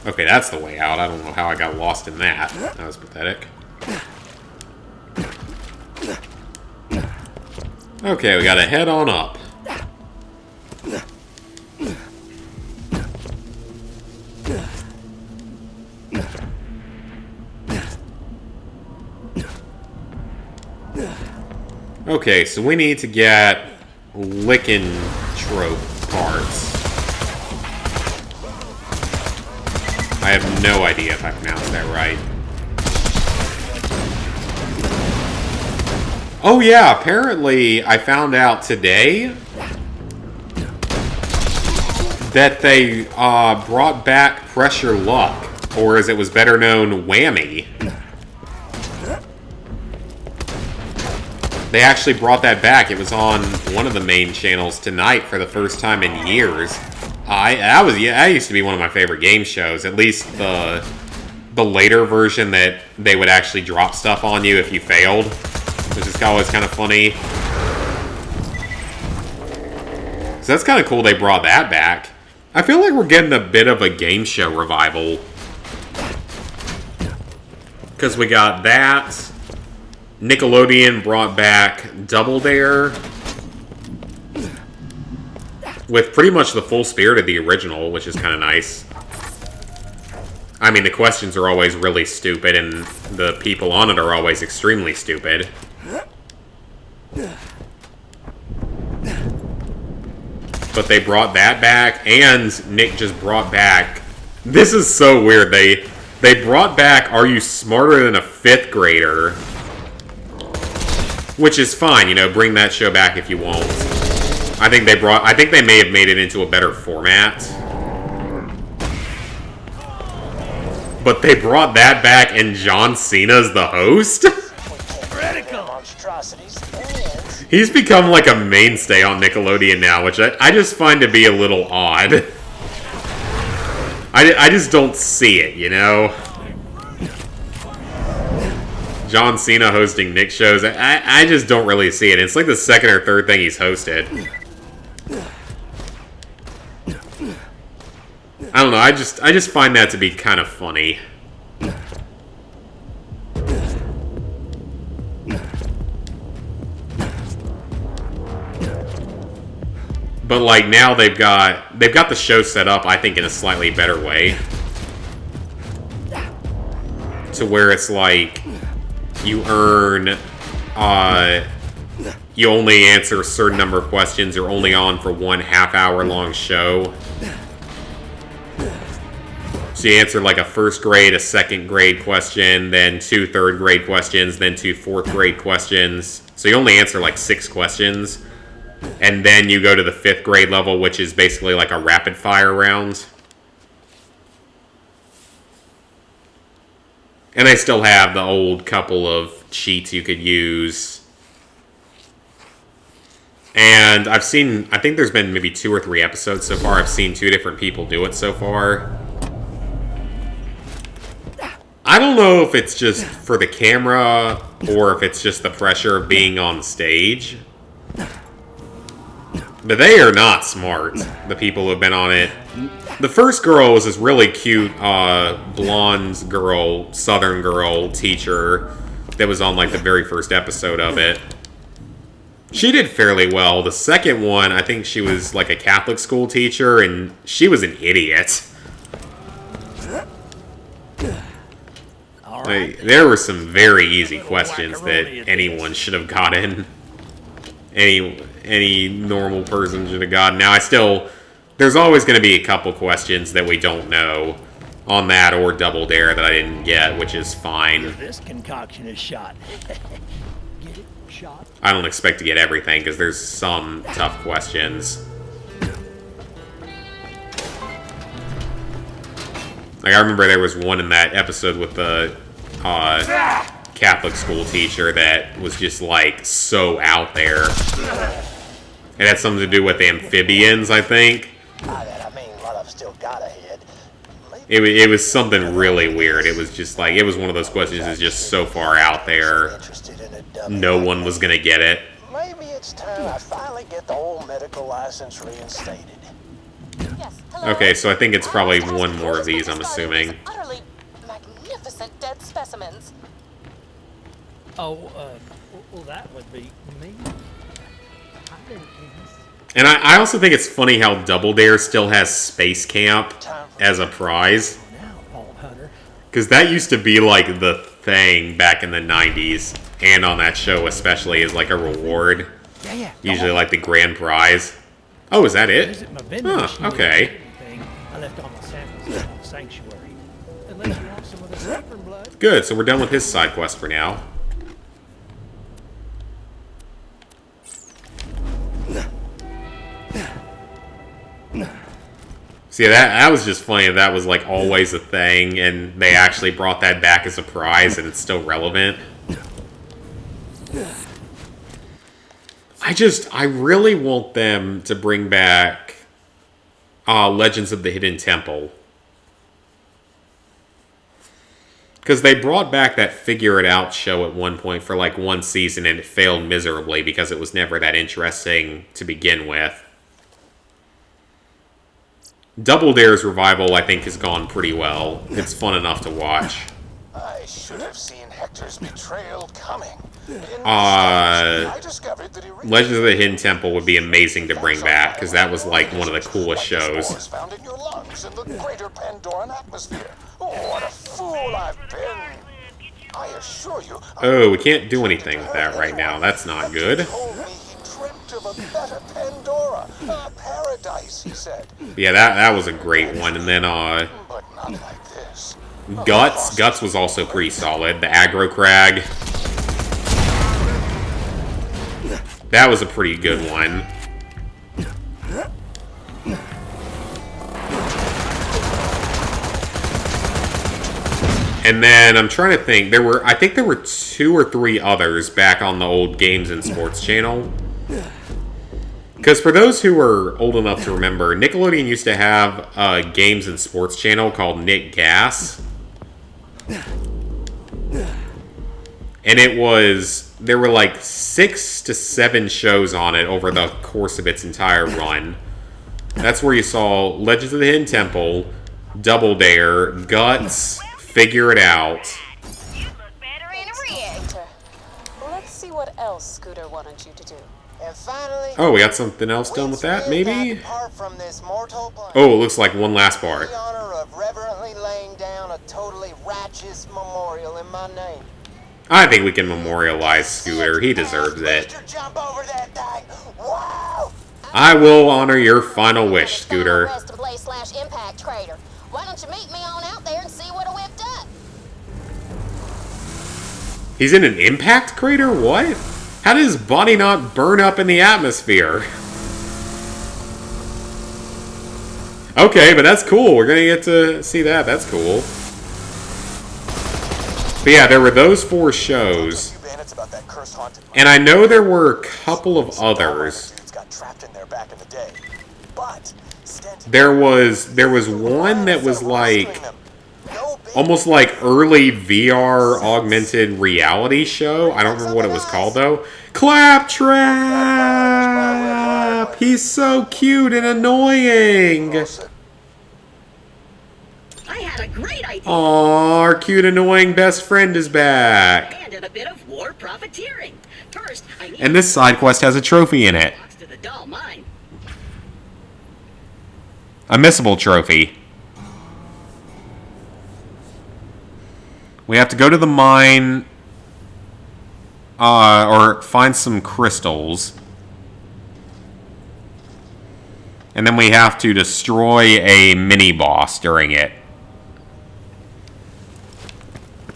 Okay, that's the way out. I don't know how I got lost in that. That was pathetic. Okay, we gotta head on up. Okay, so we need to get lycanthrope parts. I have no idea if I pronounced that right. Oh yeah, apparently I found out today that they brought back Pressure Luck, or as it was better known, Whammy. They actually brought that back. It was on one of the main channels tonight for the first time in years. That used to be one of my favorite game shows. At least the later version that they would actually drop stuff on you if you failed, which is always kind of funny. So that's kind of cool they brought that back. I feel like we're getting a bit of a game show revival. Because we got that. Nickelodeon brought back Double Dare. With pretty much the full spirit of the original, which is kind of nice. I mean, the questions are always really stupid, and the people on it are always extremely stupid. But they brought that back, and Nick just brought back This is so weird. They brought back Are You Smarter Than a Fifth Grader? Which is fine, you know, bring that show back if you want. I think they may have made it into a better format. But they brought that back and John Cena's the host? He's become like a mainstay on Nickelodeon now, which I just find to be a little odd. I just don't see it, you know? John Cena hosting Nick shows. I just don't really see it. It's like the second or third thing he's hosted. I don't know. I just find that to be kind of funny. But like now they've got the show set up, I think, in a slightly better way. To where it's like you earn you only answer a certain number of questions, you're only on for 1 half-hour long show. So you answer like a first grade, a second grade question, then 2 third grade questions, then 2 fourth grade questions. So you only answer like 6 questions. And then you go to the 5th grade level, which is basically like a rapid fire round. And they still have the old couple of cheats you could use. And I think there's been maybe 2 or 3 episodes so far. I've seen 2 different people do it so far. I don't know if it's just for the camera or if it's just the pressure of being on stage. But they are not smart, the people who have been on it. The first girl was this really cute blonde girl, southern girl teacher that was on like the very first episode of it. She did fairly well. The second one, I think she was like a Catholic school teacher, and she was an idiot. Like, there were some very easy questions that anyone should have gotten. Any normal person should have gotten. Now, there's always going to be a couple questions that we don't know on that or Double Dare that I didn't get, which is fine. This concoction is shot. Get it? Shot. I don't expect to get everything because there's some tough questions. Like, I remember there was one in that episode with the Catholic school teacher that was just like so out there. It had something to do with amphibians, I think. I mean, well, I've still got a head. It was something really weird. It was just like, it was one of those questions that's just so far out there. No one was gonna get it. Maybe it's time I finally get the old medical license reinstated. Okay, so I think it's probably one more of these, I'm assuming. Utterly magnificent dead specimens. Oh, well, that would be me. And I also think it's funny how Double Dare still has Space Camp as a prize. Because that used to be like the thing back in the 90s. And on that show especially as like a reward. Usually like the grand prize. Oh, is that it? Huh, okay. I left all my samples in the sanctuary. Unless you want some of the saffron blood. Good, so we're done with his side quest for now. See, that was just funny. That was like always a thing, and they actually brought that back as a prize, and it's still relevant. I really want them to bring back Legends of the Hidden Temple. Because they brought back that Figure It Out show at one point for like 1 season, and it failed miserably because it was never that interesting to begin with. Double Dare's revival, I think, has gone pretty well. It's fun enough to watch. I should have seen Hector's betrayal coming. Legends of the Hidden Temple would be amazing to bring back, because that was like one of the coolest shows. Found in your lungs in the greater Pandoran atmosphere. Oh, what a fool I've been! I assure you. Oh, we can't do anything with that right now. That's not good. Dreamt of a better Pandora, a paradise, he said. Yeah, that was a great one. And then Not like this. Guts was also pretty solid. The aggro crag. That was a pretty good one. And then I'm trying to think. I think there were 2 or 3 others back on the old Games and Sports channel. Because for those who are old enough to remember, Nickelodeon used to have a Games and Sports channel called Nick Gas. And there were like 6 to 7 shows on it over the course of its entire run. That's where you saw Legends of the Hidden Temple, Double Dare, Guts, Figure It Out. Let's see what else Scooter wanted you to do. And finally, Oh, we got something else done with that, maybe? depart from this mortal plane. Oh, it looks like one last part. The honor of reverently laying down a totally righteous memorial in my name. I think we can memorialize Scooter. He deserves it. Jump over that thing. Wow! I will honor your final wish, Scooter. Resting place / impact crater. Why don't you meet me on out there and see what I whipped up? He's in an impact crater? What? How did his body not burn up in the atmosphere? Okay, but that's cool. We're gonna get to see that. That's cool. But yeah, there were those 4 shows. And I know there were a couple of others. There was one that was like almost like early VR augmented reality show. I don't remember what it was called though. Claptrap! He's so cute and annoying. I had a great idea. Aww, our cute annoying best friend is back. And a bit of war profiteering. First, I need And this side quest has a trophy in it. to the doll mine. A missable trophy. We have to go to the mine or find some crystals. And then we have to destroy a mini-boss during it.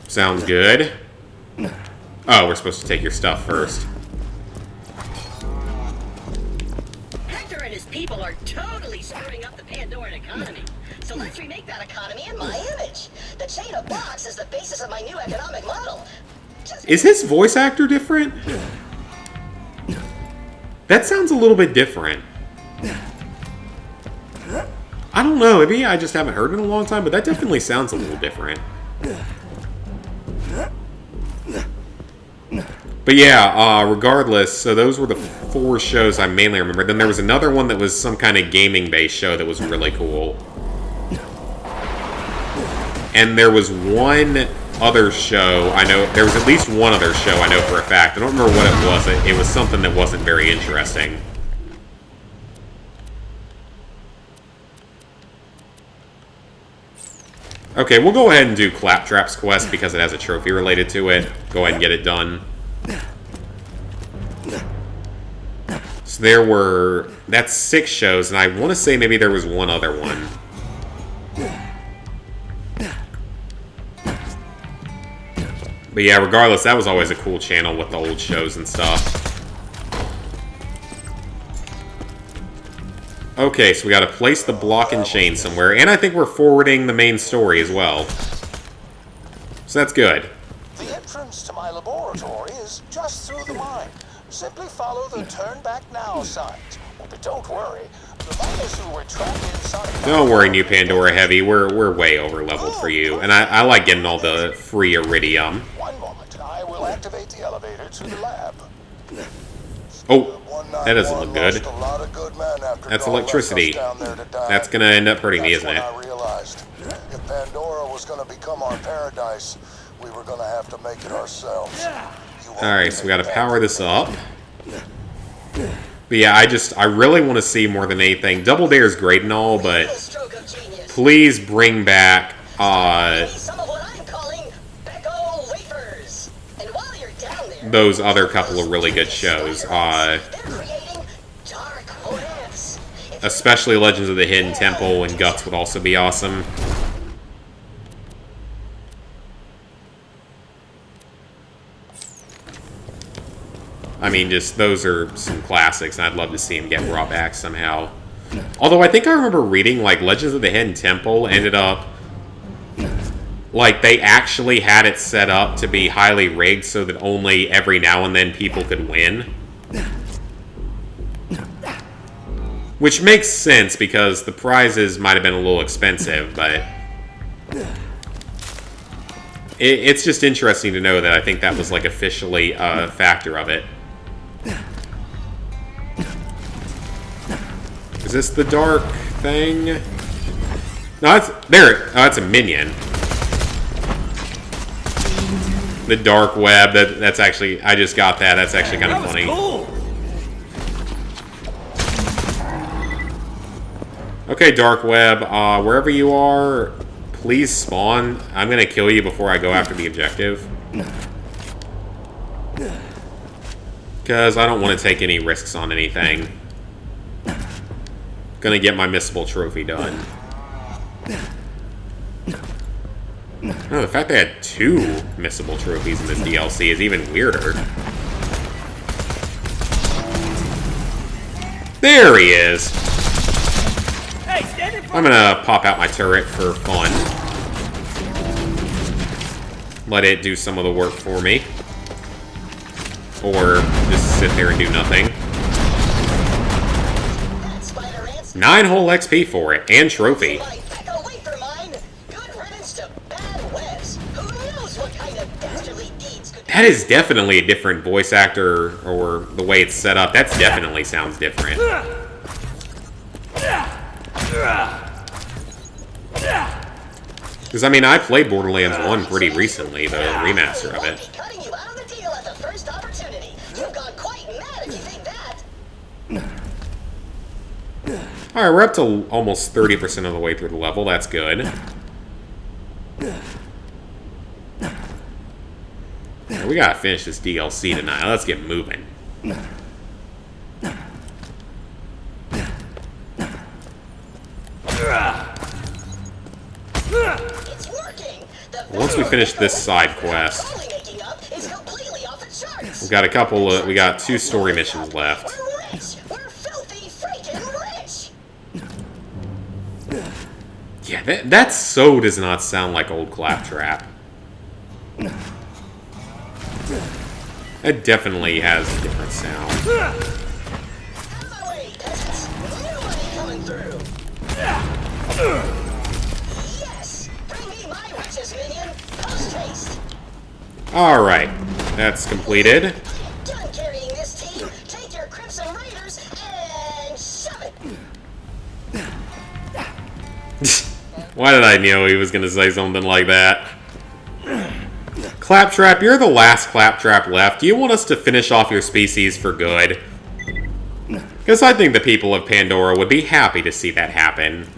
Sounds good. Oh, we're supposed to take your stuff first. Hector and his people are totally screwing up the Pandoran economy. So let's remake that economy in my image. The chain of blocks is the basis of my new economic model. Is his voice actor different? That sounds a little bit different. I don't know, maybe I just haven't heard it in a long time, but that definitely sounds a little different. But yeah, regardless, so those were the 4 shows I mainly remember. Then there was another one that was some kind of gaming-based show that was really cool. And there was one other show, I know, there was at least one other show I know for a fact. I don't remember what it was. It was something that wasn't very interesting. Okay, we'll go ahead and do Claptrap's quest because it has a trophy related to it. Go ahead and get it done. So that's 6 shows, and I want to say maybe there was one other one. But yeah, regardless, that was always a cool channel with the old shows and stuff. Okay, so we gotta place the block and chain somewhere, and I think we're forwarding the main story as well. So that's good. The entrance to my laboratory is just through the mine. Simply follow the turn back now signs. But don't worry, the miners who were trapped inside... Don't worry, New Pandora Heavy, we're way over leveled for you, and I like getting all the free iridium. One moment, I will activate the elevator to the lab. Oh, that doesn't look good. That's electricity. That's gonna end up hurting me, isn't it? I realized if Pandora was gonna become our paradise, we were gonna have to make it ourselves. Alright, so we gotta power this up. But yeah, I really want to see more than anything. Double Dare is great and all, but please bring back those other couple of really good shows. Especially Legends of the Hidden Temple and Guts would also be awesome. I mean, just those are some classics, and I'd love to see them get brought back somehow. Although I think I remember reading, like, Legends of the Hidden Temple ended up... Like, they actually had it set up to be highly rigged so that only every now and then people could win. Which makes sense, because the prizes might have been a little expensive, but... It's just interesting to know that I think that was, like, officially a factor of it. Is this the dark thing? No, that's... There! Oh, that's a minion. The dark web, that's actually... I just got that. That's actually kind of funny. Cool. Okay, dark web. Wherever you are, please spawn. I'm gonna kill you before I go after the objective. Because I don't want to take any risks on anything. Gonna get my missable trophy done. Oh, the fact they had 2 missable trophies in this DLC is even weirder. There he is! I'm gonna pop out my turret for fun. Let it do some of the work for me. Or just sit there and do nothing. 9 whole XP for it, and trophy. That is definitely a different voice actor, or the way it's set up. That definitely sounds different. Because, I mean, I played Borderlands 1 pretty recently, the remaster of it. Alright, we're up to almost 30% of the way through the level. That's good. We gotta finish this DLC tonight. Let's get moving. Once we finish this side quest, we've got a couple of, we got 2 story missions left. Yeah, that so does not sound like old Claptrap. That definitely has a different sound. Alright, that's completed. Done carrying this team. Take your Crimson Raiders and shove it. Why did I know he was going to say something like that? Claptrap, you're the last Claptrap left. Do you want us to finish off your species for good? Because I think the people of Pandora would be happy to see that happen.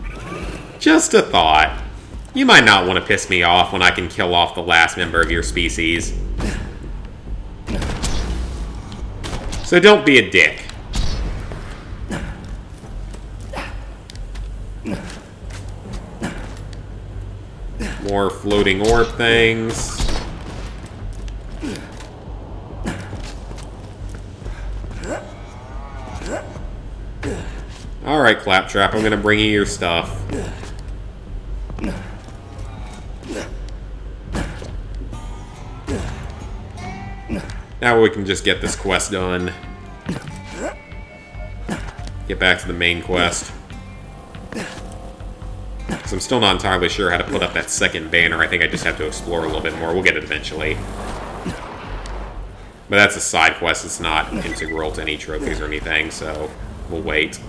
Just a thought. You might not want to piss me off when I can kill off the last member of your species. So don't be a dick. More floating orb things. Alright, Claptrap, I'm gonna bring you your stuff. Now we can just get this quest done. Get back to the main quest. Because I'm still not entirely sure how to put up that second banner. I think I just have to explore a little bit more. We'll get it eventually. But that's a side quest. It's not integral to any trophies or anything, so we'll wait.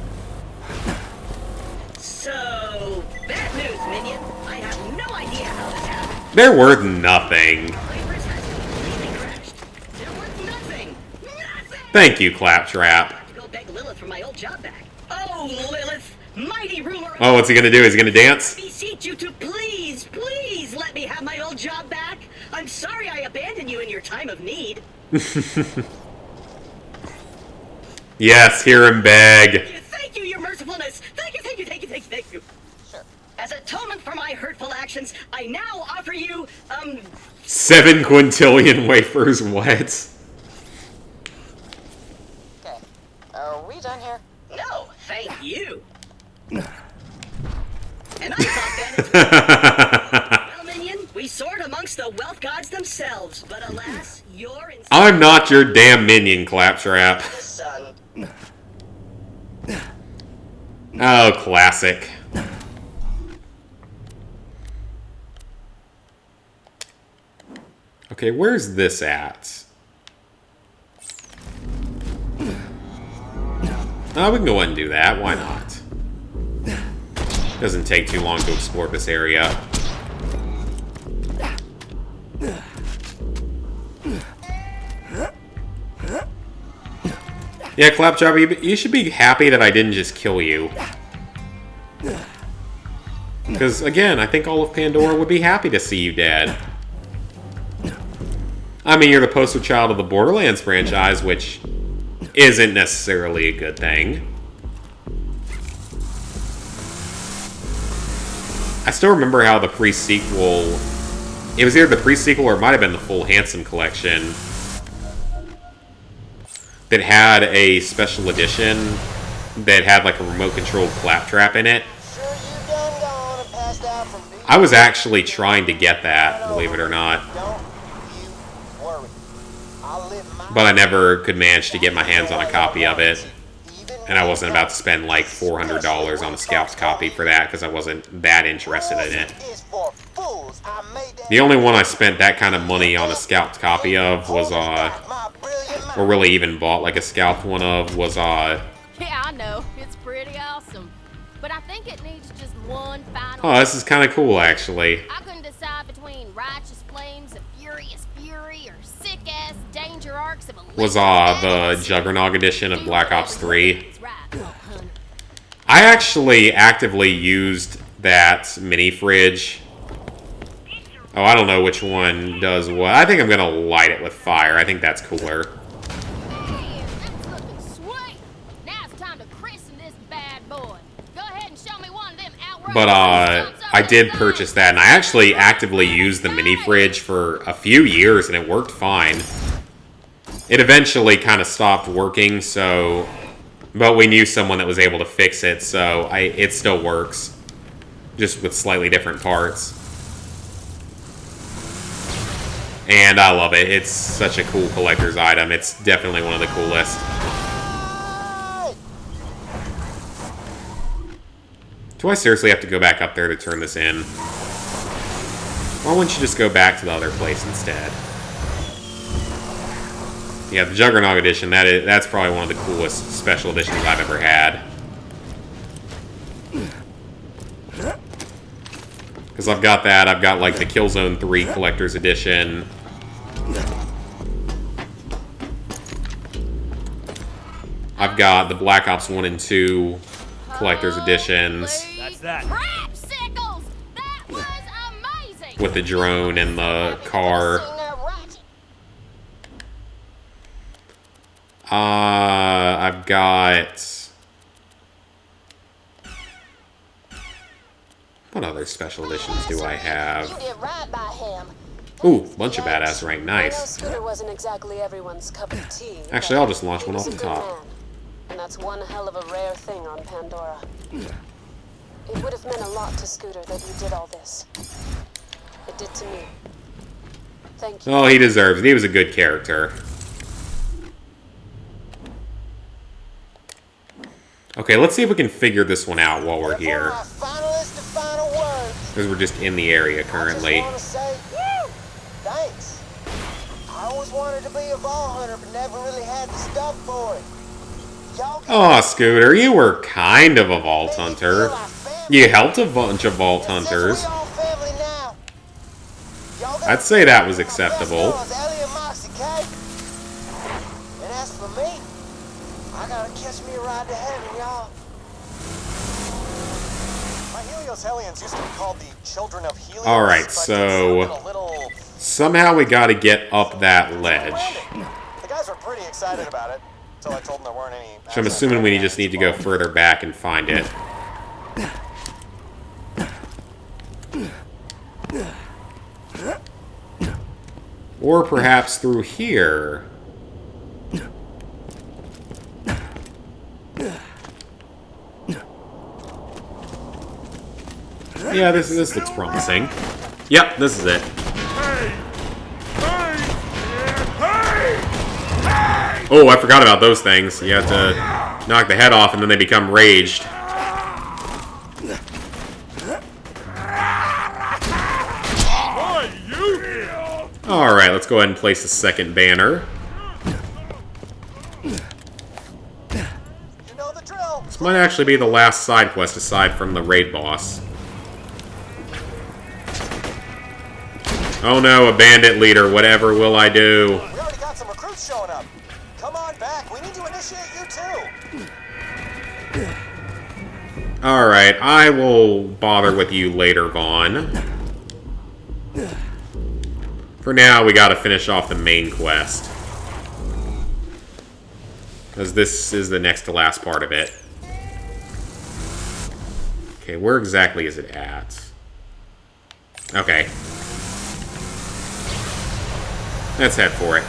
So, bad news, minion. I have no idea how this happened. They're worth nothing. Thank you, Claptrap. Go beg Lilith for my old job back. Oh, Lilith, mighty ruler. Oh, what's he gonna do? Is he gonna dance? I beseech you to please let me have my old job back. I'm sorry I abandoned you in your time of need. Yes, hear him beg. Thank you, your mercifulness. Thank you. Sure. As atonement for my hurtful actions, I now offer you, 7 quintillion wafers, what? Are we done here? No, thank you. And I thought that well, minion, we soared amongst the wealth gods themselves, but alas, you're in... I'm not your damn minion, Claptrap. Son. Oh, classic. Okay, where's this at? Oh, we can go ahead and do that. Why not? Doesn't take too long to explore this area. Yeah, Claptrap, you should be happy that I didn't just kill you. Because, again, I think all of Pandora would be happy to see you dead. I mean, you're the poster child of the Borderlands franchise, which isn't necessarily a good thing. I still remember how the pre-sequel... It was either the pre-sequel or it might have been the full Handsome collection that had a special edition that had like a remote-controlled Claptrap in it. I was actually trying to get that, believe it or not. But I never could manage to get my hands on a copy of it. And I wasn't about to spend like $400 on a scalped copy for that because I wasn't that interested in it. The only one I spent that kind of money on a scalped copy of was, or really even bought like a scalped one of, was, Yeah, I know. It's pretty awesome. But I think it needs just one final... Oh, this is kind of cool, actually. I couldn't decide between Righteous Flames of Furious Fury or sick-ass Danger Arcs of a... Was, the Juggernaut edition of Black Ops 3. I actually actively used that mini fridge. Oh, I don't know which one does what. I think I'm going to light it with fire. I think that's cooler. But, I did purchase that, and I actually actively used the mini fridge for a few years, and it worked fine. It eventually kind of stopped working, so... But we knew someone that was able to fix it, so it still works. Just with slightly different parts. And I love it. It's such a cool collector's item. It's definitely one of the coolest. Do I seriously have to go back up there to turn this in? Why wouldn't you just go back to the other place instead? Yeah, the Juggernaut edition, that's probably one of the coolest special editions I've ever had. Because I've got that, I've got like the Killzone 3 Collector's Edition. I've got the Black Ops 1 and 2 Collector's Editions. That's that. With the drone and the car. I've got... What other special editions do I have? Ooh, bunch of badass rank, nice. Scooter wasn't exactly everyone's cup of tea. Actually, I'll just launch one off the top. And that's one hell of a rare thing on Pandora. It would have meant a lot to Scooter that you did all this. It did to me. Thank you. Oh, he deserves it. He was a good character. Okay, let's see if we can figure this one out while we're here. Because we're just in the area currently. Thanks. I always wanted to be a vault hunter, but never really had the stuff for it. Oh, Scooter, you were kind of a vault hunter. You helped a bunch of vault hunters. I'd say that was acceptable. And as for me, I gotta catch me a ride to heaven, y'all. My Helios Hellions used to be called the Children of Helios. Alright, so... Somehow we gotta get up that ledge. The guys were pretty excited about it, until I told them there weren't any... So I'm assuming we just need to go further back and find it. Or perhaps through here. Yeah, this looks promising. Yep, this is it. Oh, I forgot about those things. You have to knock the head off and then they become raged. Alright, let's go ahead and place the second banner. This might actually be the last side quest aside from the raid boss. Oh no, a bandit leader, whatever will I do? We already got some recruits showing up. Come on back, we need to initiate you too. Alright, I will bother with you later, Vaughn. For now, we gotta finish off the main quest. Because this is the next to last part of it. Okay, where exactly is it at? Okay. Let's head for it.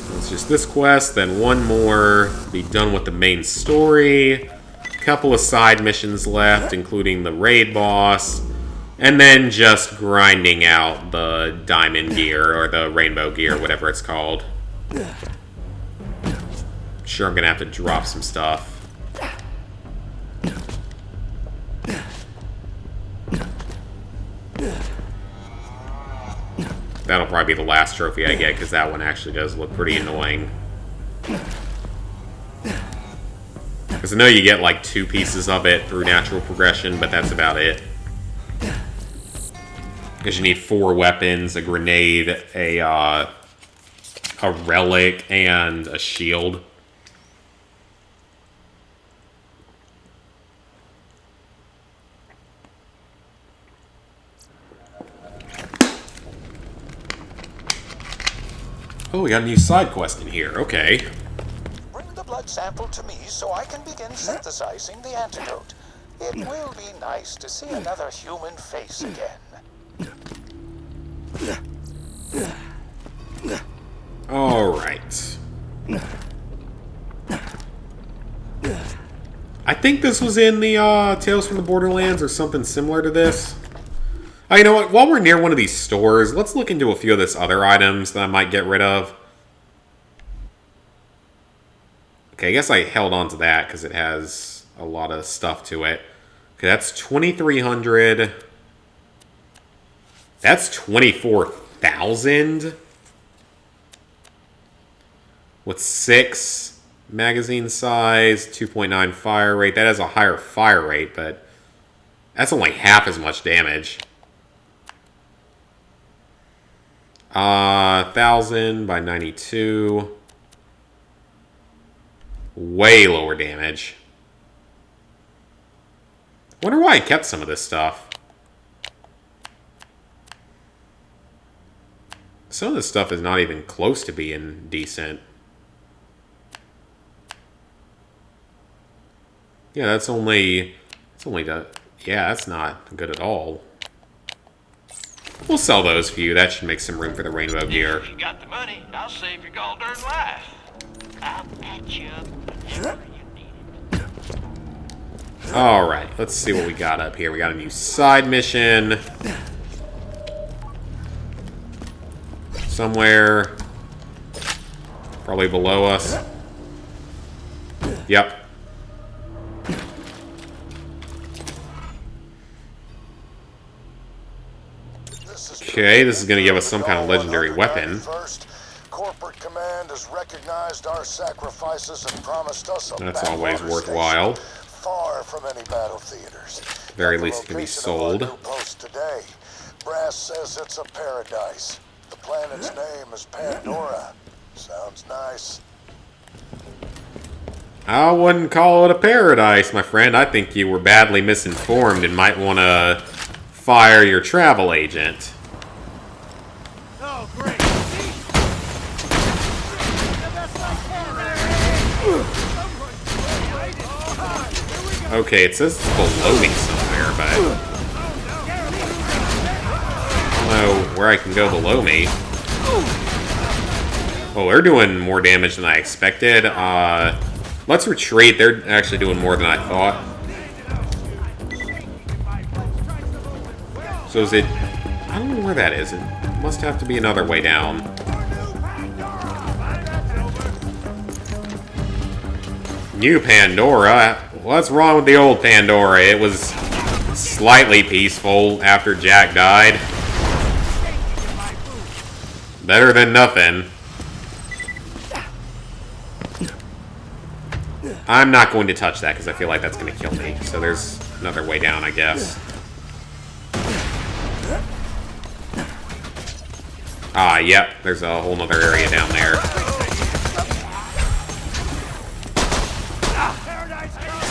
So it's just this quest, then one more. Be done with the main story. Couple of side missions left, including the raid boss. And then just grinding out the diamond gear, or the rainbow gear, whatever it's called. Sure, I'm gonna have to drop some stuff. That'll probably be the last trophy I get, because that one actually does look pretty annoying. Because I know you get like 2 pieces of it through natural progression, but that's about it. Because you need 4 weapons, a grenade, a relic, and a shield. Oh, we got a new side quest in here. Okay. Bring the blood sample to me so I can begin synthesizing the antidote. It will be nice to see another human face again. Alright. I think this was in the Tales from the Borderlands or something similar to this. Oh, you know what? While we're near one of these stores, let's look into a few of this other items that I might get rid of. Okay, I guess I held on to that because it has a lot of stuff to it. Okay, that's 2,300. That's 24,000. With 6 magazine size, 2.9 fire rate. That has a higher fire rate, but that's only half as much damage. 1,000 by 92. Way lower damage. Wonder why I kept some of this stuff. Some of this stuff is not even close to being decent. Yeah, that's only the, yeah, that's not good at all. We'll sell those for you. That should make some room for the rainbow gear. If you got the money, I'll save your gall darn life. I'll patch you up whenever you need it. Alright, let's see what we got up here. We got a new side mission. Somewhere. Probably below us. Yep. Okay, this is going to give us some kind of legendary weapon. Corporate command has recognized our sacrifices and promised us a That's always worthwhile. Far from any battle theaters. Very least it can be sold. Post today. Brass says it's a paradise. The planet's name is Pandora. Sounds nice. I wouldn't call it a paradise, my friend. I think you were badly misinformed and might want to fire your travel agent. Oh, great. Okay, it says it's below me somewhere, but... know where I can go below me. Oh, they're doing more damage than I expected. Let's retreat. They're actually doing more than I thought. So is it... I don't know where that is. It must have to be another way down. New Pandora? What's wrong with the old Pandora? It was slightly peaceful after Jack died. Better than nothing. I'm not going to touch that because I feel like that's going to kill me. So there's another way down, I guess. Ah, yep. There's a whole nother area down there.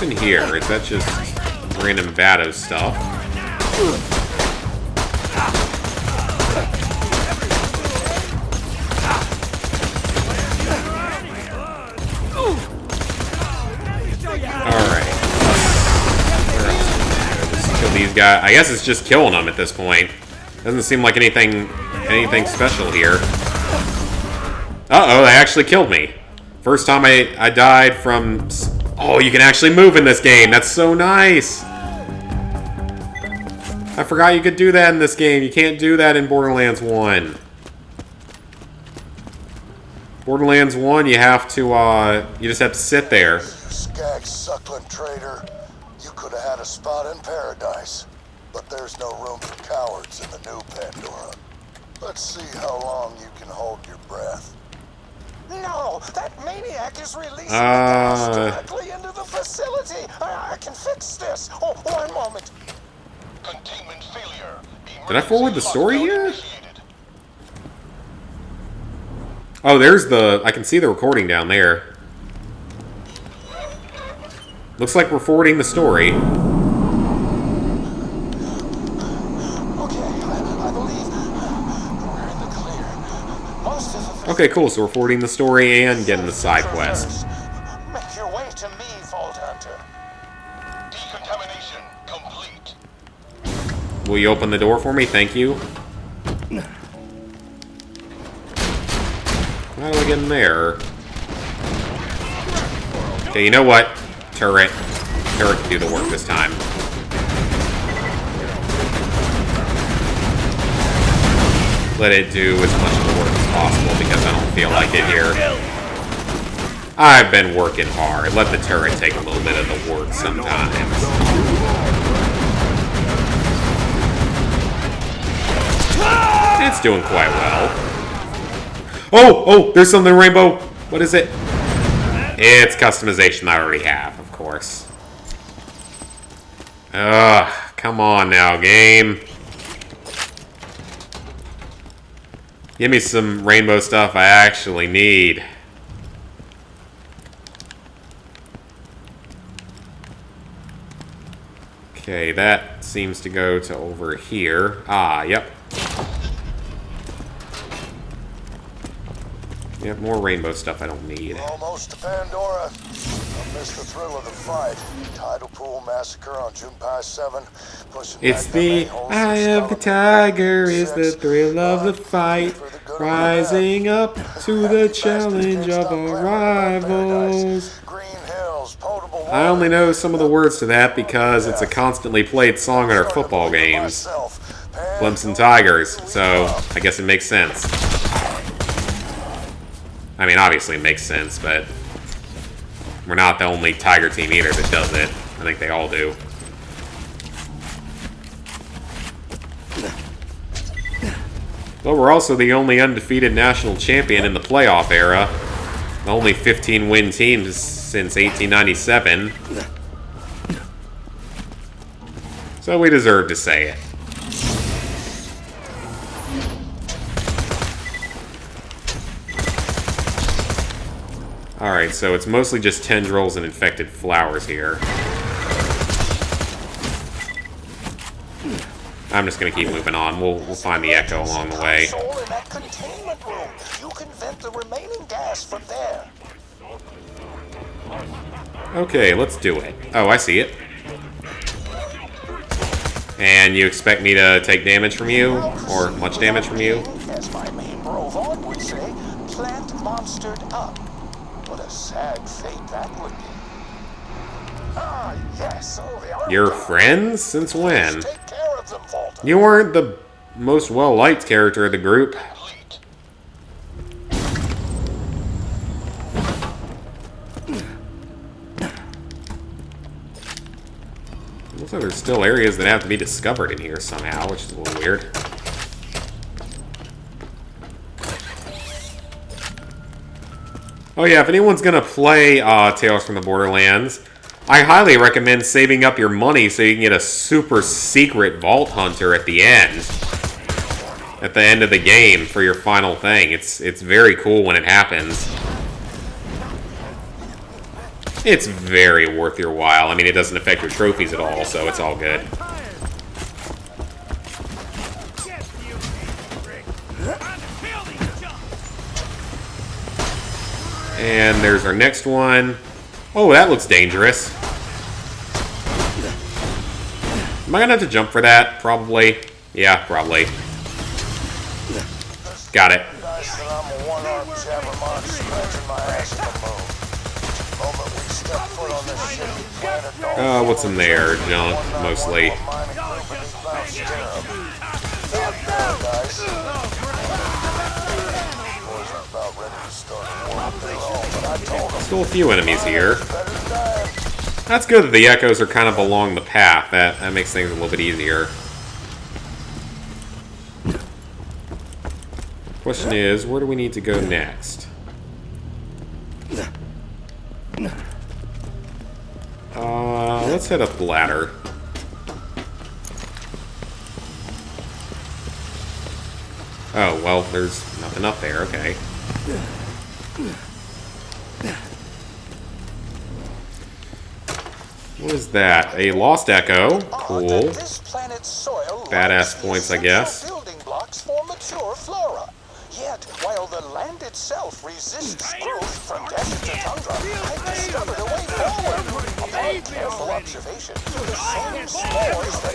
What's in here? Is that just random Vado stuff? Alright. Just kill these guys. I guess it's just killing them at this point. Doesn't seem like anything special here. Uh-oh, they actually killed me. First time I died from... Oh, you can actually move in this game. That's so nice. I forgot you could do that in this game. You can't do that in Borderlands 1. Borderlands 1, you have to, you just have to sit there. Skag suckling traitor. You could have had a spot in paradise. But there's no room for cowards in the new Pandora. Let's see how long you can hold your breath. No, that maniac is releasing the gas directly into the facility. I can fix this. Oh, one moment. Containment failure. Did I forward the story here? Oh, there's the... I can see the recording down there. Looks like we're forwarding the story. Okay, cool. So we're forwarding the story and getting the side quest. Make your way to me, Vault Hunter. Decontamination complete. Will you open the door for me? Thank you. How do I get in there? Okay, you know what? Turret. Turret can do the work this time. Let it do as much of the work as possible because I don't feel like it here. I've been working hard. Let the turret take a little bit of the work sometimes. It's doing quite well. Oh, there's something rainbow. What is it? It's customization I already have, of course. Ugh, come on now, game. Give me some rainbow stuff I actually need. Okay, that seems to go to over here. Ah, yep. Yep, more rainbow stuff I don't need. Almost to Pandora. I missed the thrill of the fight. Tidal Pool Massacre on Junpei 7. It's the eye of the tiger is the thrill of the fight. Rising up to the challenge of our rivals. I only know some of the words to that because it's a constantly played song in our football games. Clemson Tigers, so I guess it makes sense. I mean, obviously it makes sense, but we're not the only Tiger team either that does it. I think they all do. But we're also the only undefeated national champion in the playoff era. The only 15-win teams since 1897. So we deserve to say it. Alright, so it's mostly just tendrils and infected flowers here. I'm just gonna keep moving on. We'll find the echo along the way. In that containment room. You can vent the remaining gas from there. Okay, let's do it. Oh, I see it. And you expect me to take damage from you? Or much damage from you? As my main bro Vaughn would say, plant monstered up. What a sad fate that would be. Ah, yes, oh, they are. Your friends? Since when? Take care of them, Volta. You weren't the most well-liked character of the group. Looks like there's still areas that have to be discovered in here somehow, which is a little weird. Oh yeah, if anyone's gonna play Tales from the Borderlands, I highly recommend saving up your money so you can get a super secret Vault Hunter at the end. At the end of the game for your final thing. It's very cool when it happens. It's very worth your while. I mean, it doesn't affect your trophies at all, so it's all good. And there's our next one. Oh, that looks dangerous. Am I gonna have to jump for that? Probably. Yeah, probably. Got it. What's in there? Junk, mostly. Still a few enemies here. That's good that the echoes are kind of along the path. That makes things a little bit easier. Question is, where do we need to go next? Let's head up the ladder. Oh, well, there's nothing up there, okay. What is that? A lost echo. Cool. Badass points, I guess. Building blocks for mature flora. Yet, while the land itself resists growth from desert to tundra, I discovered a way forward. Upon careful observation, the same spores that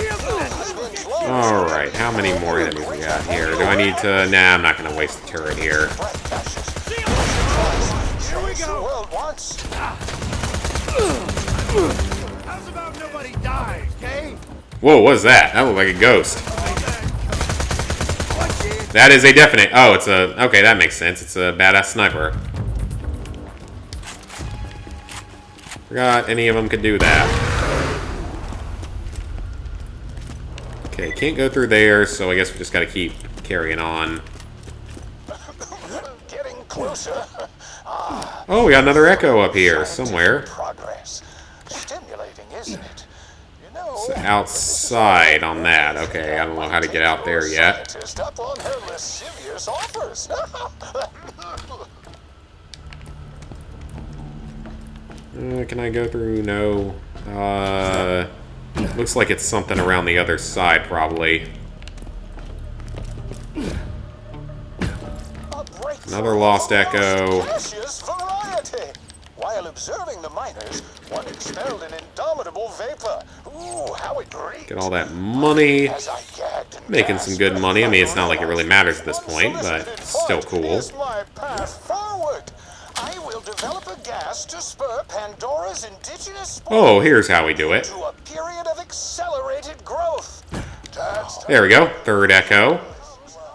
Alright, how many more enemies we got here? Do I need to... Nah, I'm not going to waste the turret here. Here we go. World wants. How's about nobody dies, okay? Whoa, what is that? That looked like a ghost. That is a definite... Oh, it's a... Okay, that makes sense. It's a badass sniper. Forgot any of them could do that. Okay, can't go through there, so I guess we just gotta keep carrying on. Getting closer. Oh, we got another echo up here somewhere. Progress. Stimulating, isn't it? You know, It's outside on that. Okay, I don't know how to get out there yet. scientist up on her lascivious offers. Can I go through? No. Looks like it's something around the other side, probably. Another lost echo. Precious variety. While observing the miners, one expelled an indomitable vapor. Ooh, how it reeked. Get all that money. Making some good money. I mean, it's not like it really matters at this point, but it's still cool. Is my path forward. I will develop a gas to spur Pandora's indigenous Oh, here's how we do it. to a period of accelerated growth. There we go. Third echo.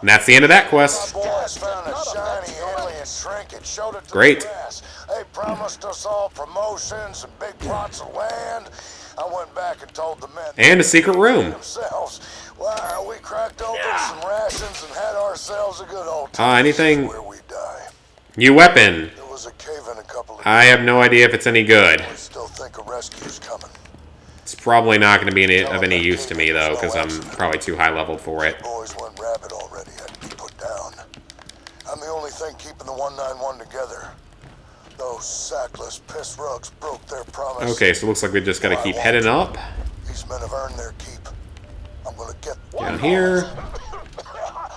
And that's the end of that quest. Boys found a shiny alien shrinkage, showed it to Great. the press. They promised us all promotions and big plots of land. I went back and told the men. And a secret room. Themselves. Well, we cracked open some rations and had ourselves a good old time. Anything? Where we die. New weapon. There was a cave in a couple of I have no idea if it's any good. I still think a rescue's coming. It's probably not going to be of any use to me, though, because I'm probably too high level for it. Boys went rabid already, had to be put down. I'm the only thing keeping the 191 together. Those sackless piss rugs broke their promise. Okay, so it looks like we just got to keep heading up. These men have earned their keep. I'm gonna get Down here.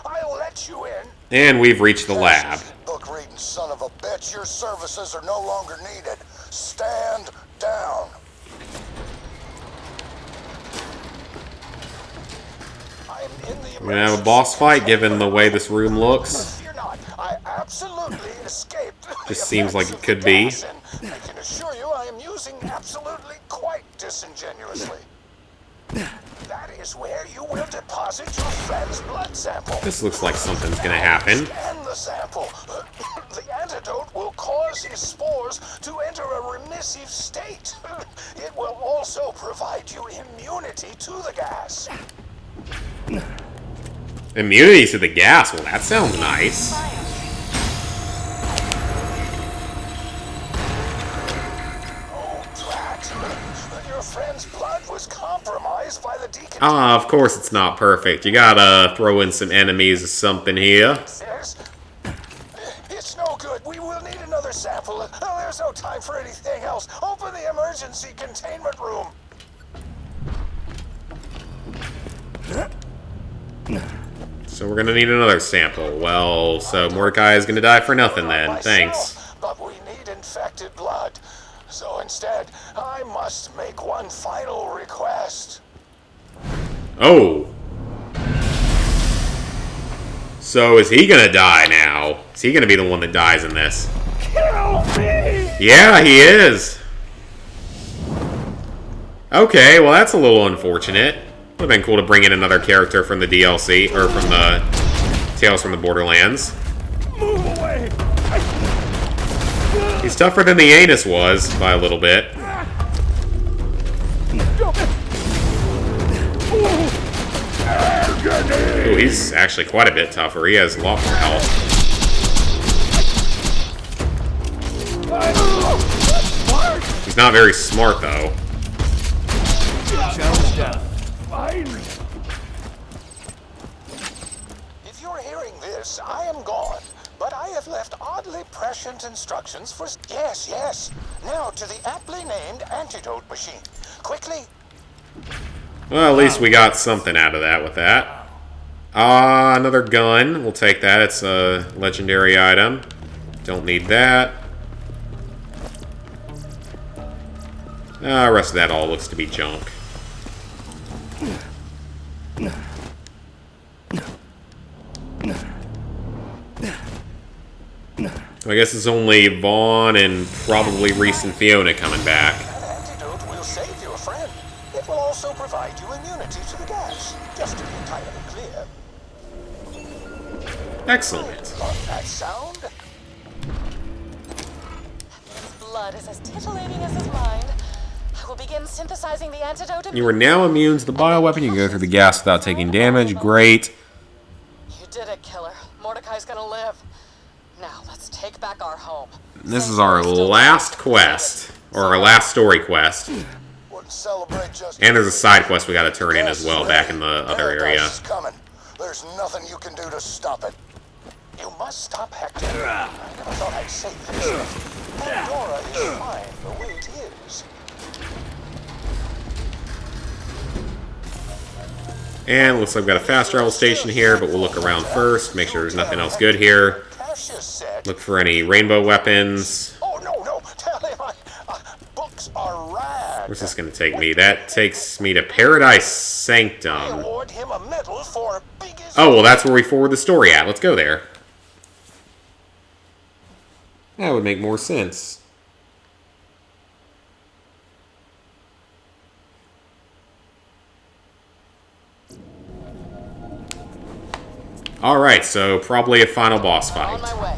I'll let you in. And we've reached the lab. Book reading son of a bitch, your services are no longer needed. Stand down. I'm in the We're gonna have a boss fight, given the way this room looks. Fear not, I absolutely escaped. Just seems like it could be. I can assure you I am using absolutely quite disingenuously. That is where you will deposit your friend's blood sample. This looks like something's gonna happen. Scan the sample. The antidote will cause his spores to enter a remissive state. It will also provide you immunity to the gas. Immunity to the gas. Well, that sounds nice. Your friend's blood was compromised by the deacon. Ah, of course it's not perfect. You gotta throw in some enemies or something here. Yes. It's no good. We will need another sample. There's no time for anything else. Open the emergency containment room. So we're gonna need another sample. Well, so Mordecai is gonna die for nothing then. Thanks. But we need infected blood. So instead, I must make one final request. Oh. So is he gonna die now? Is he gonna be the one that dies in this? Kill me! Yeah, he is. Okay, well that's a little unfortunate. Would have been cool to bring in another character from the DLC, or from the Tales from the Borderlands. Move away! He's tougher than the anus was, by a little bit. Ooh, he's actually quite a bit tougher. He has a lot more health. He's not very smart, though. Challenge down. If you're hearing this, I am gone. But I have left oddly prescient instructions for... Yes, yes. Now to the aptly named antidote machine. Quickly. Well, at least we got something out of that with that. Another gun. We'll take that. It's a legendary item. Don't need that. The rest of that all looks to be junk. I guess it's only Vaughn and probably Reese and Fiona coming back. That antidote will save your friend. It will also provide you immunity to the gas. Just to be entirely clear. Excellent. Love that sound? His blood is as titillating as his mind. I will begin synthesizing the antidote. You are now immune to the bioweapon. You can go through the gas without taking damage. Great. You did it, killer. Mordecai's gonna live. Now, let's take back our home. This is our last quest. Or our last story quest. And there's a side quest we gotta turn in as well back in the other area. Coming. There's nothing you can do to stop it. You must stop Hector. I never thought I'd say this. Pandora is fine the way it is. And looks like we've got a fast travel station here, but we'll look around first. Make sure there's nothing else good here. Look for any rainbow weapons. Oh, no. Tell him books are rad. Where's this going to take me? That takes me to Paradise Sanctum. Award him a medal for biggest... Oh, well, that's where we forward the story at. Let's go there. That would make more sense. Alright, so probably a final boss fight. On my way.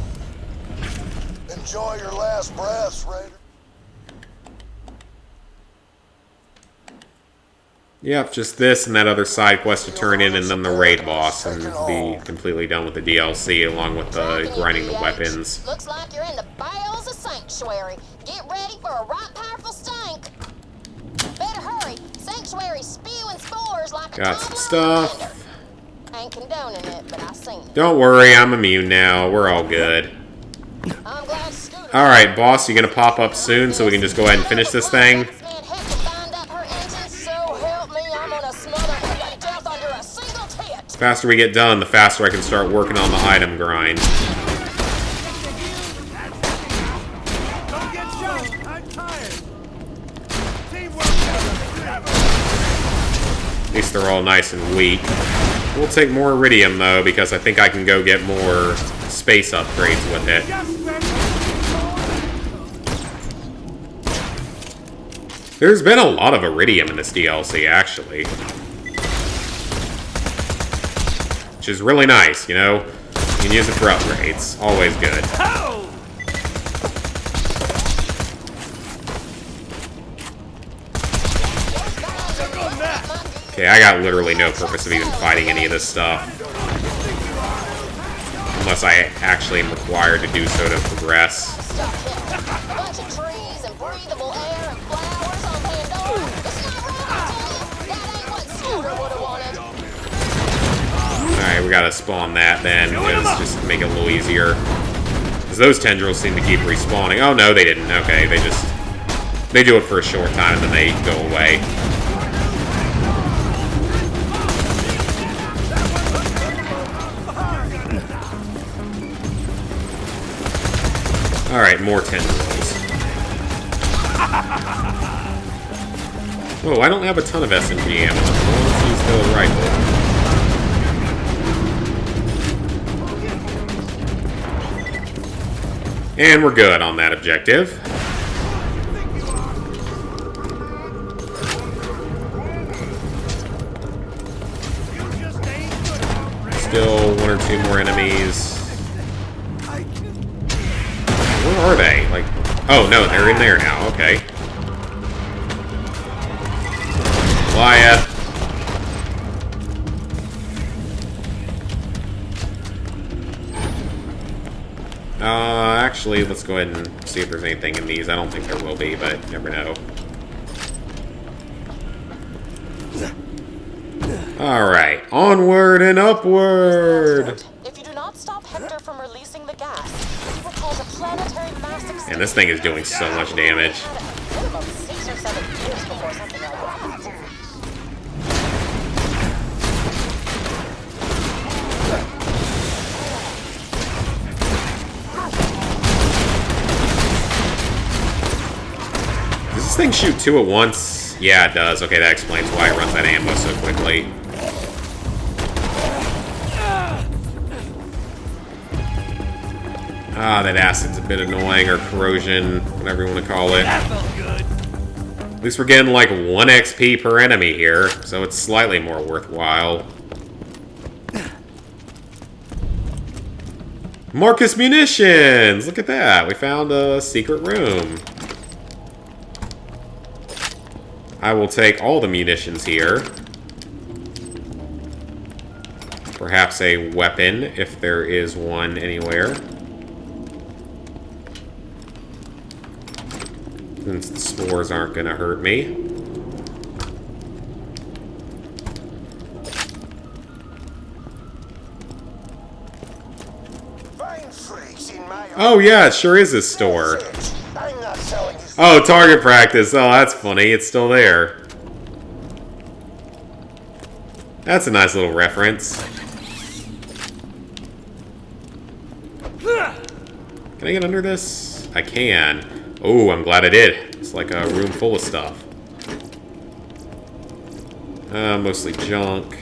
Enjoy your last breaths, Raider. Yep, just this and that other side quest to turn in, and then the raid boss, and be completely done with the DLC along with grinding the weapons. Looks like you're in the bowels of Sanctuary. Get ready for a right powerful stank. Better hurry. Sanctuary's spewing spores like a Got some stuff. Ain't condoning it, but I seen it. Don't worry, I'm immune now. We're all good. Alright, boss, you gonna pop up soon so we can just go ahead and finish this thing? The faster we get done, the faster I can start working on the item grind. At least they're all nice and weak. We'll take more iridium, though, because I think I can go get more space upgrades with it. There's been a lot of iridium in this DLC, actually. Which is really nice, you know? You can use it for upgrades. Always good. Okay, I got literally no purpose of even fighting any of this stuff. Unless I actually am required to do so to progress. Alright, we gotta spawn that then. Let's just make it a little easier. Because those tendrils seem to keep respawning. Oh no, they didn't. Okay, they do it for a short time and then they go away. Alright, more tendrils. Whoa, I don't have a ton of SMG ammo. Let's use the rifle. And we're good on that objective. Still one or two more enemies. Where are they? Like, oh no, they're in there now. Okay. Goliath. Actually, let's go ahead and see if there's anything in these. I don't think there will be, but you never know. Alright, onward and upward! If you do not stop Hector from releasing the gas, he will cause a planetary mass explosion. And this thing is doing so much damage. Minimum 6 or 7 years before something like that. Does this thing shoot two at once? Yeah, it does. Okay, that explains why it runs out of ammo so quickly. Ah, that acid's a bit annoying, or corrosion, whatever you want to call it. That felt good. At least we're getting like 1 XP per enemy here, so it's slightly more worthwhile. Marcus Munitions! Look at that, we found a secret room. I will take all the munitions here. Perhaps a weapon, if there is one anywhere. Since the spores aren't going to hurt me. Oh yeah, it sure is a store. Oh, target practice. Oh, that's funny. It's still there. That's a nice little reference. Can I get under this? I can. Oh, I'm glad I did. It's like a room full of stuff. Mostly junk.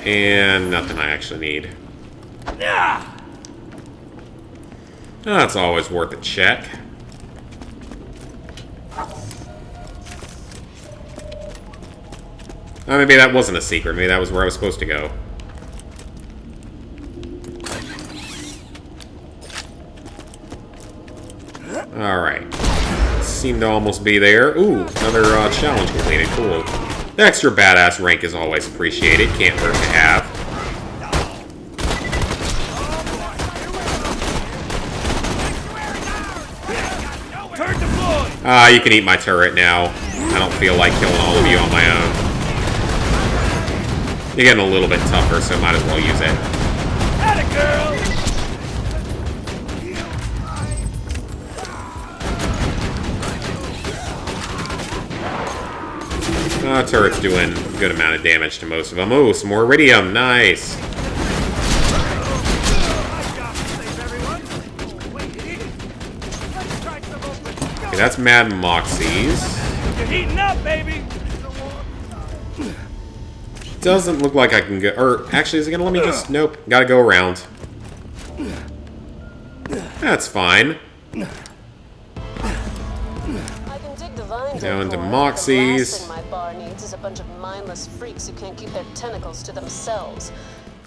And nothing I actually need. That's always worth a check. Maybe that wasn't a secret. Maybe that was where I was supposed to go. Alright. Seemed to almost be there. Ooh, another challenge completed. Cool. The extra badass rank is always appreciated. Can't hurt to have. You can eat my turret now. I don't feel like killing all of you on my own. You're getting a little bit tougher, so might as well use it. Atta girl! Turret's doing a good amount of damage to most of them. Oh, some more iridium. Nice. Okay, that's Mad Moxie's. You're heating up, baby! Doesn't look like I can go... Or, actually, is it gonna let me just... Nope. Gotta go around. That's fine. I can dig the vine Now into decor. Moxie's. The last thing my bar needs is a bunch of mindless freaks who can't keep their tentacles to themselves.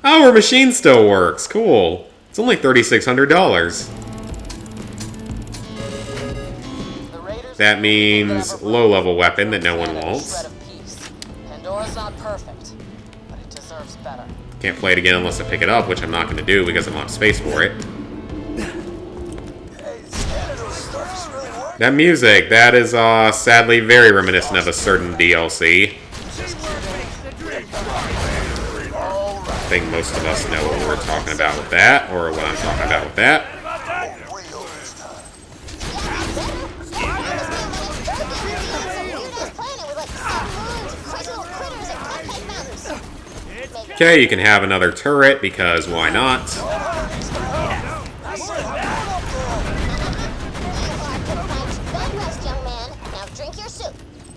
Oh, our machine still works. Cool. It's only $3,600. That means low-level weapon that no one wants. Pandora's not perfect, but it deserves better. Can't play it again unless I pick it up, which I'm not going to do because I'm on space for it. That music, that is sadly very reminiscent of a certain DLC. I think most of us know what we're talking about with that, or what I'm talking about with that. Okay, you can have another turret, because why not?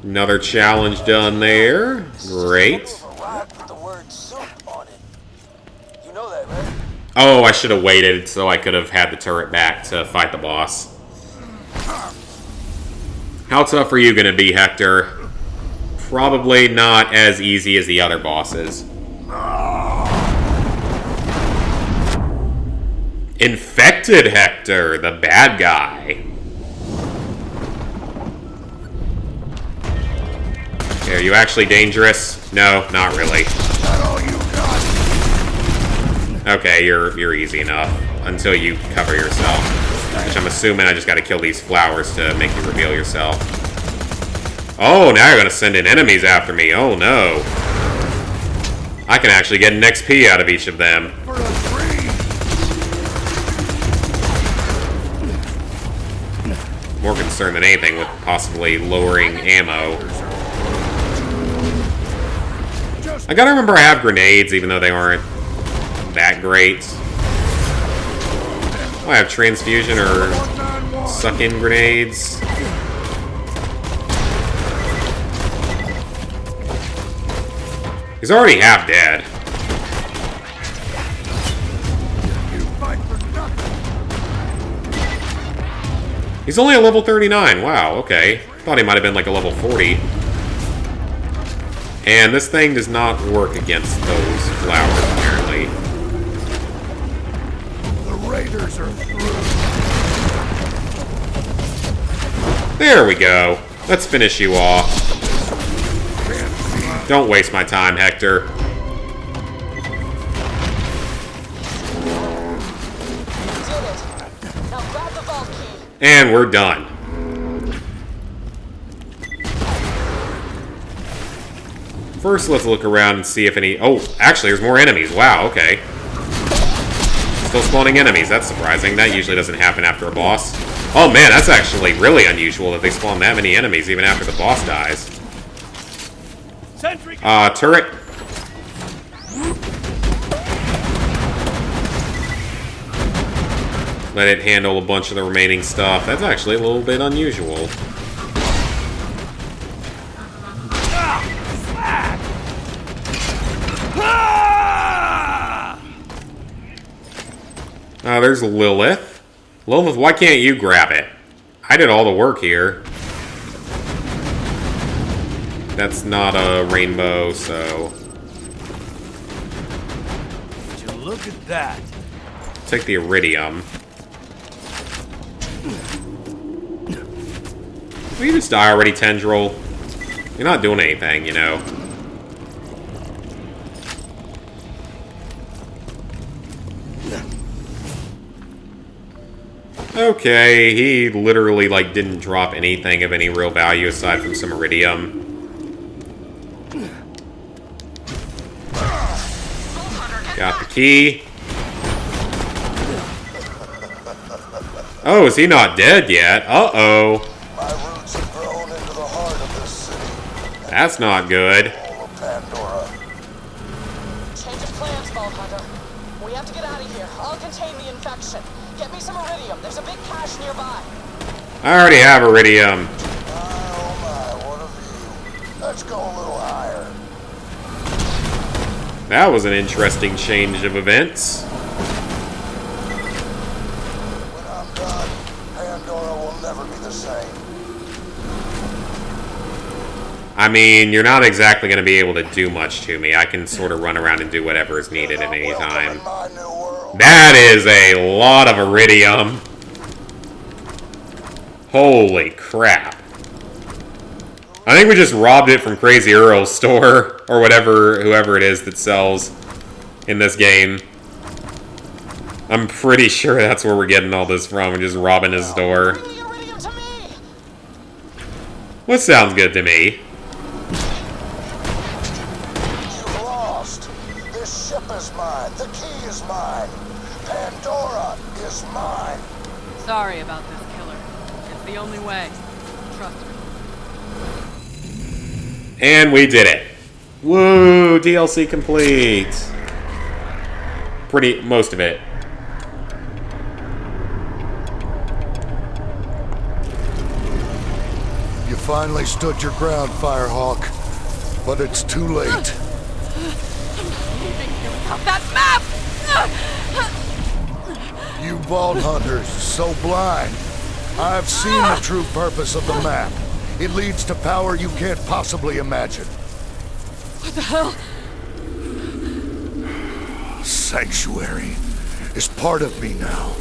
Another challenge done there. Great. Oh, I should have waited so I could have had the turret back to fight the boss. How tough are you going to be, Hector? Probably not as easy as the other bosses. Infected Hector, the bad guy. Okay, are you actually dangerous? No, not really. Okay, you're easy enough until you cover yourself. Which I'm assuming I just gotta kill these flowers to make you reveal yourself. Oh, now you're gonna send in enemies after me. Oh no. I can actually get an XP out of each of them. More concerned than anything with possibly lowering ammo. I gotta remember I have grenades, even though they aren't that great. Oh, I have transfusion or suck-in grenades. He's already half dead. He's only a level 39. Wow, okay. Thought he might have been like a level 40. And this thing does not work against those flowers, apparently. The raiders are through. There we go. Let's finish you off. Don't waste my time, Hector. And we're done. First, let's look around and see if any... Oh, actually, there's more enemies. Wow, okay. Still spawning enemies. That's surprising. That usually doesn't happen after a boss. Oh, man, that's actually really unusual that they spawn that many enemies even after the boss dies. Turret. Let it handle a bunch of the remaining stuff. That's actually a little bit unusual. There's Lilith. Lilith, why can't you grab it? I did all the work here. That's not a rainbow, so... Would you look at that? Take the iridium. Will you just die already, Tendril? You're not doing anything, you know. Okay, he literally, like, didn't drop anything of any real value aside from some iridium. Got the key. Oh, is he not dead yet? Uh-oh. That's not good. Change of plans, Vault Hunter. We have to get out of here. I'll contain the infection. Get me some iridium. There's a big cache nearby. I already have iridium. Oh my, what a view. Let's go a little higher. That was an interesting change of events. When I'm done, Pandora will never be the same. I mean, you're not exactly going to be able to do much to me. I can sort of run around and do whatever is needed at any time. That is a lot of iridium. Holy crap. I think we just robbed it from Crazy Earl's store, or whoever it is that sells in this game. I'm pretty sure that's where we're getting all this from. We're just robbing his store. What sounds good to me? You've lost. This ship is mine. The key is mine. Pandora is mine. Sorry about this, killer. It's the only way. Trust me. And we did it. Woo! DLC complete. Most of it. You finally stood your ground, Firehawk. But it's too late. Without that map! You Vault Hunters, so blind. I've seen the true purpose of the map. It leads to power you can't possibly imagine. What the hell? Sanctuary is part of me now.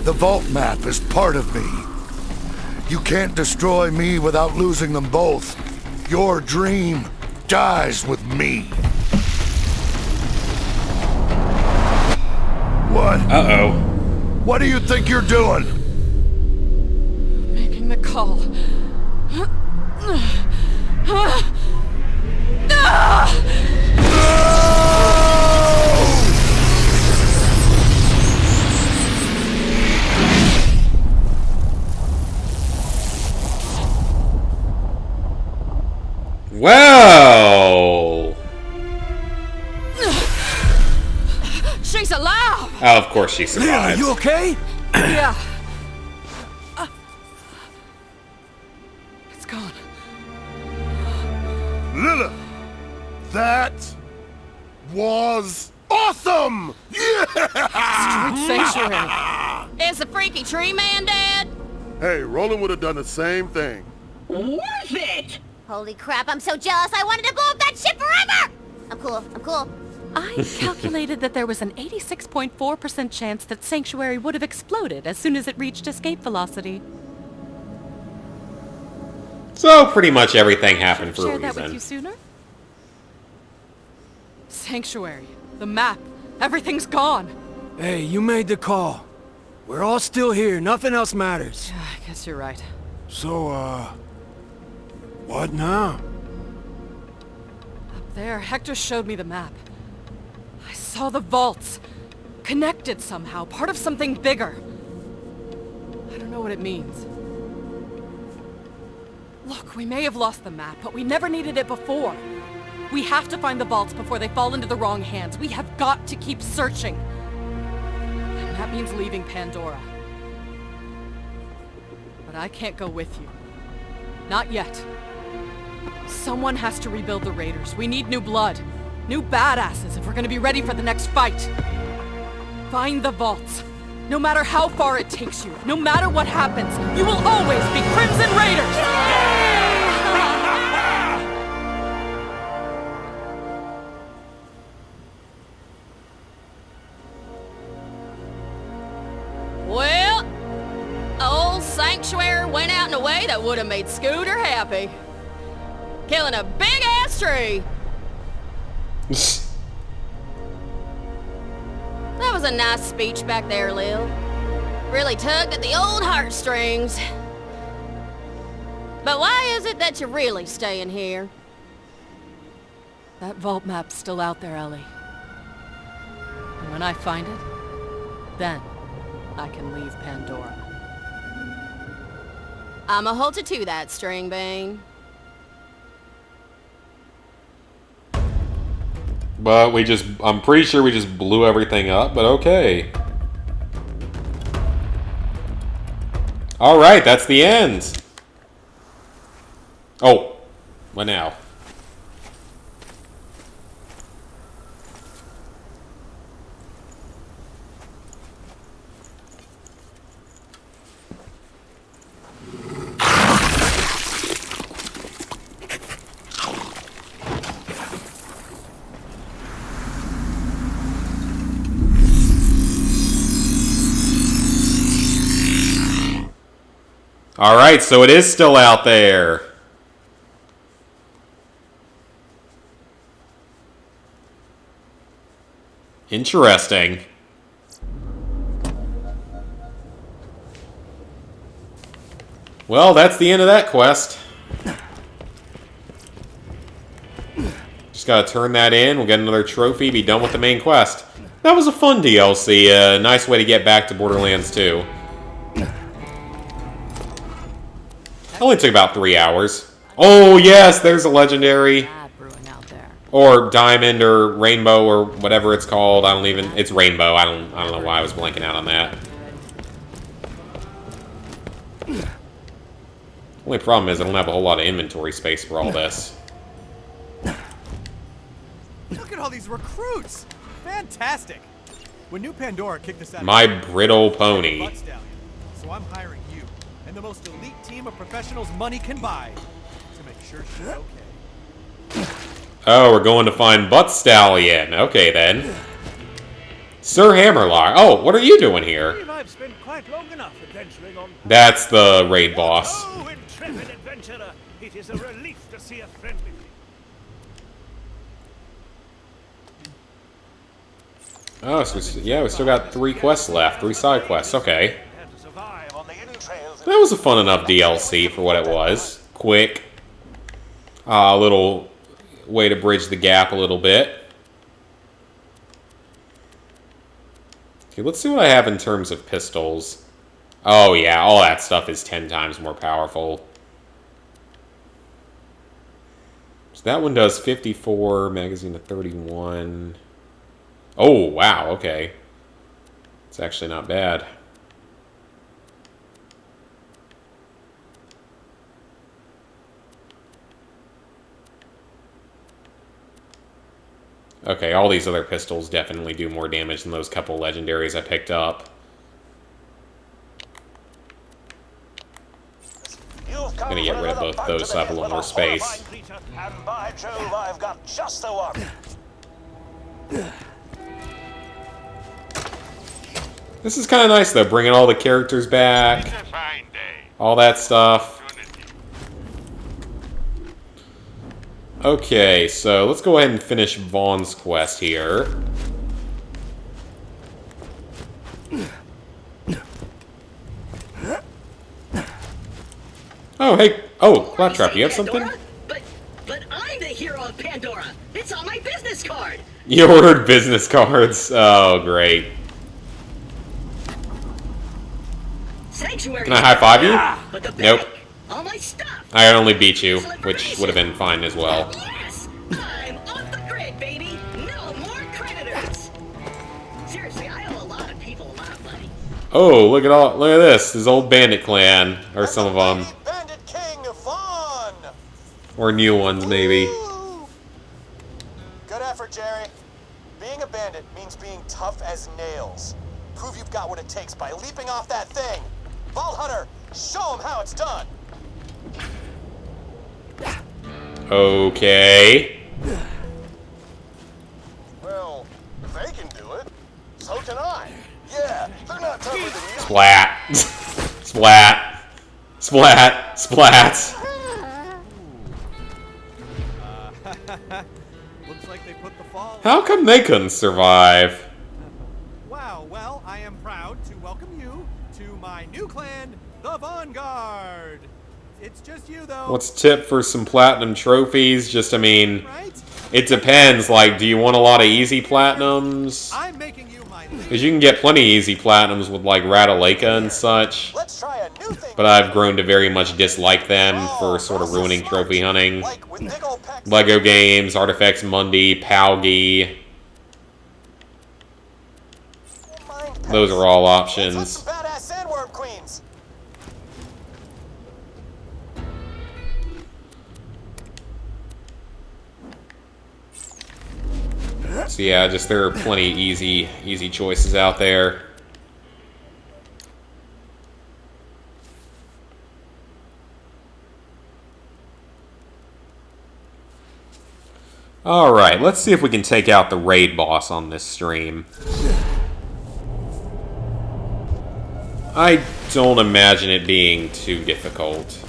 The Vault map is part of me. You can't destroy me without losing them both. Your dream dies with me. What? Uh-oh. What do you think you're doing? Making the call. Well. She's alive! Oh, of course she survived. You okay? Yeah. It's gone. Lilith, that was awesome! Yeah! Sanctuary. Is the freaky tree man dead? Hey, Roland would have done the same thing. Worth it! Holy crap, I'm so jealous I wanted to blow up that ship forever! I'm cool. I calculated that there was an 86.4% chance that Sanctuary would have exploded as soon as it reached escape velocity. So pretty much everything happened for a Shared that with reason. you sooner? Sanctuary, the map, everything's gone. Hey, you made the call. We're all still here. Nothing else matters. Yeah, I guess you're right. So, what now? Up there, Hector showed me the map. I saw the vaults. Connected somehow, part of something bigger. I don't know what it means. Look, we may have lost the map, but we never needed it before. We have to find the vaults before they fall into the wrong hands. We have got to keep searching. And that means leaving Pandora. But I can't go with you. Not yet. Someone has to rebuild the Raiders. We need new blood. New badasses if we're gonna be ready for the next fight. Find the vaults. No matter how far it takes you, no matter what happens, you will always be Crimson Raiders! Well, old Sanctuary went out in a way that would have made Scooter happy. Killing a big-ass tree. That was a nice speech back there, Lil. Really tugged at the old heartstrings. But why is it that you're really staying here? That vault map's still out there, Ellie. And when I find it, then I can leave Pandora. I'ma hold you to that, Stringbane. But I'm pretty sure we just blew everything up, but okay. Alright, that's the end. Oh, what now? Alright, so it is still out there. Interesting. Well, that's the end of that quest. Just gotta turn that in, we'll get another trophy, be done with the main quest. That was a fun DLC, a nice way to get back to Borderlands 2. Only took about 3 hours. Oh yes, there's a legendary. Or diamond or rainbow or whatever it's called. It's rainbow. I don't know why I was blanking out on that. Only problem is I don't have a whole lot of inventory space for all this. Look at all these recruits! Fantastic! When New Pandora kicked us out of My brittle pony. So I'm hiring you and the most elite team of professionals money can buy to make sure she's okay. Oh, we're going to find Butt Stallion. Okay, then. Sir Hammerlock. Oh, what are you doing here? I've spent quite long enough adventuring on... That's the raid boss. Oh, intrepid adventurer! It is a relief to see a friendly... Oh, so yeah, we still got 3 quests left. 3 side quests. Okay. That was a fun enough DLC for what it was. Quick. A little way to bridge the gap a little bit. Okay, let's see what I have in terms of pistols. Oh yeah, all that stuff is 10 times more powerful. So that one does 54, magazine to 31. Oh, wow, okay. It's actually not bad. Okay, all these other pistols definitely do more damage than those couple legendaries I picked up. I'm gonna get rid of both those so I have a little more space. And by Jove, I've got just the one. This is kind of nice though, bringing all the characters back. All that stuff. Okay, so let's go ahead and finish Vaughn's quest here. Oh, hey. Oh, Claptrap, you have something? But I'm the hero of Pandora. It's on my business card. You ordered business cards. Oh, great. Sanctuary. Can I high five you? But the Nope. bank, all my stuff. I only beat you, which would have been fine as well. Yes, I'm off the grid, baby. No more creditors. Seriously, I owe a lot of people a lot of money. Oh, look at this. This old bandit clan, or some of them. Bandit King Vaughn. Or new ones, maybe. Good effort, Jerry. Being a bandit means being tough as nails. Prove you've got what it takes by leaping off that thing. Vault Hunter, show him how it's done. Okay. Well, if they can do it, so can I. Yeah, they're not tougher than you. Splat. Splat. Splat. Splat. Looks like they put the fall. How come they couldn't survive? Wow, well, I am proud to welcome you to my new clan, the Vanguard. It's just you, though. What's tip for some platinum trophies? Just, I mean, it depends. Like, do you want a lot of easy platinums? I'm making you my leader. Because you can get plenty of easy platinums with, like, Rataleka and such. Let's try a new thing. But I've grown to very much dislike them for sort of ruining trophy hunting. Lego games, Artifacts Mundi, Palgi. Those are all options. Badass sandworm queens. So yeah, just there are plenty of easy choices out there. Alright, let's see if we can take out the raid boss on this stream. I don't imagine it being too difficult.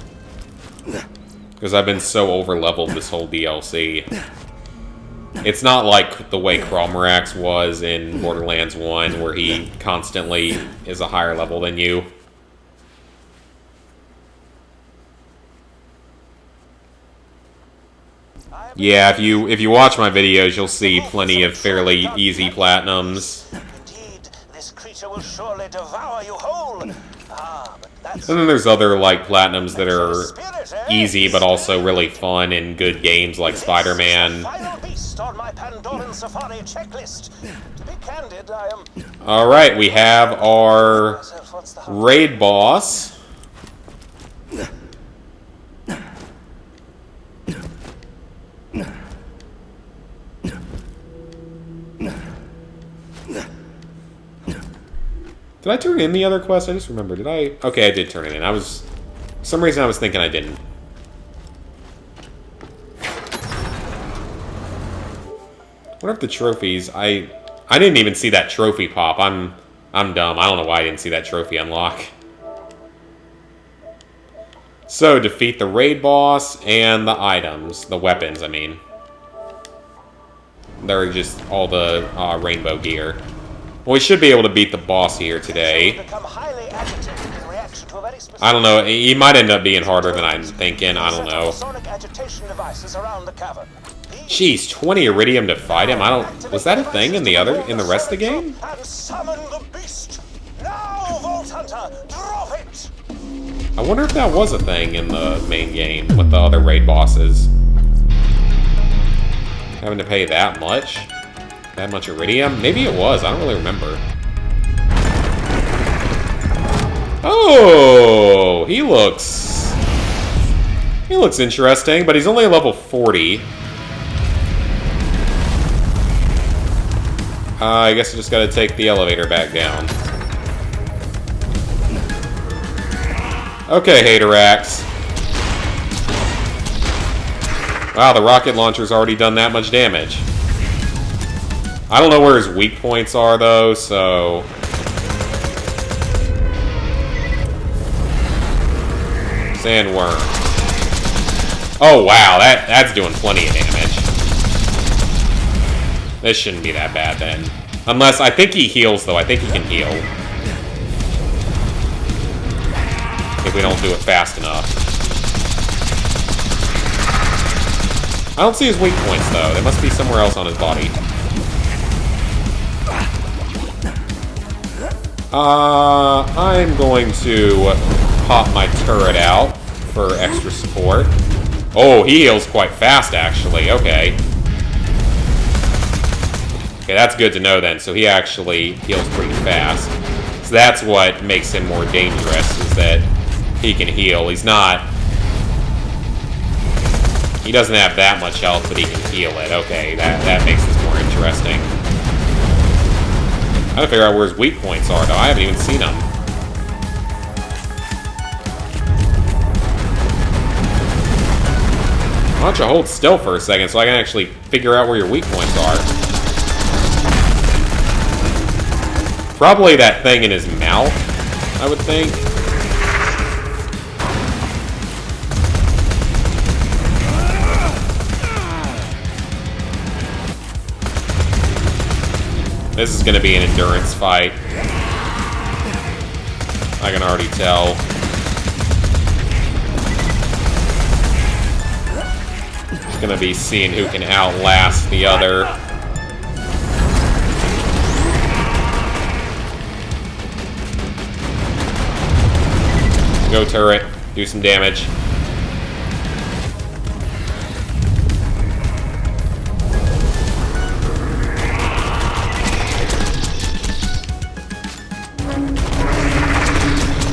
Because I've been so over-leveled this whole DLC. It's not like the way Kromarax was in Borderlands 1, where he constantly is a higher level than you. Yeah, if you watch my videos, you'll see plenty of fairly easy platinums. Indeed, this creature will surely devour you whole. But that's... And then there's other like platinums that are easy but also really fun and good games like Spider-Man. Final beast on my Pandoran Safari checklist. To be candid, I am... Alright, we have our raid boss. Did I turn in the other quest? I just remember. Did I? Okay, I did turn it in. For some reason I was thinking I didn't. What if the trophies? I didn't even see that trophy pop. I'm dumb. I don't know why I didn't see that trophy unlock. So, defeat the raid boss and the items. The weapons, I mean. They're just all the rainbow gear. Well, we should be able to beat the boss here today. I don't know. He might end up being harder than I'm thinking. I don't know. Jeez, 20 iridium to fight him. I don't. Was that a thing in the rest of the game? I wonder if that was a thing in the main game with the other raid bosses. Having to pay that much? That much iridium? Maybe it was. I don't really remember. Oh, he looks interesting, but he's only a level 40. I guess I just gotta take the elevator back down. Okay, Haterax. Wow, the rocket launcher's already done that much damage. I don't know where his weak points are, though, so... Sandworm. Oh, wow, that's doing plenty of damage. This shouldn't be that bad, then. Unless, I think he heals, though. I think he can heal. If we don't do it fast enough. I don't see his weak points, though. They must be somewhere else on his body. I'm going to pop my turret out for extra support. Oh, he heals quite fast, actually. Okay. Okay, that's good to know, then. So he actually heals pretty fast. So that's what makes him more dangerous, is that he can heal. He's not... He doesn't have that much health, but he can heal it. Okay, that makes this more interesting. I gotta figure out where his weak points are, though. I haven't even seen them. Why don't you hold still for a second so I can actually figure out where your weak points are? Probably that thing in his mouth, I would think. This is going to be an endurance fight. I can already tell. It's going to be seeing who can outlast the other. Go turret. Do some damage.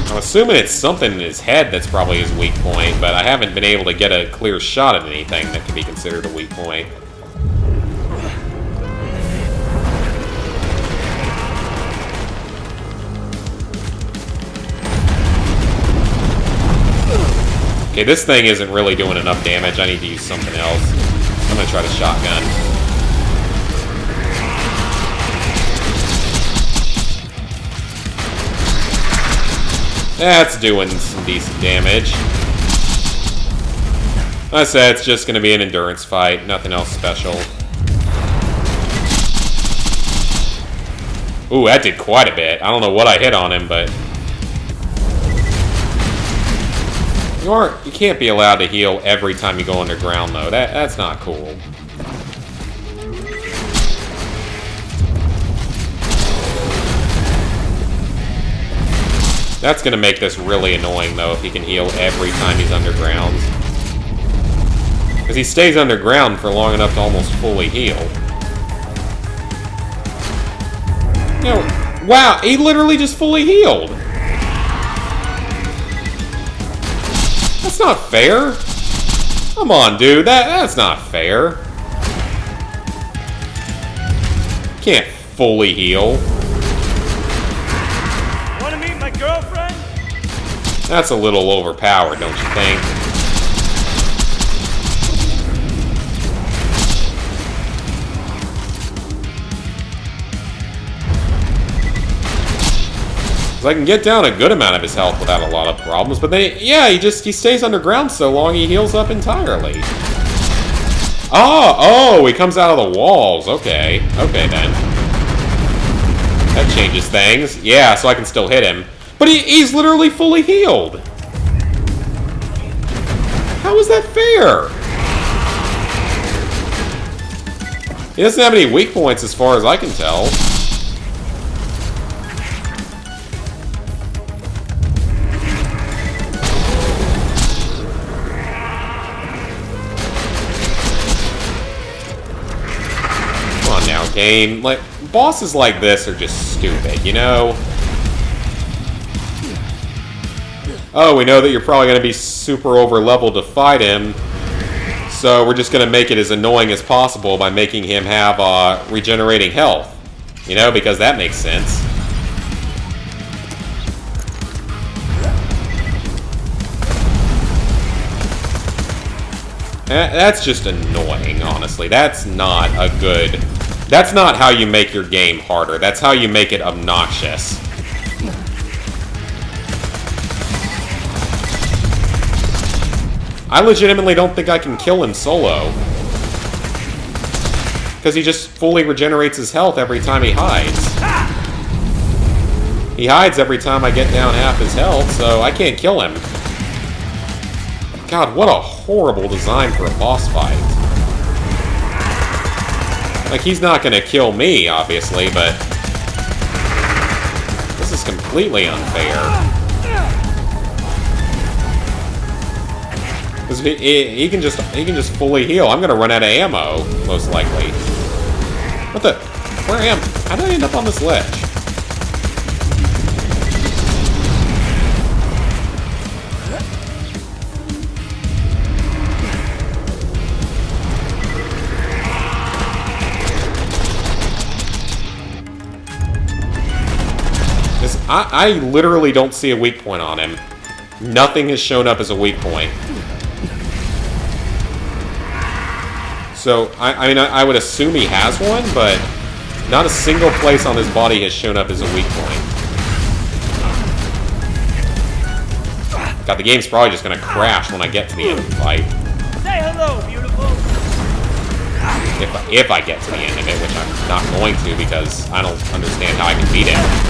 I'm assuming it's something in his head that's probably his weak point, but I haven't been able to get a clear shot at anything that could be considered a weak point. Okay, this thing isn't really doing enough damage. I need to use something else. I'm gonna try the shotgun. That's doing some decent damage. Like I said, it's just gonna be an endurance fight. Nothing else special. Ooh, that did quite a bit. I don't know what I hit on him, but... You can't be allowed to heal every time you go underground, though. That's not cool. That's gonna make this really annoying, though, if he can heal every time he's underground. Because he stays underground for long enough to almost fully heal. You know, wow, he literally just fully healed. That's not fair. Come on, dude. That's not fair. Can't fully heal. Wanna meet my girlfriend? That's a little overpowered, don't you think? I can get down a good amount of his health without a lot of problems, but then, yeah, he stays underground so long he heals up entirely. Oh, he comes out of the walls. Okay, then. That changes things. Yeah, so I can still hit him. But he's literally fully healed. How is that fair? He doesn't have any weak points as far as I can tell. Game. Like, bosses like this are just stupid, you know? Oh, we know that you're probably going to be super over-leveled to fight him, so we're just going to make it as annoying as possible by making him have regenerating health. You know, because that makes sense. That's just annoying, honestly. That's not a good... That's not how you make your game harder. That's how you make it obnoxious. I legitimately don't think I can kill him solo. Because he just fully regenerates his health every time he hides. He hides every time I get down half his health, so I can't kill him. God, what a horrible design for a boss fight. Like, he's not gonna kill me, obviously, but... This is completely unfair. Because he can just fully heal. I'm gonna run out of ammo, most likely. What the... Where am... How did I end up on this ledge? I literally don't see a weak point on him. Nothing has shown up as a weak point. So, I mean, I would assume he has one, but not a single place on his body has shown up as a weak point. God, the game's probably just gonna crash when I get to the end of the fight. Say hello, beautiful. If I get to the end of it, which I'm not going to because I don't understand how I can beat him.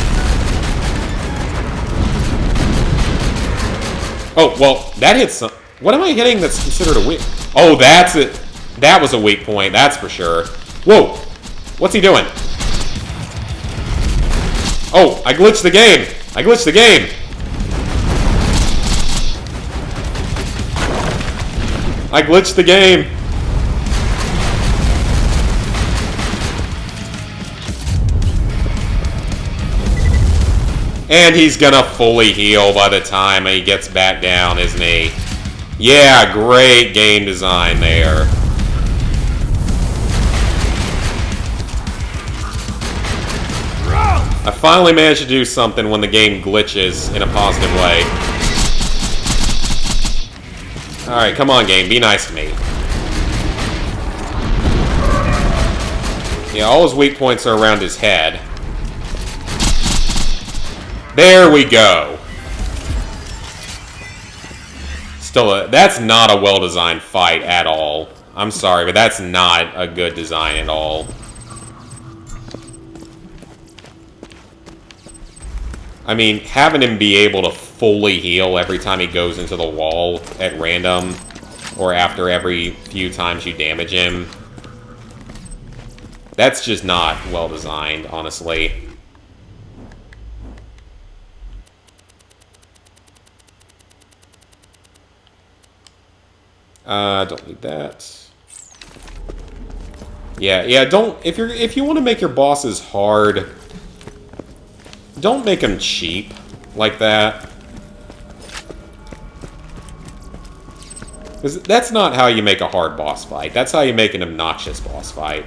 Oh, well, that hits some... What am I hitting that's considered a weak... Oh, that's it. That was a weak point, that's for sure. Whoa! What's he doing? Oh, I glitched the game! I glitched the game! I glitched the game! And he's gonna fully heal by the time he gets back down, isn't he? Yeah, great game design there. I finally managed to do something when the game glitches in a positive way. Alright, come on, game. Be nice to me. Yeah, all his weak points are around his head. There we go. Still, that's not a well-designed fight at all. I'm sorry, but that's not a good design at all. I mean, having him be able to fully heal every time he goes into the wall at random, or after every few times you damage him, that's just not well designed, honestly. Don't need that. Yeah, don't, if you want to make your bosses hard, don't make them cheap like that. Because that's not how you make a hard boss fight. That's how you make an obnoxious boss fight.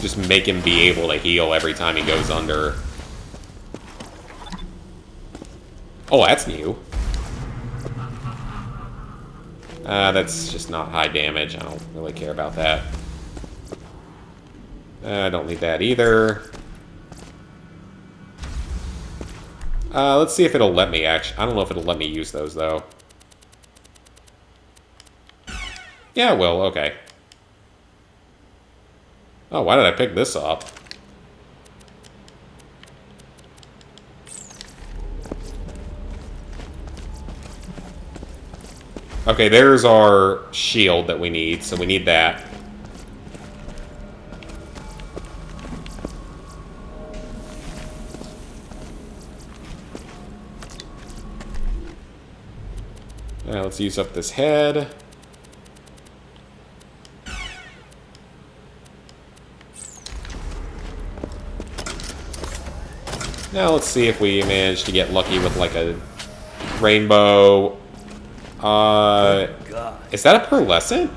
Just make him be able to heal every time he goes under. Oh, that's new. That's just not high damage. I don't really care about that. I don't need that either. Let's see if it'll let me actually. I don't know if it'll let me use those, though. Yeah, it will. Okay. Oh, why did I pick this up? Okay, there's our shield that we need, so we need that. Now let's use up this head. Now let's see if we manage to get lucky with like a rainbow. Is that a pearlescent?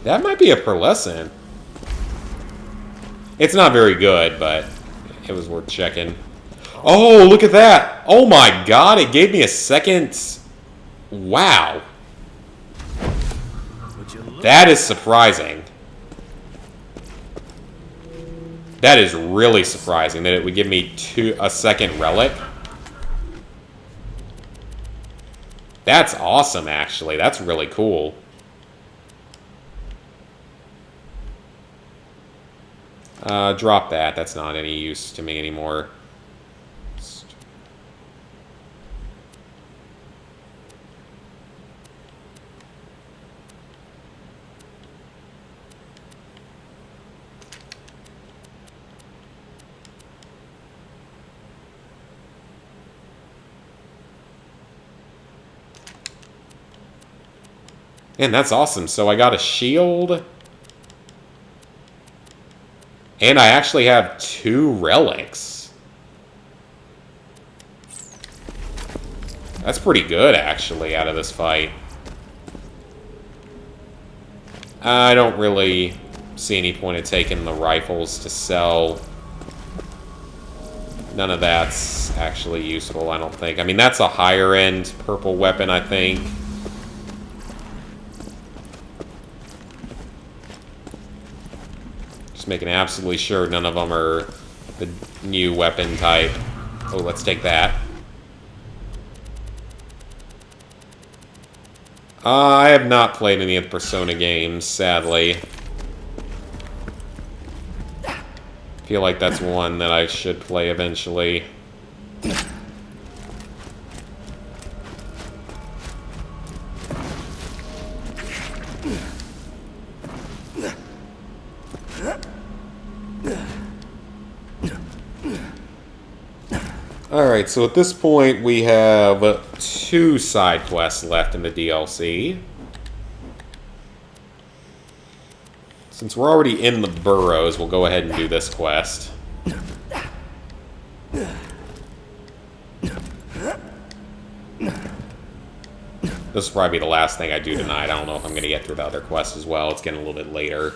That might be a pearlescent. It's not very good, but it was worth checking. Oh, look at that! Oh my god, it gave me a second... Wow. That is surprising. That is really surprising that it would give me a second relic. That's awesome, actually. That's really cool. Drop that. That's not any use to me anymore. Man, that's awesome. So I got a shield. And I actually have 2 relics. That's pretty good, actually, out of this fight. I don't really see any point in taking the rifles to sell. None of that's actually useful, I don't think. I mean, that's a higher-end purple weapon, I think. Just making absolutely sure none of them are the new weapon type. Oh, let's take that. I have not played any of the Persona games, sadly. Feel like that's one that I should play eventually. Alright, so at this point we have 2 side quests left in the DLC. Since we're already in the burrows, we'll go ahead and do this quest. This will probably be the last thing I do tonight. I don't know if I'm going to get through the other quests as well. It's getting a little bit later.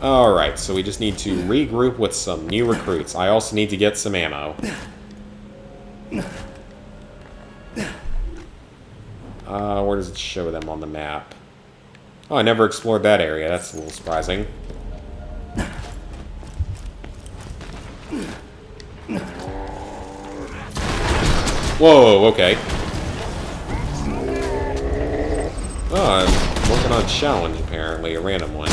Alright, so we just need to regroup with some new recruits. I also need to get some ammo. Where does it show them on the map? Oh, I never explored that area. That's a little surprising. Whoa, okay. Oh, I'm working on a challenge, apparently. A random one.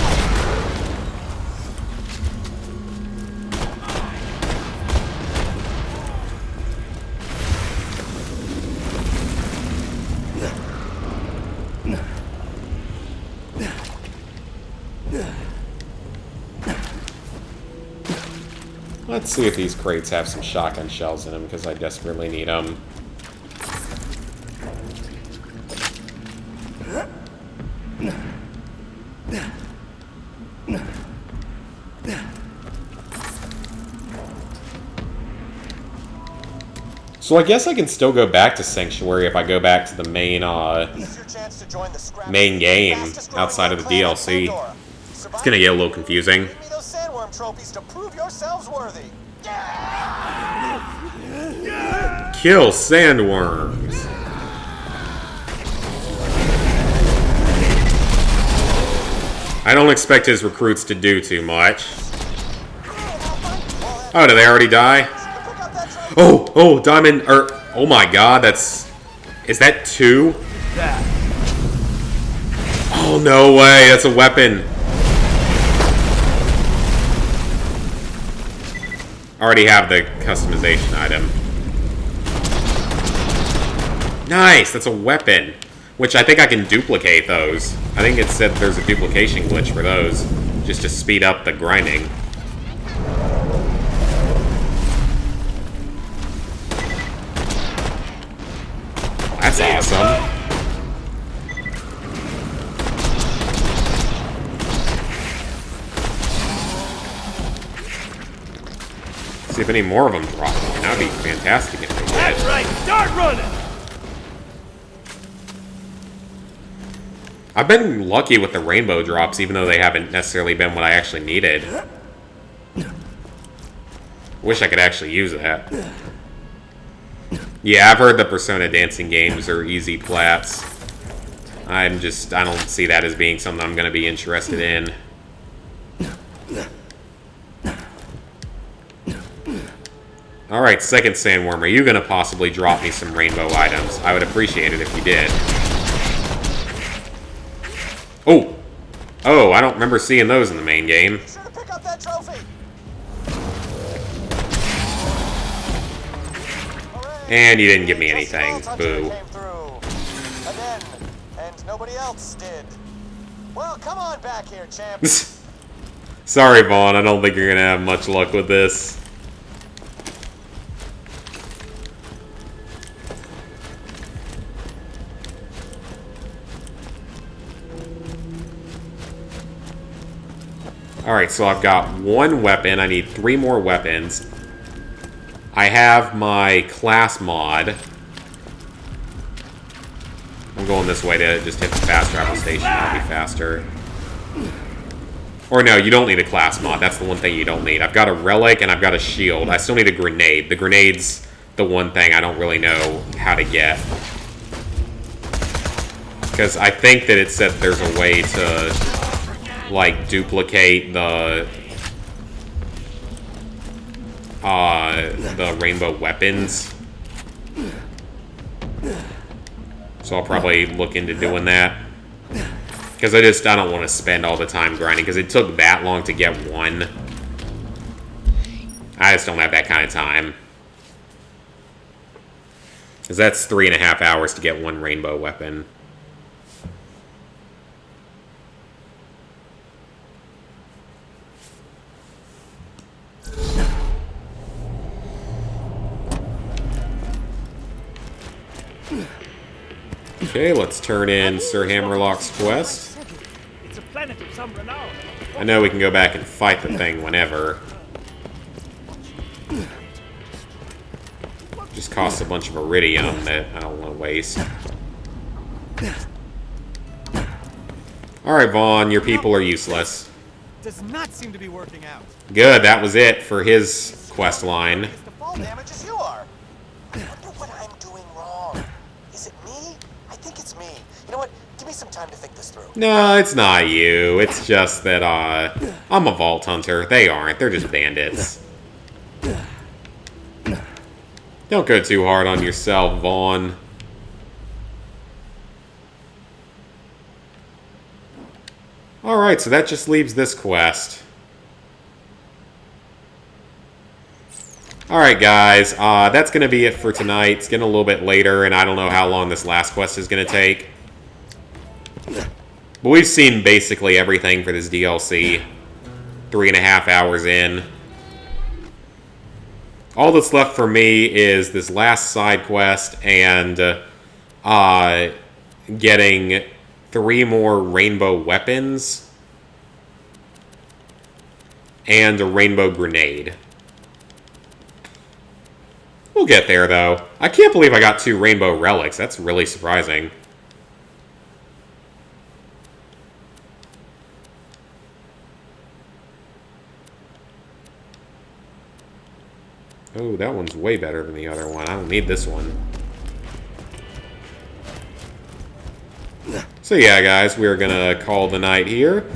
Let's see if these crates have some shotgun shells in them, because I desperately need them. So I guess I can still go back to Sanctuary if I go back to the main game outside of the DLC. It's gonna get a little confusing. Give me those sandworm trophies to prove yourselves worthy. Kill sandworms. I don't expect his recruits to do too much. Oh, did they already die? Oh, diamond, oh my god, is that 2? Oh, no way, that's a weapon. Already have the customization item. Nice, that's a weapon. Which I think I can duplicate those. I think it said there's a duplication glitch for those, just to speed up the grinding. That's awesome. See if any more of them drop. That would be fantastic if they did. That's right, start running! I've been lucky with the rainbow drops, even though they haven't necessarily been what I actually needed. Wish I could actually use that. Yeah, I've heard the Persona dancing games are easy plats. I don't see that as being something I'm going to be interested in. Alright, second sandworm, are you going to possibly drop me some rainbow items? I would appreciate it if you did. Oh, I don't remember seeing those in the main game. Sure to pick up that trophy. And you didn't give me anything. Boo. Again, and nobody else did. Well, come on back here, champ. Sorry, Vaughn, I don't think you're gonna have much luck with this. Alright, so I've got 1 weapon. I need 3 more weapons. I have my class mod. I'm going this way to just hit the fast travel station. That'll be faster. Or no, you don't need a class mod. That's the one thing you don't need. I've got a relic and I've got a shield. I still need a grenade. The grenade's the one thing I don't really know how to get. Because I think that it said there's a way to, like, duplicate the rainbow weapons. So I'll probably look into doing that. Because I don't want to spend all the time grinding, because it took that long to get 1. I just don't have that kind of time. Because that's 3.5 hours to get 1 rainbow weapon. Okay, let's turn in Sir Hammerlock's quest. It's a planet of some renown. I know we can go back and fight the thing whenever. Just costs a bunch of iridium that I don't want to waste. Alright, Vaughn, your people are useless. does not seem to be working out. Good, that was it for his quest line. The fall damage as you are. I wonder what I'm doing wrong. Is it me? I think it's me. You know what? Give me some time to think this through. No, it's not you. It's just that I'm a vault hunter. They aren't. They're just bandits. Don't go too hard on yourself, Vaughn. Alright, so that just leaves this quest. Alright guys, that's going to be it for tonight. It's getting a little bit later, and I don't know how long this last quest is going to take. But we've seen basically everything for this DLC. 3.5 hours in. All that's left for me is this last side quest and getting 3 more rainbow weapons and a rainbow grenade. We'll get there, though. I can't believe I got 2 rainbow relics. That's really surprising. Oh, that one's way better than the other one. I don't need this one. So yeah, guys, we're gonna call the night here.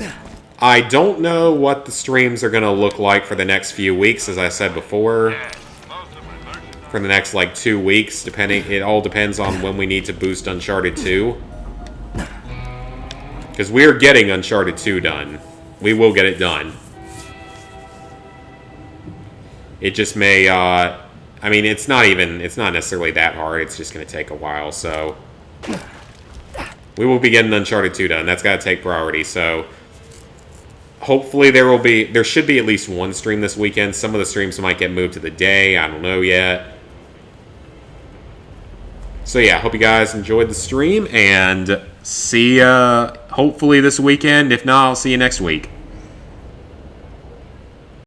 I don't know what the streams are gonna look like for the next few weeks, as I said before. For the next, like, 2 weeks, depending. It all depends on when we need to boost Uncharted 2. Because we're getting Uncharted 2 done. We will get it done. It just may, I mean, it's not necessarily that hard. It's just going to take a while, so. We will be getting Uncharted 2 done. That's got to take priority, so. Hopefully there should be at least one stream this weekend. Some of the streams might get moved to the day. I don't know yet. So yeah, hope you guys enjoyed the stream, and see ya hopefully this weekend. If not, I'll see you next week.